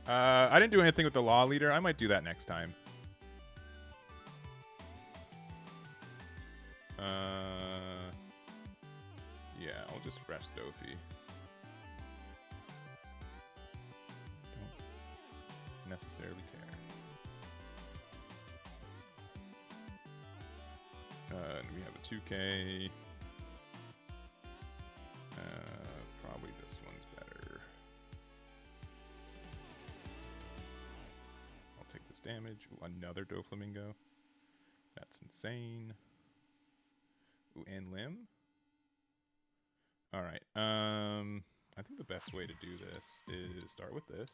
I didn't do anything with the Law Leader. I might do that next time. Yeah, I'll just rest Dofi. Don't necessarily care. And we have a 2K. Probably this one's better. I'll take this damage. Ooh, another Doflamingo. That's insane. Ooh, and Limb. All right. I think the best way to do this is start with this.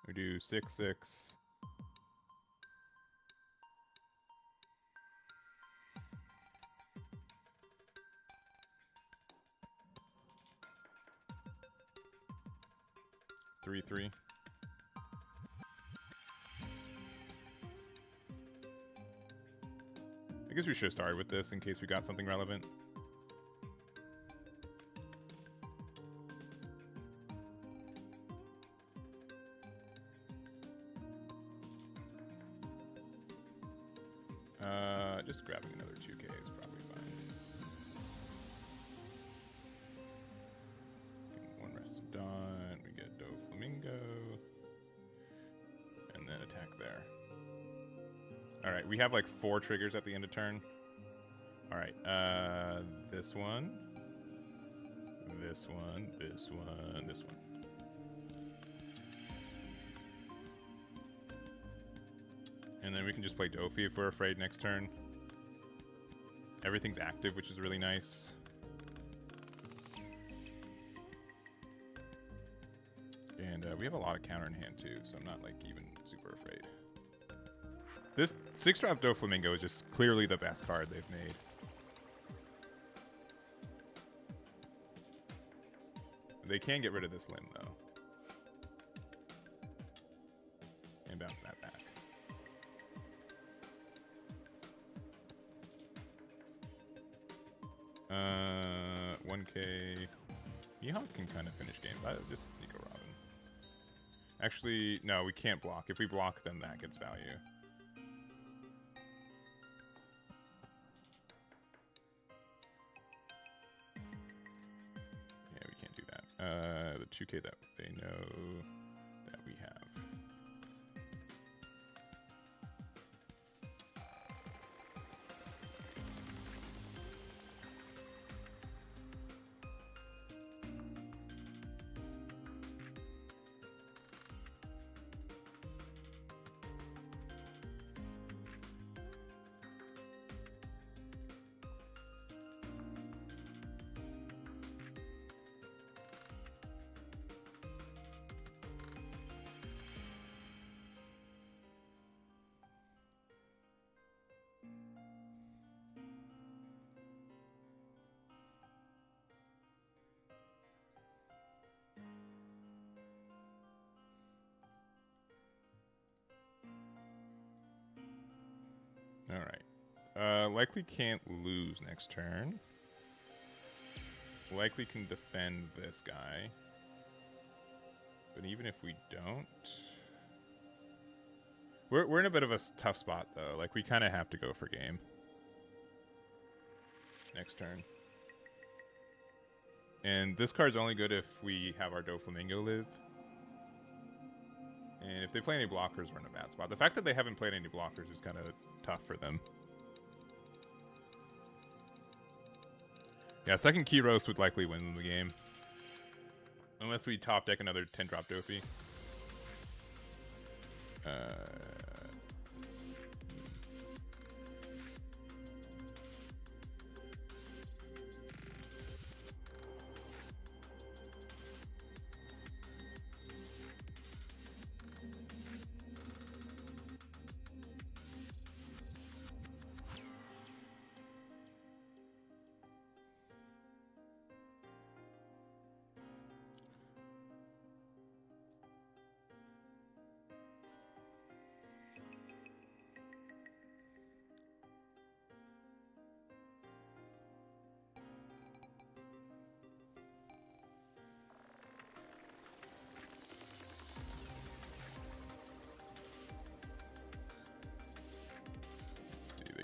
We do 6/6. Three, 3. I guess we should have started with this in case we got something relevant. Just grabbing another 2K is probably fine. Getting one rest of Dawn. We get Doflamingo. And then attack there. Alright, we have like 4 triggers at the end of turn. Alright, this one. This one, this one, this one. And then we can just play Dofi if we're afraid next turn. Everything's active, which is really nice. And we have a lot of counter in hand too, so I'm not like even super afraid. This 6-drop Doflamingo is just clearly the best card they've made. They can get rid of this Limb though. And bounce that back. 1K. Mihawk can kind of finish game. Just Nico Robin. Actually, no, we can't block. If we block, then that gets value. Yeah, we can't do that. The 2K that they know that we have. Alright. Likely can't lose next turn. Likely can defend this guy. But even if we don't... We're in a bit of a tough spot, though. Like, we kind of have to go for game. Next turn. And this card's only good if we have our Doflamingo live. And if they play any blockers, we're in a bad spot. The fact that they haven't played any blockers is kind of tough for them. Yeah, second key roast would likely win the game. Unless we top deck another 10-drop Dofi.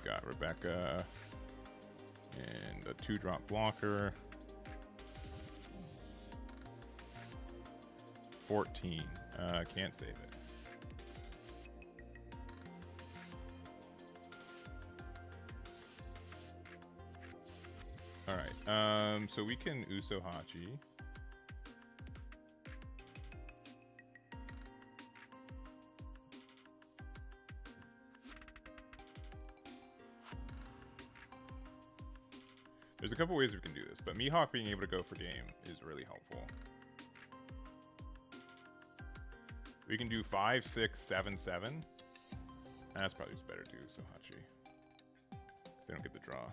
Got Rebecca and a 2-drop blocker. 14. Can't save it. All right. So we can Uso Hachi. There's a couple ways we can do this, but Mihawk being able to go for game is really helpful. We can do 5, 6, 7, 7. That's probably just better to do Sohachi. They don't get the draw.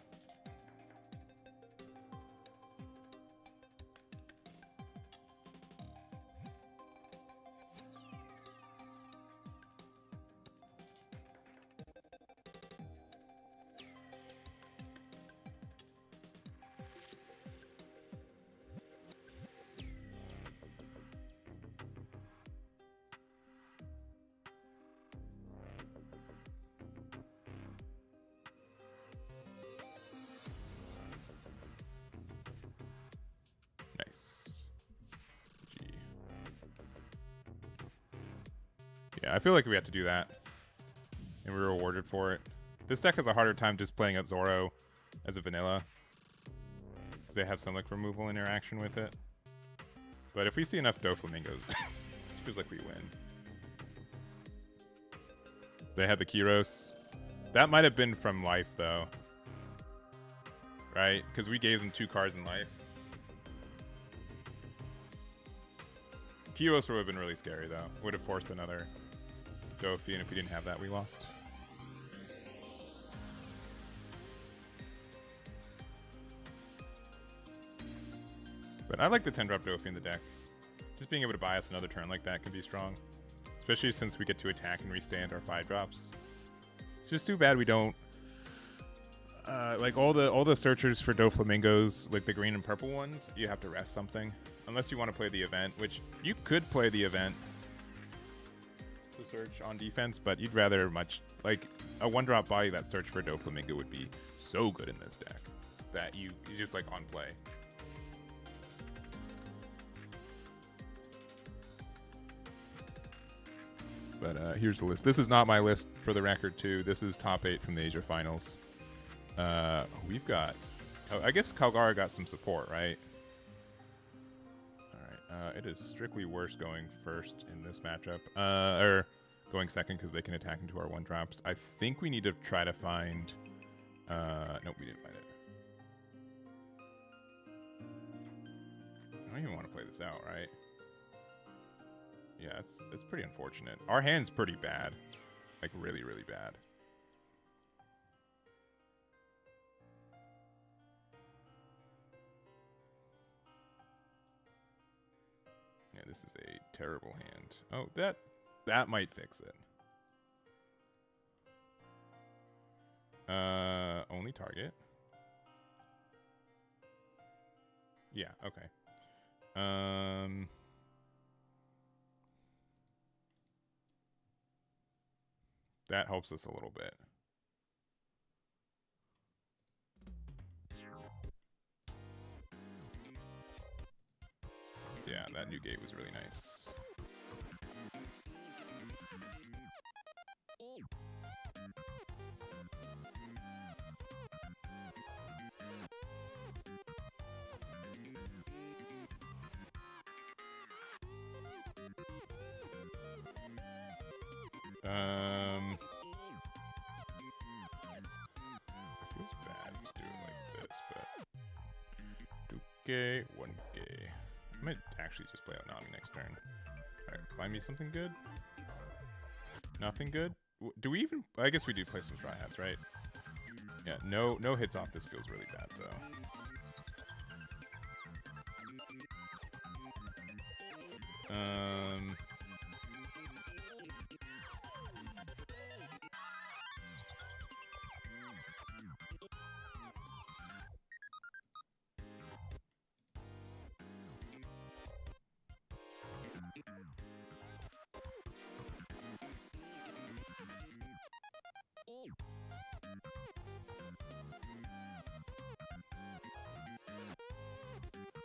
Yeah, I feel like we have to do that. And we were rewarded for it. This deck has a harder time just playing at Zoro as a vanilla. Because they have some like removal interaction with it. But if we see enough Doflamingos, it feels like we win. They had the Kyros. That might have been from life though. Right? Because we gave them 2 cards in life. Kyros would have been really scary though. Would have forced another Dofi, and if we didn't have that, we lost. But I like the 10-drop Dofi in the deck. Just being able to buy us another turn like that can be strong. Especially since we get to attack and restand our 5-drops. It's just too bad we don't... like all the searchers for Doflamingos, like the green and purple ones, you have to rest something. Unless you want to play the event, which you could play the event to search on defense, but you'd rather much like a 1-drop body that search for Doflamingo would be so good in this deck that you just like on play. But here's the list. This is not my list for the record too. This is top 8 from the Asia Finals. We've got, I guess Calgara got some support, right? It is strictly worse going first in this matchup. Or going second because they can attack into our 1-drops. I think we need to try to find... nope, we didn't find it. I don't even want to play this out, right? Yeah, it's pretty unfortunate. Our hand's pretty bad. Like, really, really bad. Yeah, this is a terrible hand. Oh, that might fix it. Only target. Yeah, okay. That helps us a little bit. Yeah, that new gate was really nice. It feels bad to do it like this, but 2K, 1K. I might actually just play out Nami next turn. Alright, find me something good. Nothing good? Do we even... I guess we do play some Try Hats, right? Yeah, no hits off this feels really bad, though.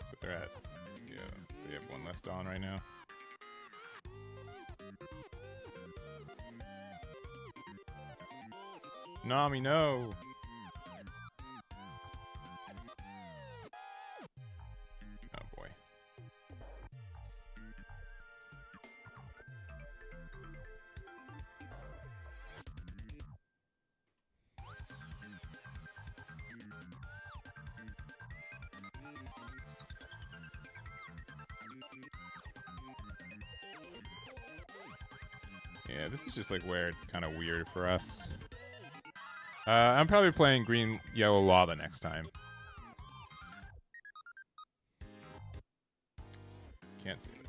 But they're at... Yeah, they have one less Dawn right now. Nami, no! Oh boy. Yeah, this is just like where it's kind of weird for us. I'm probably playing green, yellow, lava next time. Can't save it.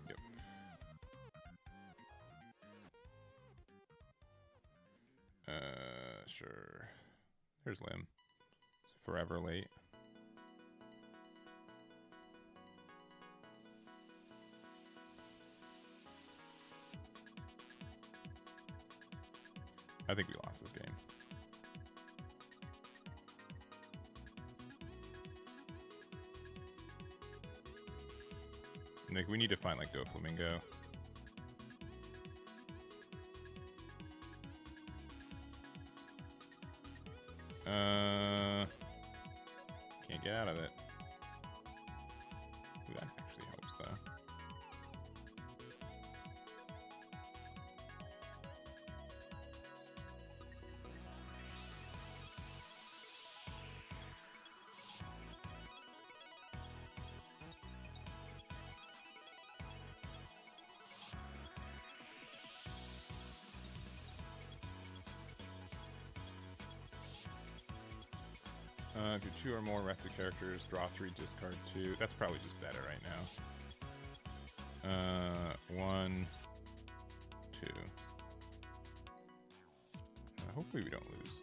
Yep. Sure. There's Lim. Forever late. I think we lost this game. Like, we need to find, like, Doflamingo. Can't get out of it. Ooh, that actually helps, though. Do 2 or more rested characters, draw 3, discard 2. That's probably just better right now. 1, 2. Hopefully we don't lose.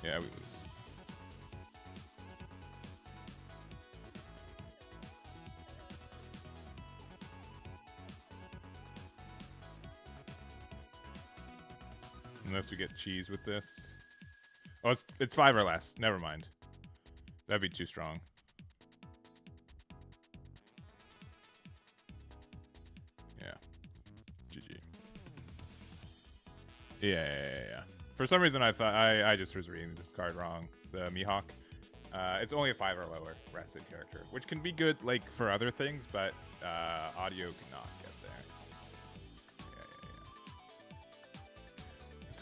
Yeah, we lose. Unless we get cheese with this. Oh, it's 5 or less. Never mind. That'd be too strong. Yeah. GG. Yeah. For some reason, I thought I just was reading this card wrong. The Mihawk. It's only a 5 or lower rested character, which can be good like for other things, but audio cannot get there. Yeah.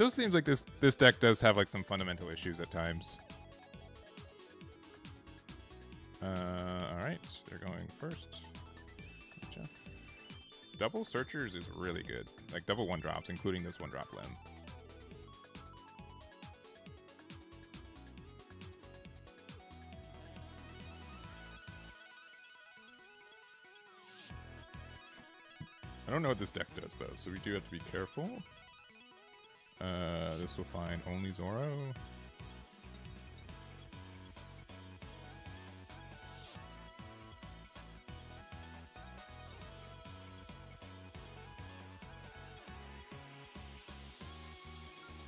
Still seems like this deck does have like some fundamental issues at times. All right, they're going first. Gotcha. Double searchers is really good. Like double 1-drops, including this 1-drop limb. I don't know what this deck does though, so we do have to be careful. This will find only Zoro.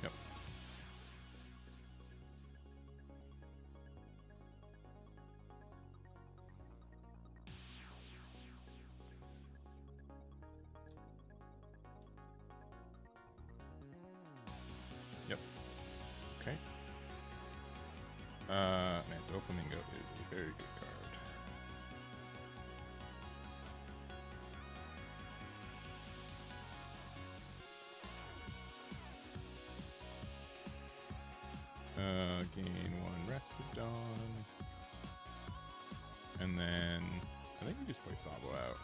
Yep. Yep. Okay. Man, Doflamingo is a very good card. Gain 1 Restodon. And then I think we just play Sabo out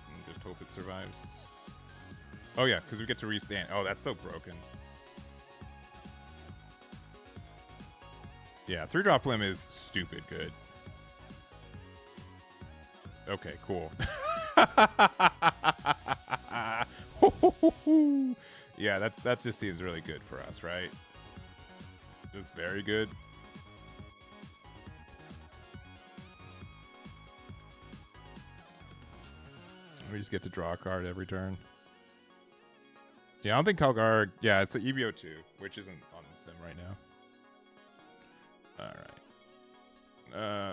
and just hope it survives. Oh yeah, because we get to restand. Oh, that's so broken. Yeah, 3-drop limb is stupid good. Okay, cool. Yeah, that just seems really good for us, right? Just very good. We just get to draw a card every turn. Yeah, I don't think Calgar... Yeah, it's the EVO 2, which isn't on the sim right now. Alright.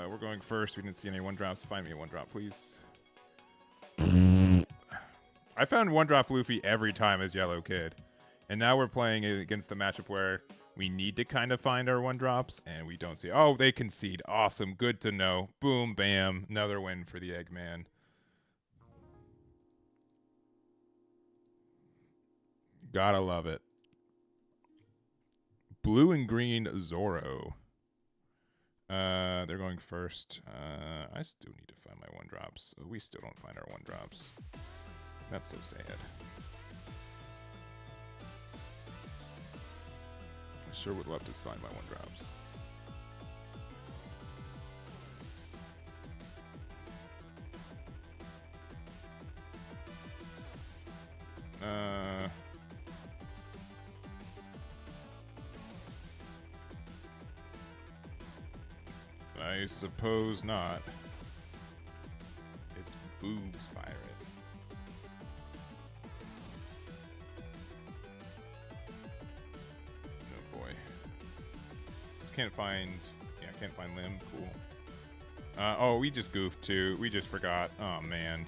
We're going first. We didn't see any 1-drops. Find me a 1-drop, please. I found 1-drop Luffy every time as Yellow Kid. And now we're playing against the matchup where we need to kind of find our 1-drops, and we don't see... Oh, they concede. Awesome. Good to know. Boom, bam. Another win for the Eggman. Gotta love it. Blue and green Zoro. They're going first. I still need to find my 1-drops. We still don't find our 1-drops. That's so sad. I sure would love to find my 1-drops. I suppose not. It's Boobs Pirate. Oh boy. Just can't find... Yeah, can't find Limb. Cool. Oh, we just goofed too. We just forgot. Oh man.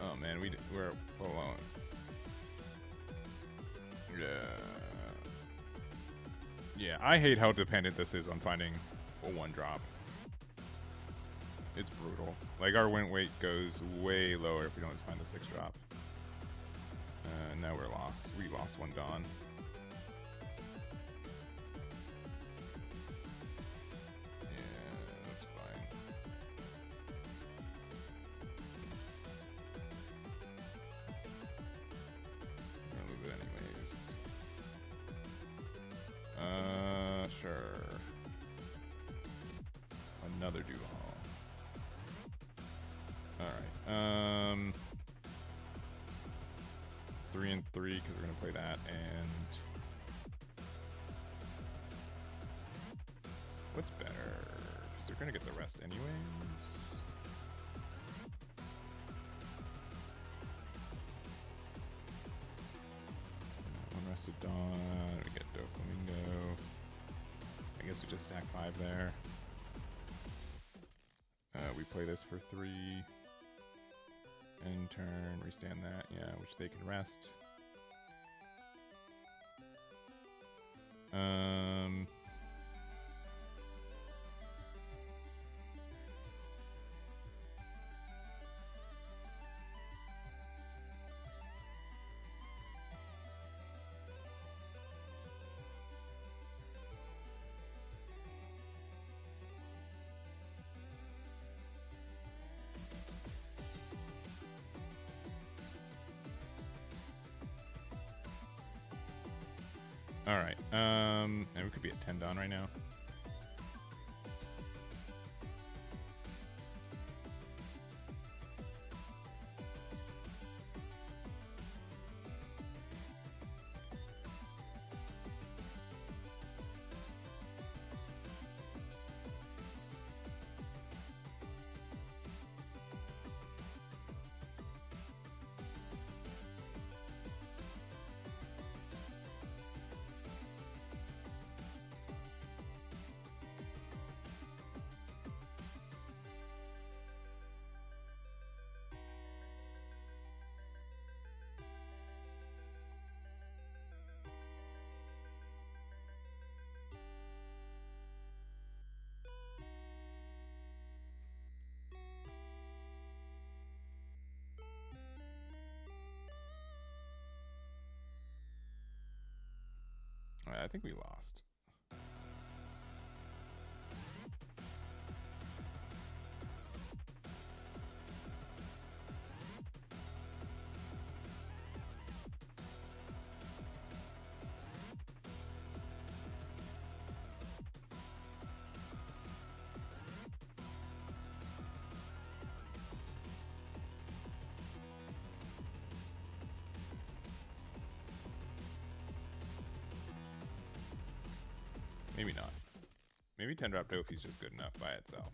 Oh man, we're alone. Yeah, I hate how dependent this is on finding a 1-drop. It's brutal. Like, our win weight goes way lower if we don't find the 6-drop. Now we're lost. We lost 1 Dawn. Yeah, that's fine. I'm gonna move it anyways. Sure. Another Duval. Alright. 3 and 3, because we're gonna play that, and what's better? Because they're gonna get the rest anyways. One Rested Dawn, we get Doflamingo. I guess we just stack 5 there. We play this for 3. End turn, restand that, yeah, which they can rest. All right. And we could be at 10 Dawn right now. I think we lost. Maybe not. Maybe 10 drop Dofi's just good enough by itself.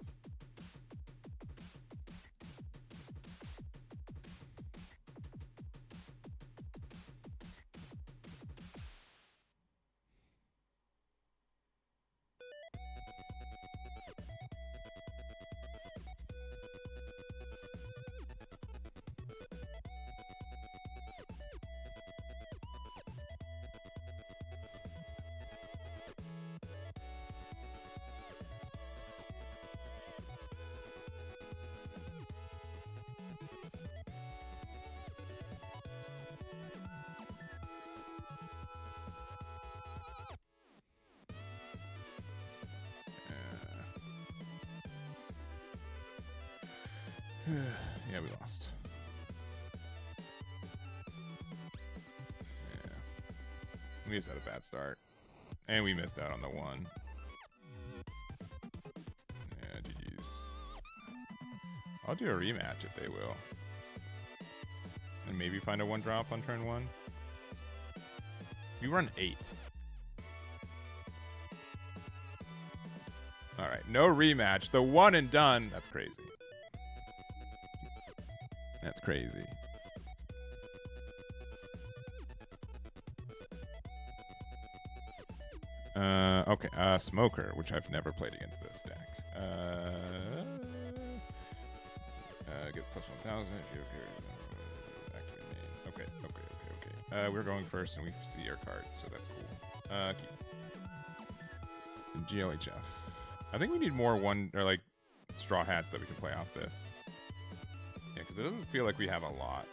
Yeah, we lost. Yeah. We just had a bad start. And we missed out on the one. Yeah, GG's. I'll do a rematch if they will. And maybe find a 1-drop on turn 1. We run 8. Alright, no rematch. The one and done. That's crazy. That's crazy. Okay, Smoker, which I've never played against this deck. Get plus 1,000 if you appear. Activate name. Okay. We're going first and we see our card, so that's cool. Keep. GLHF. I think we need more straw hats that we can play off this. Yeah, because it doesn't feel like we have a lot.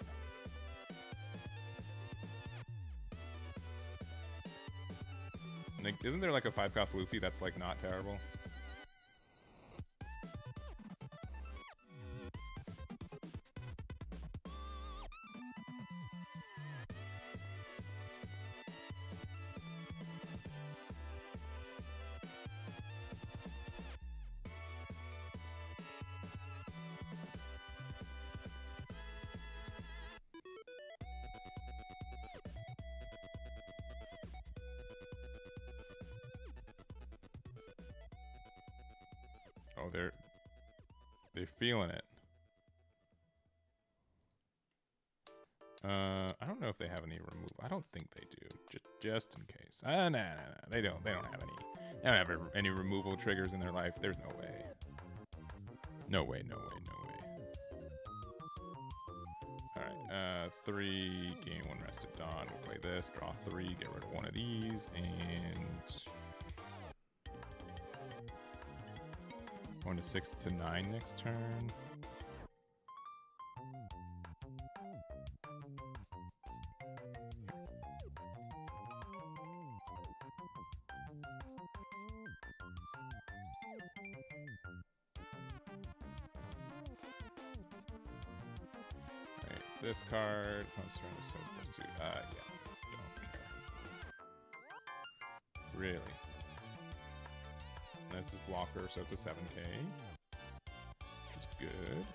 Like, isn't there like a 5-cost Luffy that's like not terrible? Oh, they're feeling it. I don't know if they have any removal. I don't think they do. Just in case. Nah. They don't have any. They don't have any removal triggers in their life. There's no way. No way. All right. 3. Gain 1 rest at dawn. We'll play this. Draw 3. Get rid of one of these and. 1 to 6 to 9 next turn. Alright, this card. Oh, yeah, don't care. Really? This is blocker, so it's a 7k. Which is good.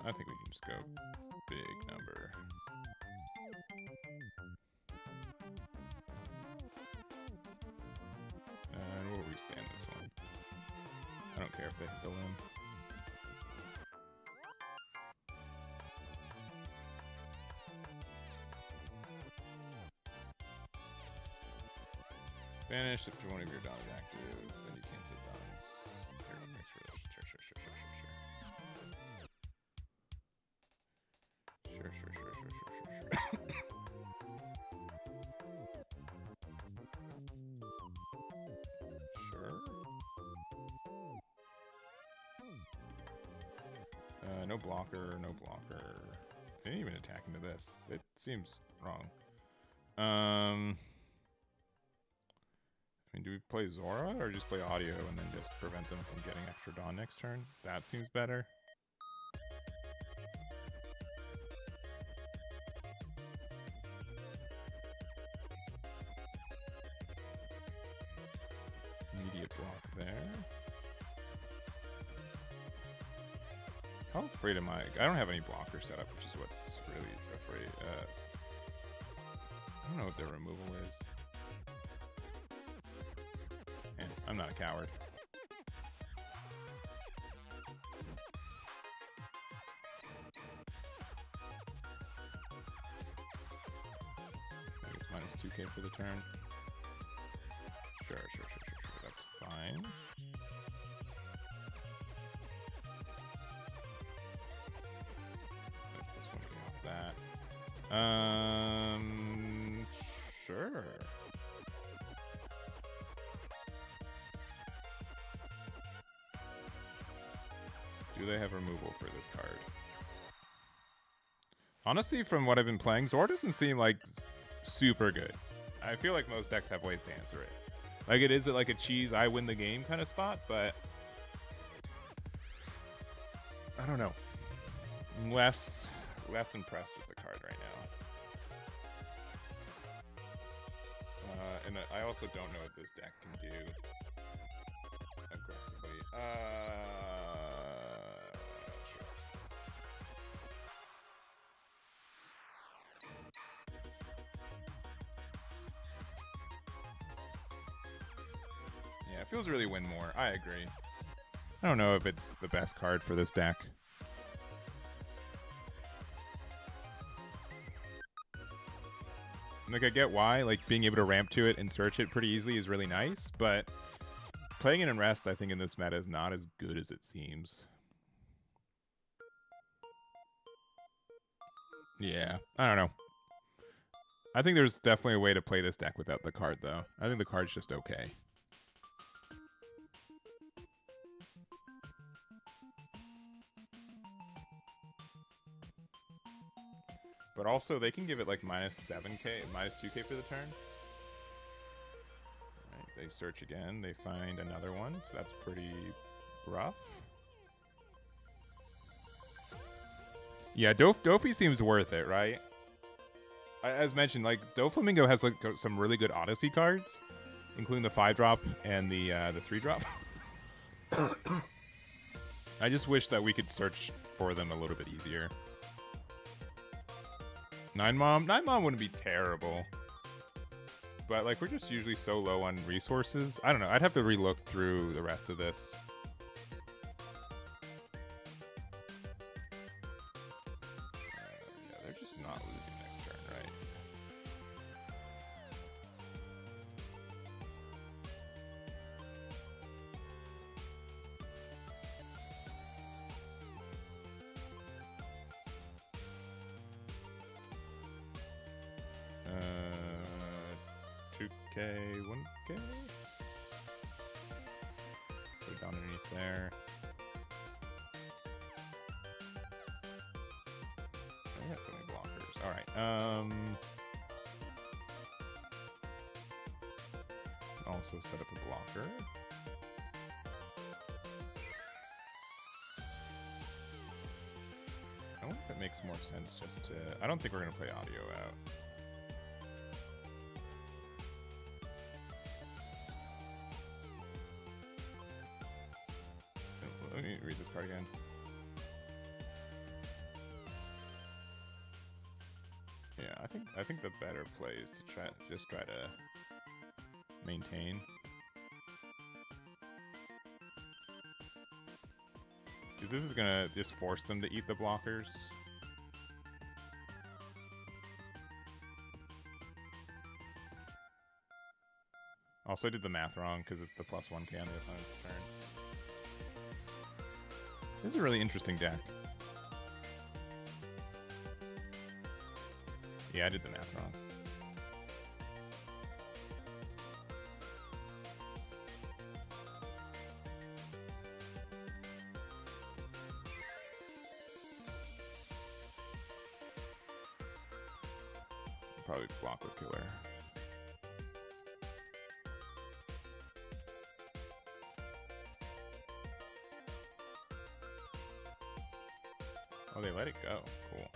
I think we can just go big number. And where will we stand this one? I don't care if they hit the limb. Vanish if one of your dons is active, then you can't set dons. Sure. No blocker, no blocker. They didn't even attack into this. It seems wrong. I mean, do we play Zora or just play audio and then just prevent them from getting extra Dawn next turn? That seems better. Immediate block there. How afraid am I? I don't have any blocker set up, which is what's really afraid. I don't know what their removal is. Man, I'm not a coward. I think it's minus 2k for the turn. Sure. That's fine. That. Sure. Do they have removal for this card? Honestly, from what I've been playing, Zora doesn't seem like super good. I feel like most decks have ways to answer it. Like it is like a cheese, I win the game kind of spot, but I don't know. I'm less impressed with the card right now. And I also don't know what this deck can do aggressively. Sure. Yeah, it feels really win more. I agree. I don't know if it's the best card for this deck. Like, I get why, like, being able to ramp to it and search it pretty easily is really nice, but playing it in Rest, I think, in this meta is not as good as it seems. Yeah, I don't know. I think there's definitely a way to play this deck without the card, though. I think the card's just okay. But also, they can give it like minus 7k, minus 2k for the turn. Right, they search again. They find another one, so that's pretty rough. Yeah, Dofi seems worth it, right? As mentioned, like Doflamingo has like some really good Odyssey cards, including the 5-drop and the 3-drop. I just wish that we could search for them a little bit easier. 9-Mom wouldn't be terrible. But like we're just usually so low on resources. I don't know. I'd have to relook through the rest of this. Yeah, they're just not losing next turn, right? 1K, 1K. Put it down underneath there. I got so many blockers. All right. Also set up a blocker. I wonder if it makes more sense just to... I don't think we're going to play audio out. Let me read this card again. Yeah, I think the better play is to try to maintain. Because this is gonna just force them to eat the blockers. Also, I did the math wrong because it's the +1K on the opponent's turn. This is a really interesting deck. Yeah, I did the math wrong. Probably block with killer. Oh, they let it go. Cool.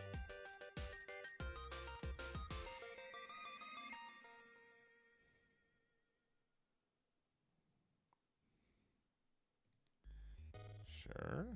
Sure.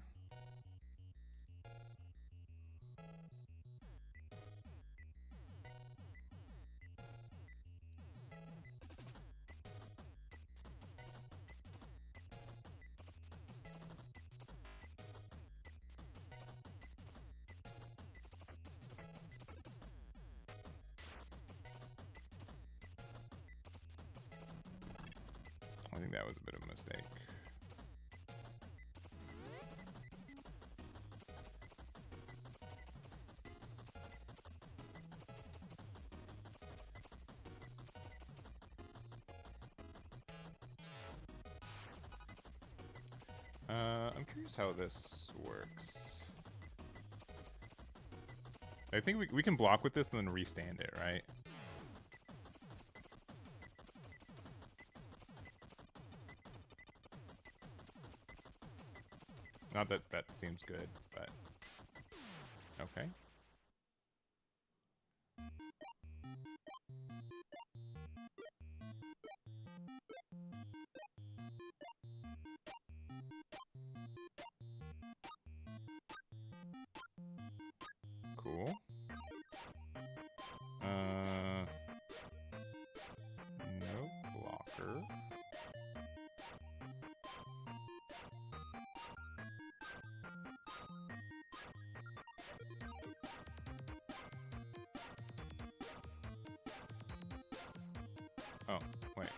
I think that was a bit of a mistake. I'm curious how this works. I think we can block with this and then restand it, right? Not that that seems good, but okay. Cool. No blocker. Oh, wait.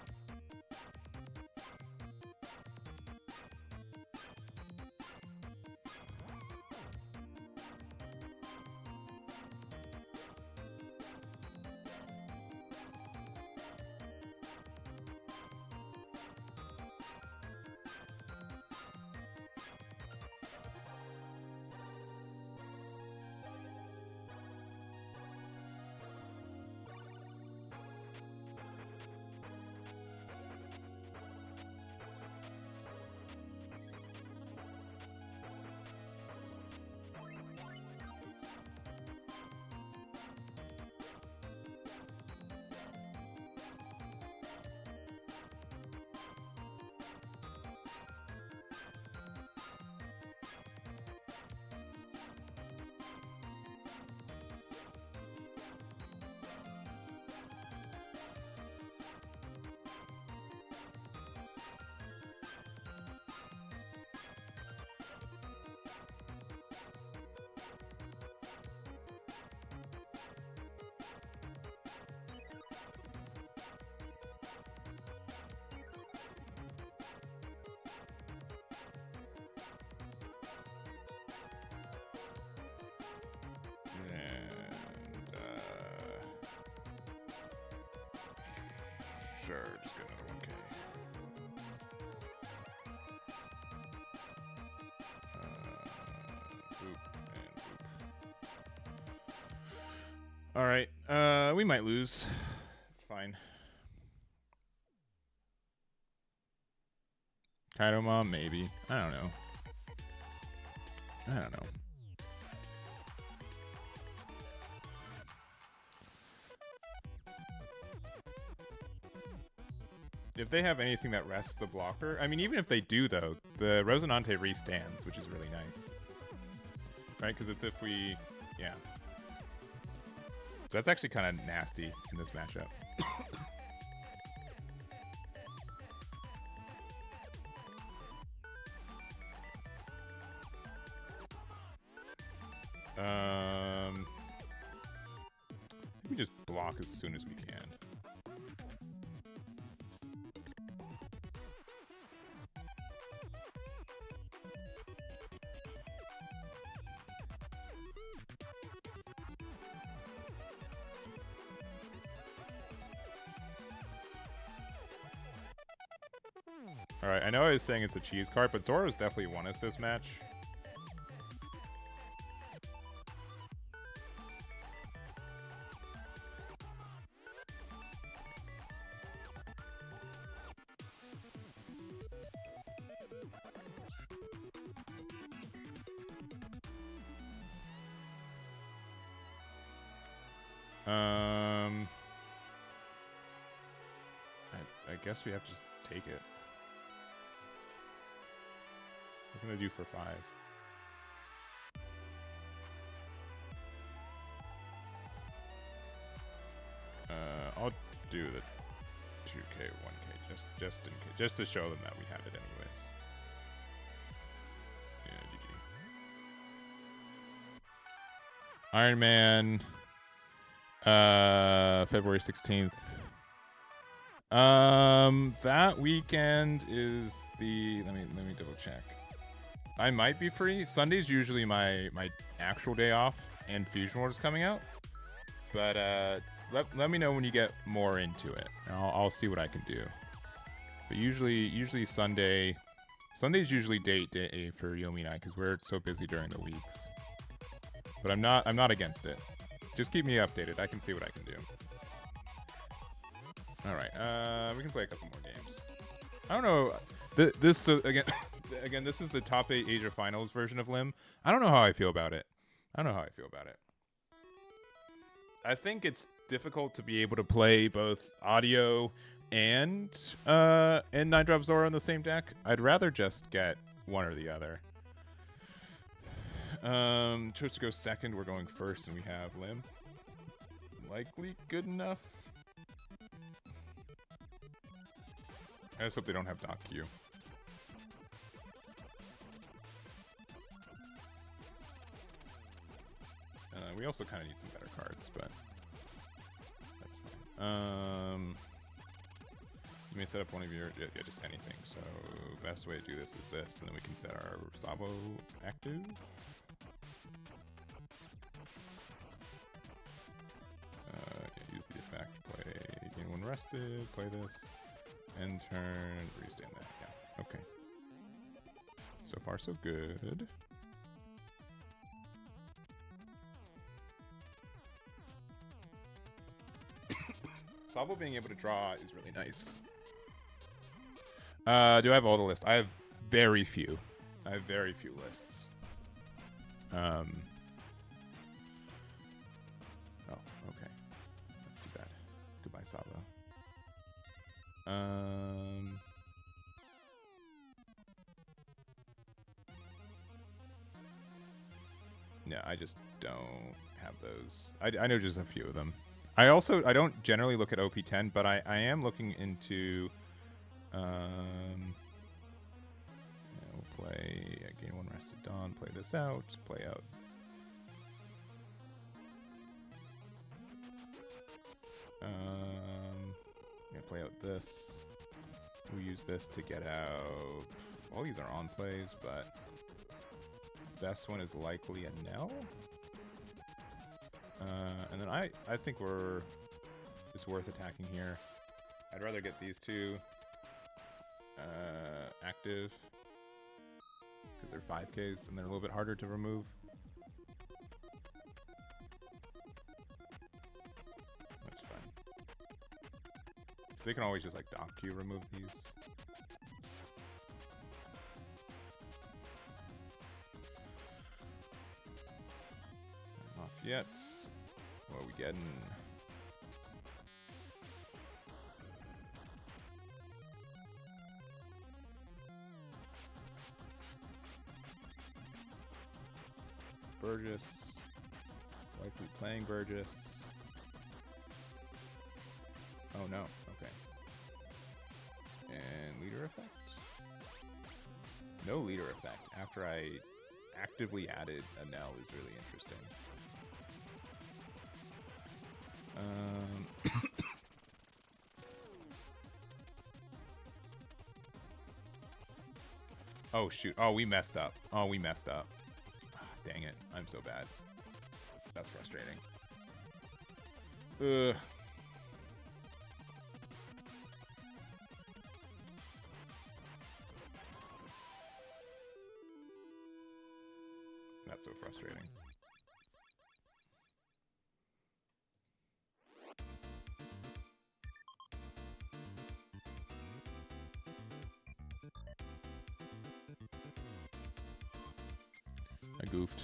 sure. Just get another 1K. Boop and boop. All right. We might lose. It's fine. Kaido Mom, maybe. I don't know. I don't know. If they have anything that rests the blocker, I mean, even if they do, though, the Rosinante restands, which is really nice. Right? Because it's if we... Yeah. That's actually kind of nasty in this matchup. We just block as soon as we can. Alright, I know I was saying it's a cheese cart, but Zoro's definitely won us this match. I guess we have to just take it. What can I do for 5? I'll do the 2K, 1K, just in case, just to show them that we had it anyways. Yeah, GG. Iron Man, February 16th. That weekend is the, let me double check. I might be free. Sunday's usually my actual day off, and Fusion Wars is coming out. But let me know when you get more into it, and I'll see what I can do. But usually Sunday's usually date day for Yomi and I, because we're so busy during the weeks. But I'm not against it. Just keep me updated. I can see what I can do. All right, we can play a couple more games. I don't know. This again, this is the top 8 Asia Finals version of Lim. I don't know how I feel about it. I think it's difficult to be able to play both audio and 9-drop Zoro on the same deck. I'd rather just get one or the other. Chose to go second. We're going first, and we have Lim. Likely good enough. I just hope they don't have Doc Q. We also kind of need some better cards, but that's fine. You may set up one of your... Yeah, just anything. So, best way to do this is this, and then we can set our Sabo active. Use the effect, play gain 1 rested, play this, end turn, restand that. Yeah, okay. So far, so good. Sabo being able to draw is really nice. Do I have all the lists? I have very few. Lists. Oh, okay. That's too bad. Goodbye, Sabo. Yeah, I just don't have those. I know just a few of them. I don't generally look at OP10, but I am looking into we'll play gain 1 rested Dawn, play this out, play out. Play out this. We'll use this to get out. All these are on plays, but best one is likely a no. And then I think it's worth attacking here. I'd rather get these two active because they're 5Ks and they're a little bit harder to remove. That's fine. So they can always just like dock Q remove these. Off yet. What are we getting? Burgess. Likely playing Burgess. Oh no, okay. And leader effect? No leader effect after I actively added a Nell is really interesting. Oh shoot. Oh, we messed up. Oh, we messed up. Dang it. I'm so bad. That's frustrating. Ugh. That's so frustrating. I goofed.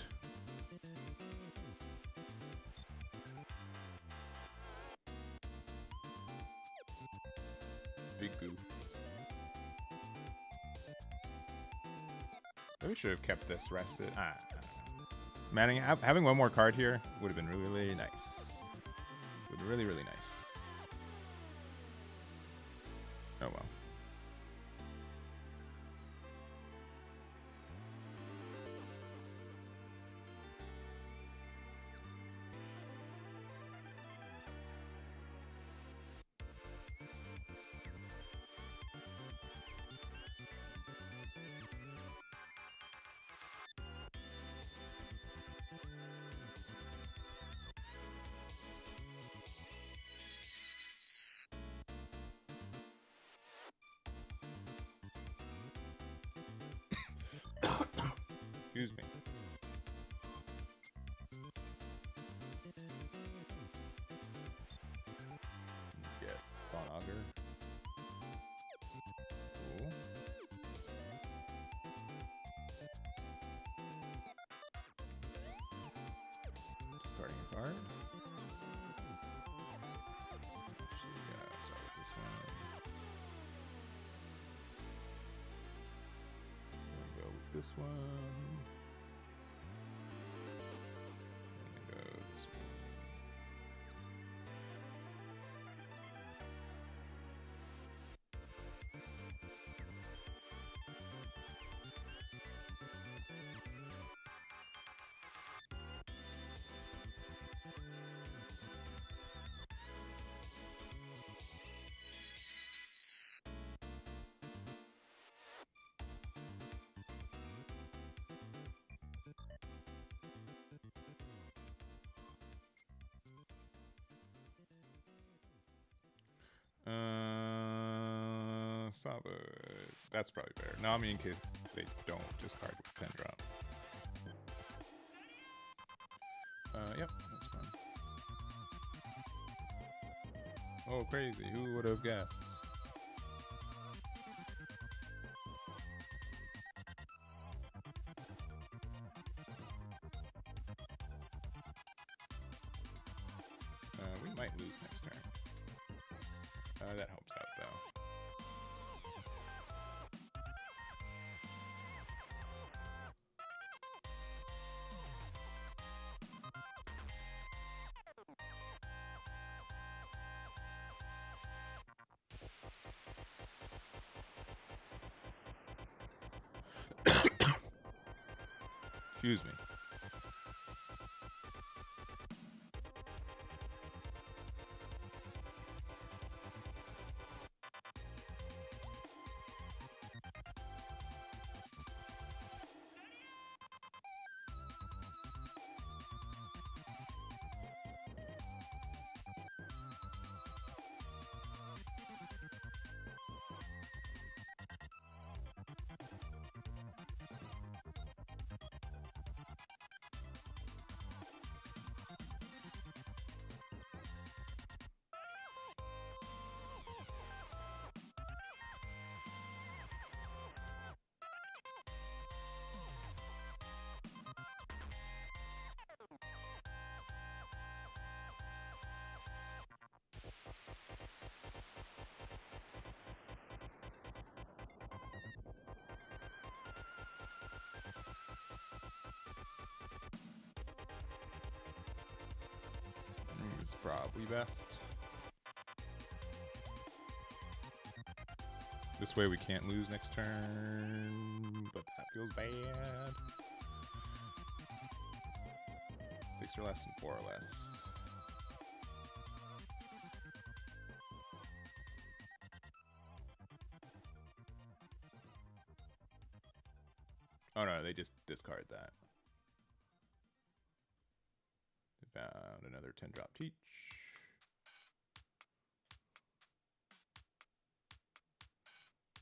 Big goof. Maybe we should have kept this rested. Manning, having one more card here would have been really, really nice. Would have been really, really nice. Oh well. Excuse me. Get Von Auger. Cool. Discarding a card. Actually, start with this one. Go with this one. Saba. That's probably better. Nami in case they don't discard with 10 drop. Yep, that's fine. Oh, crazy. Who would have guessed? We might lose next turn. That helps out, though. Excuse me. probably best. This way we can't lose next turn, but that feels bad. 6 or less and 4 or less. Oh no, they just discard that. They found another 10 drop teach.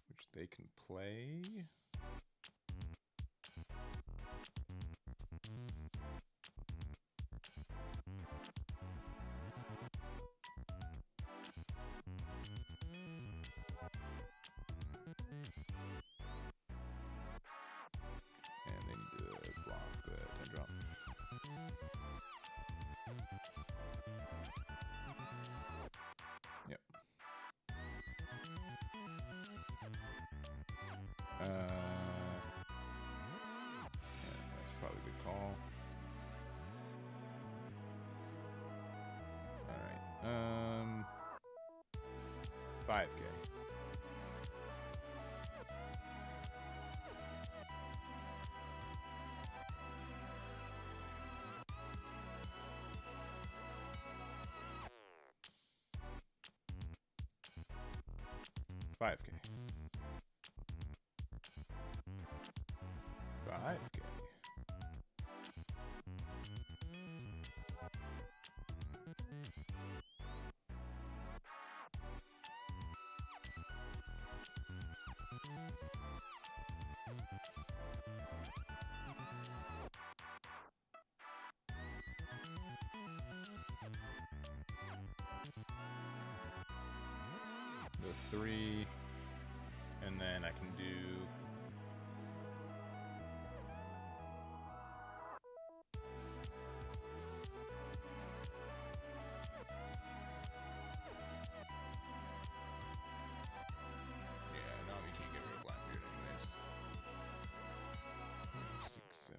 Which they can play. And they need to block the 10 drop. Yep. Yeah, that's probably a good call. Alright. 5K. $5K. $5K. The 3, and then I can do no, we can't get rid of Blackbeard anyways. 6, 7,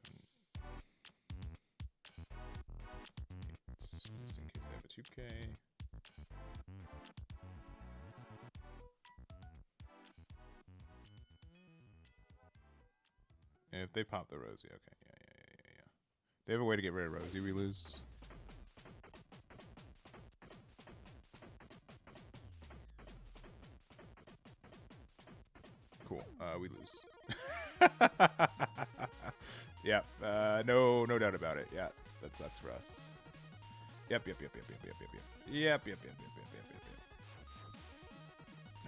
8, just in case I have a 2K. If they pop the Rosie, okay, yeah. They have a way to get rid of Rosie, we lose. Cool, we lose. Yep, no doubt about it. Yeah, that sucks for us. Yep.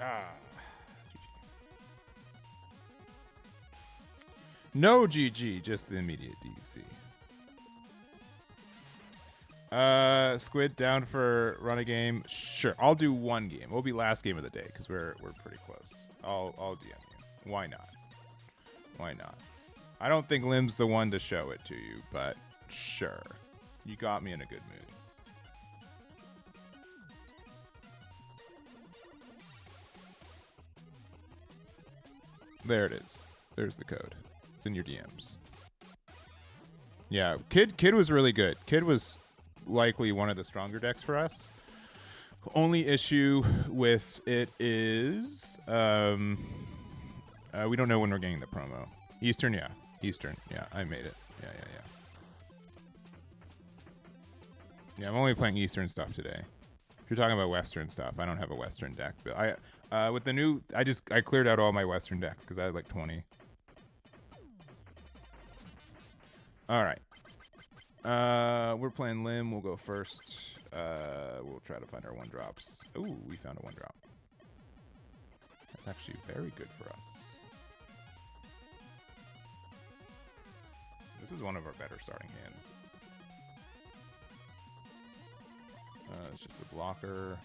Ah. No GG, just the immediate DC. Squid down for run a game. Sure, I'll do one game. It'll be last game of the day because we're pretty close. I'll DM you. Why not? Why not? I don't think Lim's the one to show it to you, but sure. You got me in a good mood. There it is. There's the code. It's in your DMs. Yeah, Kid was really good. Kid was likely one of the stronger decks for us. Only issue with it is we don't know when we're getting the promo. Eastern, yeah. Eastern, yeah. I made it. Yeah. Yeah, I'm only playing Eastern stuff today. If you're talking about Western stuff, I don't have a Western deck. But with the new, I cleared out all my Western decks because I had like 20. All right. We're playing Lim. We'll go first. We'll try to find our 1-drops. Ooh, we found a 1-drop. That's actually very good for us. This is one of our better starting hands. It's just a blocker.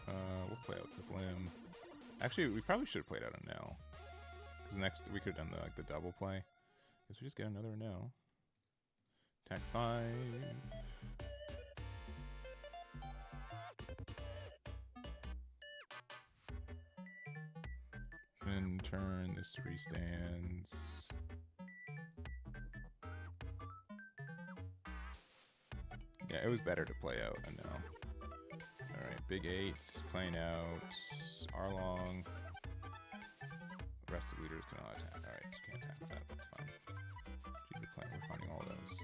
We'll play out this Lim. Actually, we probably should have played out a Nell. Because next we could have done the double play. Guess we just get another Nell. Attack 5. Then turn, this 3 stands. it was better to play out. I know. All right, big 8s playing out. Arlong. The rest of the leaders can all attack. All right, just can't attack that. That's fine. Gee, we're finding all those.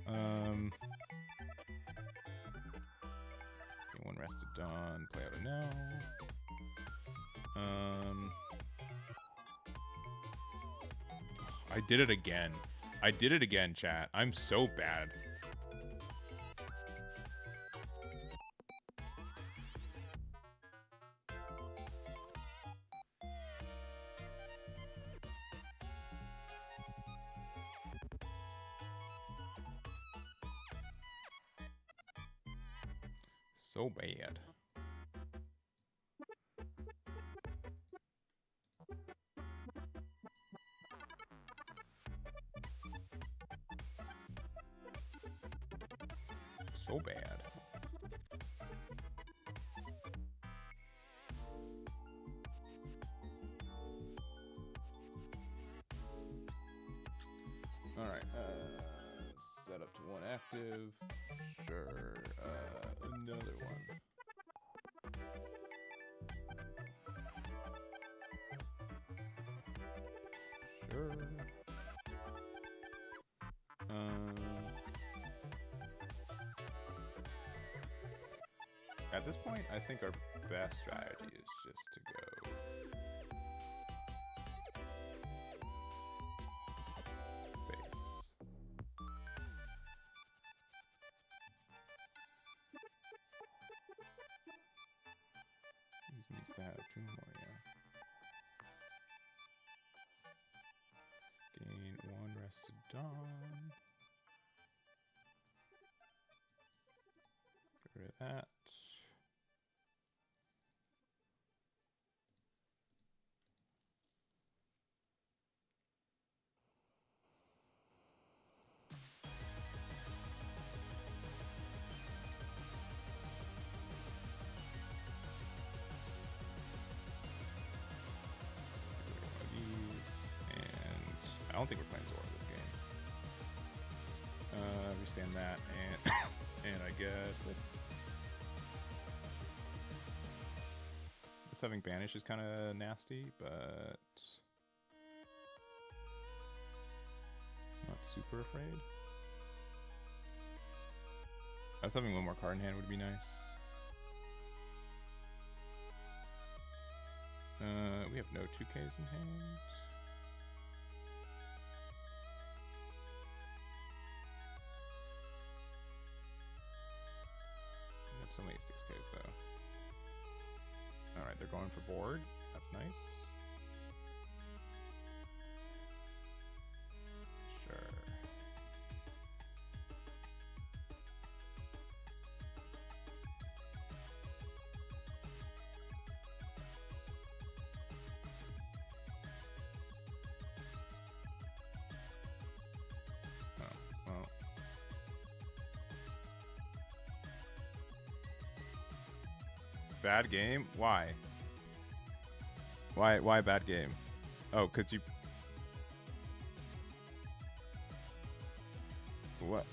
Okay, one rested Dawn. Play out a no. I did it again. I did it again, chat. I'm so bad. So bad. So bad. All right. Set up to 1 active. Sure. Another one. Sure. At this point, I think our best strategy is just to go face. These needs to have 2 more, yeah. Gain 1 rested Dawn. Get rid of that. I don't think we're playing Zora this game. Understand that, and and I guess this having banish is kind of nasty, but not super afraid. I was having one more card in hand would be nice. We have no 2Ks in hand. Only 6Ks though. Alright, they're going for board. That's nice. Sure. Oh, well. Bad game? Why? Why bad game? Oh, cause you. What?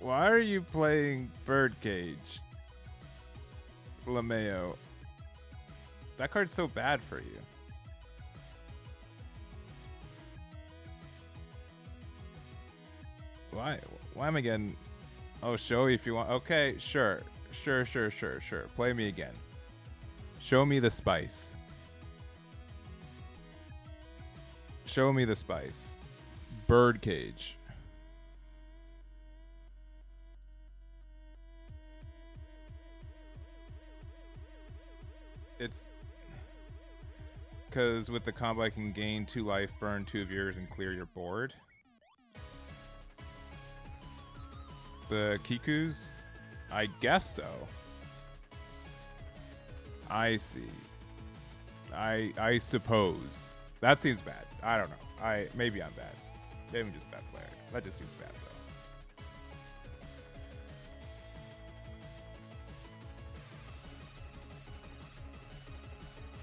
Why are you playing Birdcage, Lameo? That card's so bad for you. Why? Why am I getting? Oh, show if you want. Okay, sure. Play me again. Show me the spice. Show me the spice. Birdcage. It's because with the combo I can gain 2 life, burn 2 of yours, and clear your board. The Kikus? I guess so. I see. I suppose. That seems bad. I don't know. Maybe I'm bad. Maybe I'm just a bad player. That just seems bad though.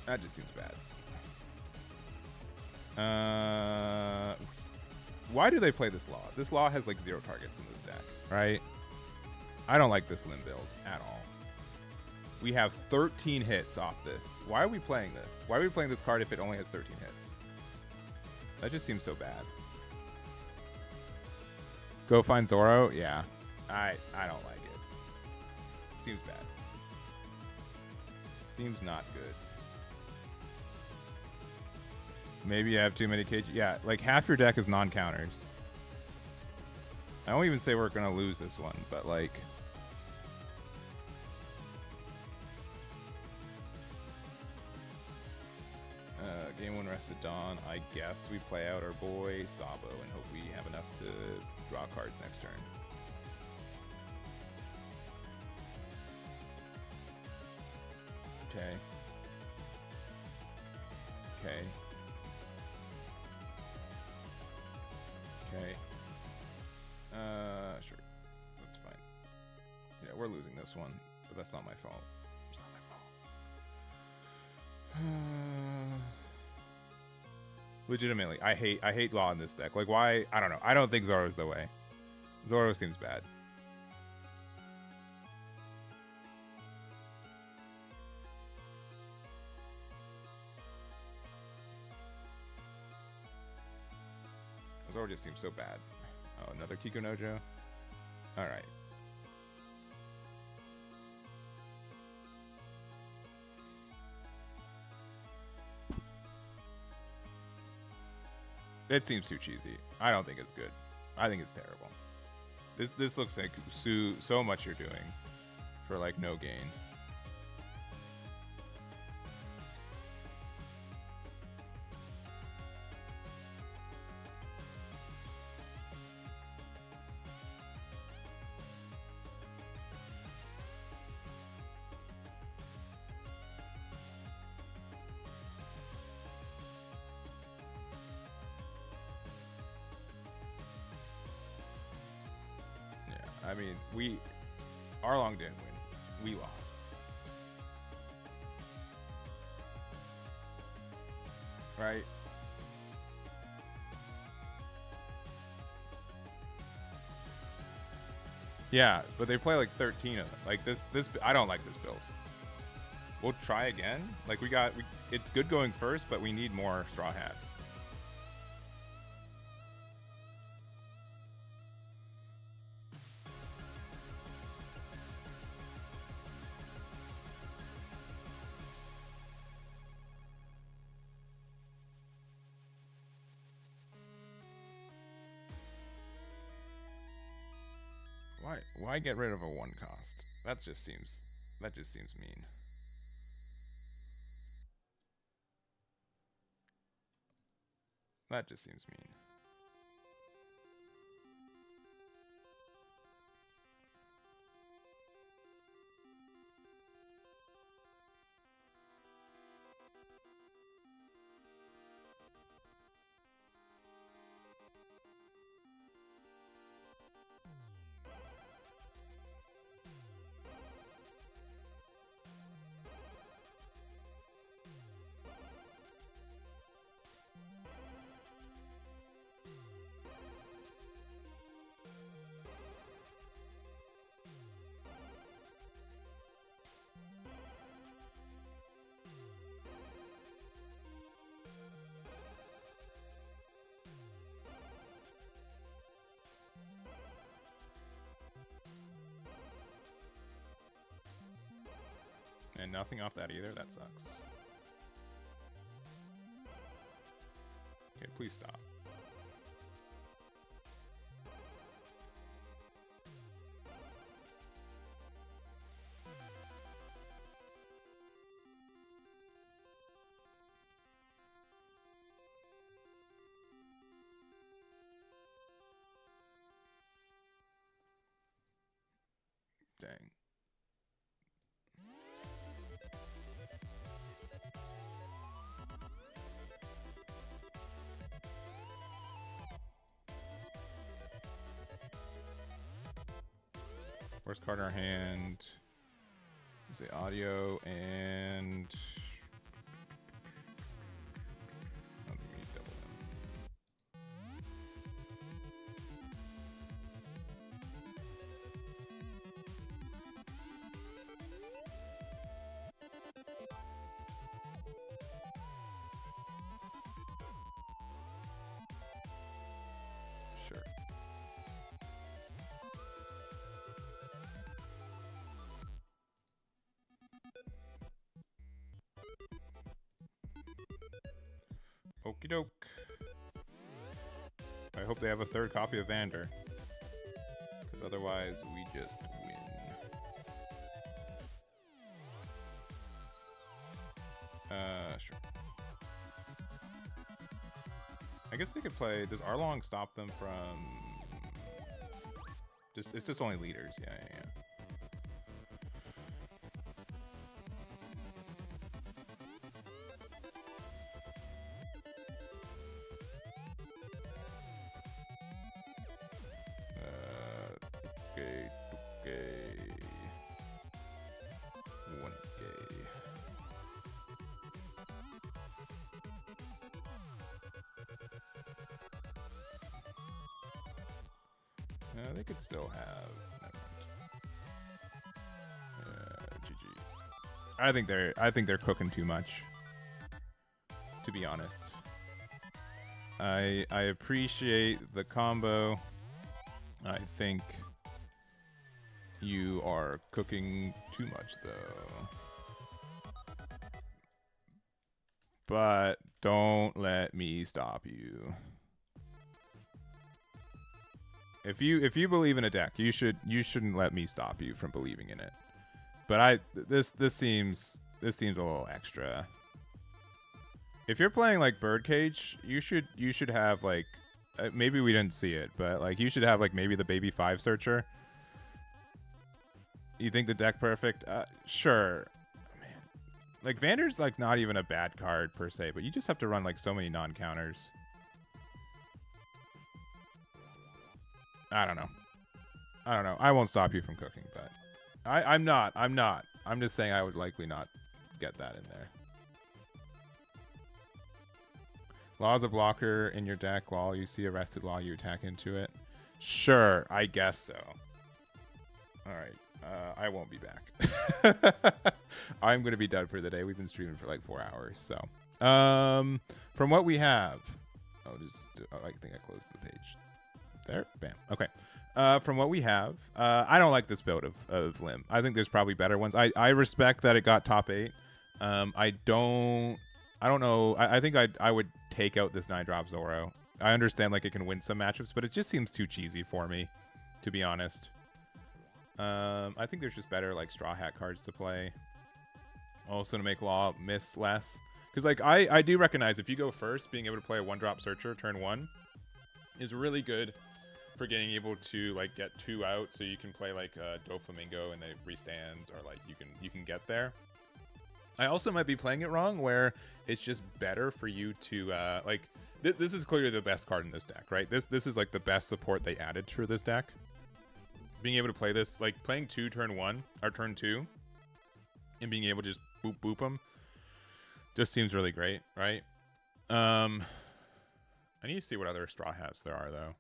That just seems bad. Why do they play this law? This law has like 0 targets in this deck, right? I don't like this limb build at all. We have 13 hits off this. Why are we playing this? Why are we playing this card if it only has 13 hits? That just seems so bad. Go find Zoro? Yeah. I don't like it. Seems bad. Seems not good. Maybe you have too many KG. Yeah, like half your deck is non-counters. I won't even say we're going to lose this one, but like... game 1 rested Dawn. I guess we play out our boy Sabo and hope we have enough to draw cards next turn. Okay. Okay. Okay. Sure. That's fine. Yeah, we're losing this one, but that's not my fault. It's not my fault. Legitimately, I hate Law in this deck. Like, why? I don't know. I don't think Zoro's the way. Zoro seems bad. Zoro just seems so bad. Oh, another Kiko Nojo? Alright. It seems too cheesy. I don't think it's good. I think it's terrible. This looks like so much you're doing for like no gain. I mean, Arlong didn't win. We lost. Right? Yeah, but they play like 13 of them. Like this I don't like this build. We'll try again. Like it's good going first, but we need more Straw Hats. Why get rid of a 1 cost? That just seems mean. That just seems mean. And nothing off that either? That sucks. Okay, please stop. Dang. Worst card in our hand. Say audio and I don't think we need double them. Okie doke. I hope they have a third copy of Vander. Because otherwise, we just win. Sure. I guess they could play... Does Arlong stop them from... It's just only leaders. Yeah. They could still have. GG. I think they're cooking too much. To be honest, I appreciate the combo. I think you are cooking too much though. But don't let me stop you. If you believe in a deck, you shouldn't let me stop you from believing in it. But this seems a little extra. If you're playing like Birdcage, you should have like maybe we didn't see it, but like you should have like maybe the Baby 5 Searcher. You think the deck perfect? Sure. Man. Like Vander's like not even a bad card per se, but you just have to run like so many non-counters. I don't know. I won't stop you from cooking, but I'm not. I'm just saying I would likely not get that in there. Law is a blocker in your deck. While you see arrested Law, you attack into it. Sure, I guess so. All right. I won't be back. I'm going to be done for the day. We've been streaming for like 4 hours. So from what we have... I think I closed the page. There, bam. Okay. From what we have, I don't like this build of Lim. I think there's probably better ones. I respect that it got top 8. I don't know. I think I would take out this 9-drop Zoro. I understand like it can win some matchups, but it just seems too cheesy for me, to be honest. I think there's just better like Straw Hat cards to play. Also to make Law miss less. Because like I do recognize if you go first, being able to play a 1-drop Searcher turn 1 is really good for getting able to like get 2 out, so you can play like Doflamingo and they restands, or like you can get there. I also might be playing it wrong, where it's just better for you to like this is clearly the best card in this deck, right? This is like the best support they added for this deck. Being able to play this, like playing 2 turn 1 or turn 2, and being able to just boop them, just seems really great, right? I need to see what other Straw Hats there are though.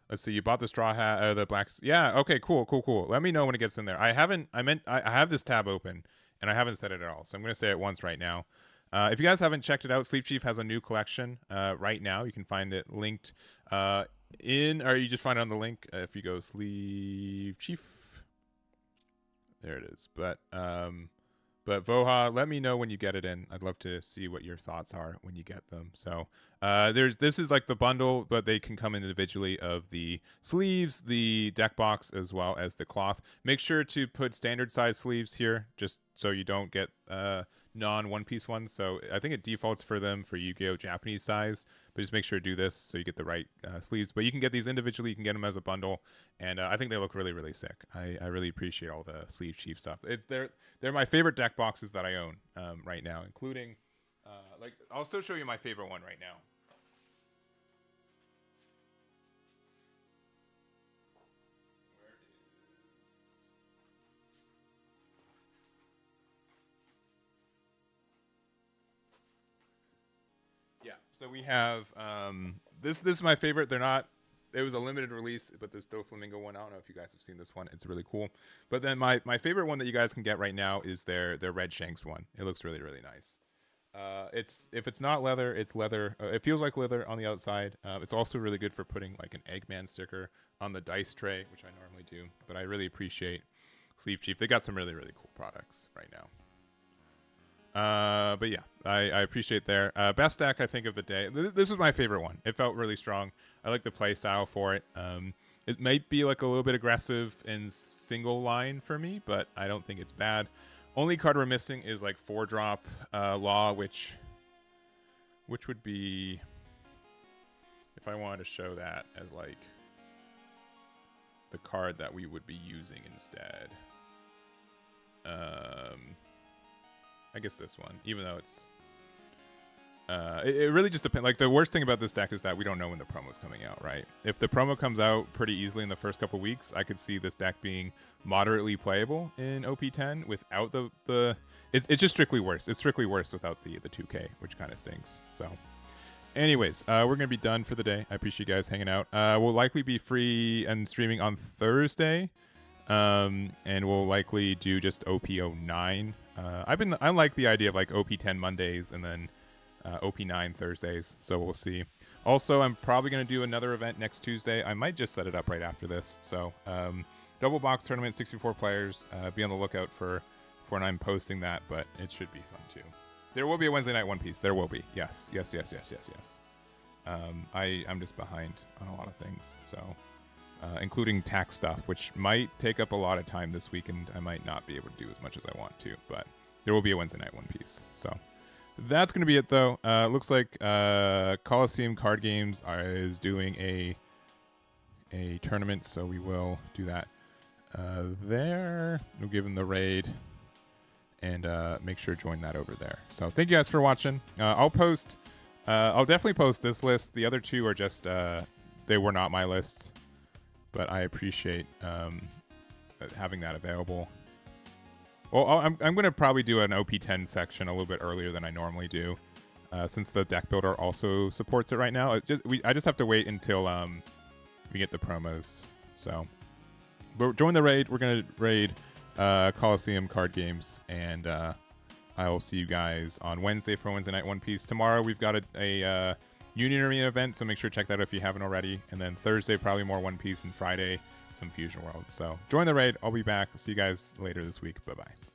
Let's see. You bought the Straw Hat, the blacks. Yeah. Okay. Cool. Let me know when it gets in there. I have this tab open and I haven't said it at all, so I'm going to say it once right now. If you guys haven't checked it out, Sleep Chief has a new collection right now. You can find it linked or you just find it on the link if you go Sleep Chief. There it is. But Voha, let me know when you get it in. I'd love to see what your thoughts are when you get them. So this is like the bundle, but they can come individually of the sleeves, the deck box, as well as the cloth. Make sure to put standard size sleeves here, just so you don't get non-one-piece ones. So I think it defaults for them for Yu-Gi-Oh! Japanese size, but just make sure to do this so you get the right sleeves. But you can get these individually. You can get them as a bundle, and I think they look really, really sick. I really appreciate all the Sleeve Chief stuff. They're my favorite deck boxes that I own right now, including like I'll still show you my favorite one right now. Yeah, so we have this is my favorite. It was a limited release, but this Doflamingo one, I don't know if you guys have seen this one. It's really cool. But then my favorite one that you guys can get right now is their Red Shanks one. It looks really, really nice. If it's not leather, it's leather. It feels like leather on the outside. It's also really good for putting like an Eggman sticker on the dice tray, which I normally do. But I really appreciate Sleeve Chief. They got some really, really cool products right now. But yeah, I appreciate there. Best deck I think of the day. This is my favorite one. It felt really strong. I like the play style for it. It might be like a little bit aggressive in single line for me, but I don't think it's bad. Only card we're missing is like 4-drop Law, which would be, if I wanted to show that as like the card that we would be using instead. I guess this one, even though it's it really just depends. Like the worst thing about this deck is that we don't know when the promo's coming out, right? If the promo comes out pretty easily in the first couple weeks, I could see this deck being moderately playable in OP10 without the it's just strictly worse. It's strictly worse without the 2K, which kind of stinks. So anyways, we're gonna be done for the day. I appreciate you guys hanging out. We'll likely be free and streaming on Thursday, and we'll likely do just OP09. I like the idea of like OP10 Mondays and then OP9 Thursdays, so we'll see. Also, I'm probably going to do another event next Tuesday. I might just set it up right after this. So, double box tournament, 64 players. Be on the lookout for when I'm posting that, but it should be fun too. There will be a Wednesday night One Piece. There will be. Yes. I'm just behind on a lot of things, so including tax stuff, which might take up a lot of time this weekend. I might not be able to do as much as I want to, but there will be a Wednesday night One Piece. So that's going to be it, though. Looks like Coliseum Card Games is doing a tournament, so we will do that there. We'll give them the raid and make sure to join that over there. So thank you guys for watching. I'll definitely post this list. The other two are just they were not my lists, but I appreciate having that available. Well, I'm going to probably do an OP10 section a little bit earlier than I normally do, since the deck builder also supports it right now. I just have to wait until we get the promos. So, but join the raid. We're going to raid Coliseum Card Games, and I will see you guys on Wednesday for Wednesday Night One Piece. Tomorrow we've got a Union Arena event, so make sure to check that out if you haven't already. And then Thursday probably more One Piece, and Friday some Fusion World. So join the raid. I'll be back. See you guys later this week. Bye-bye.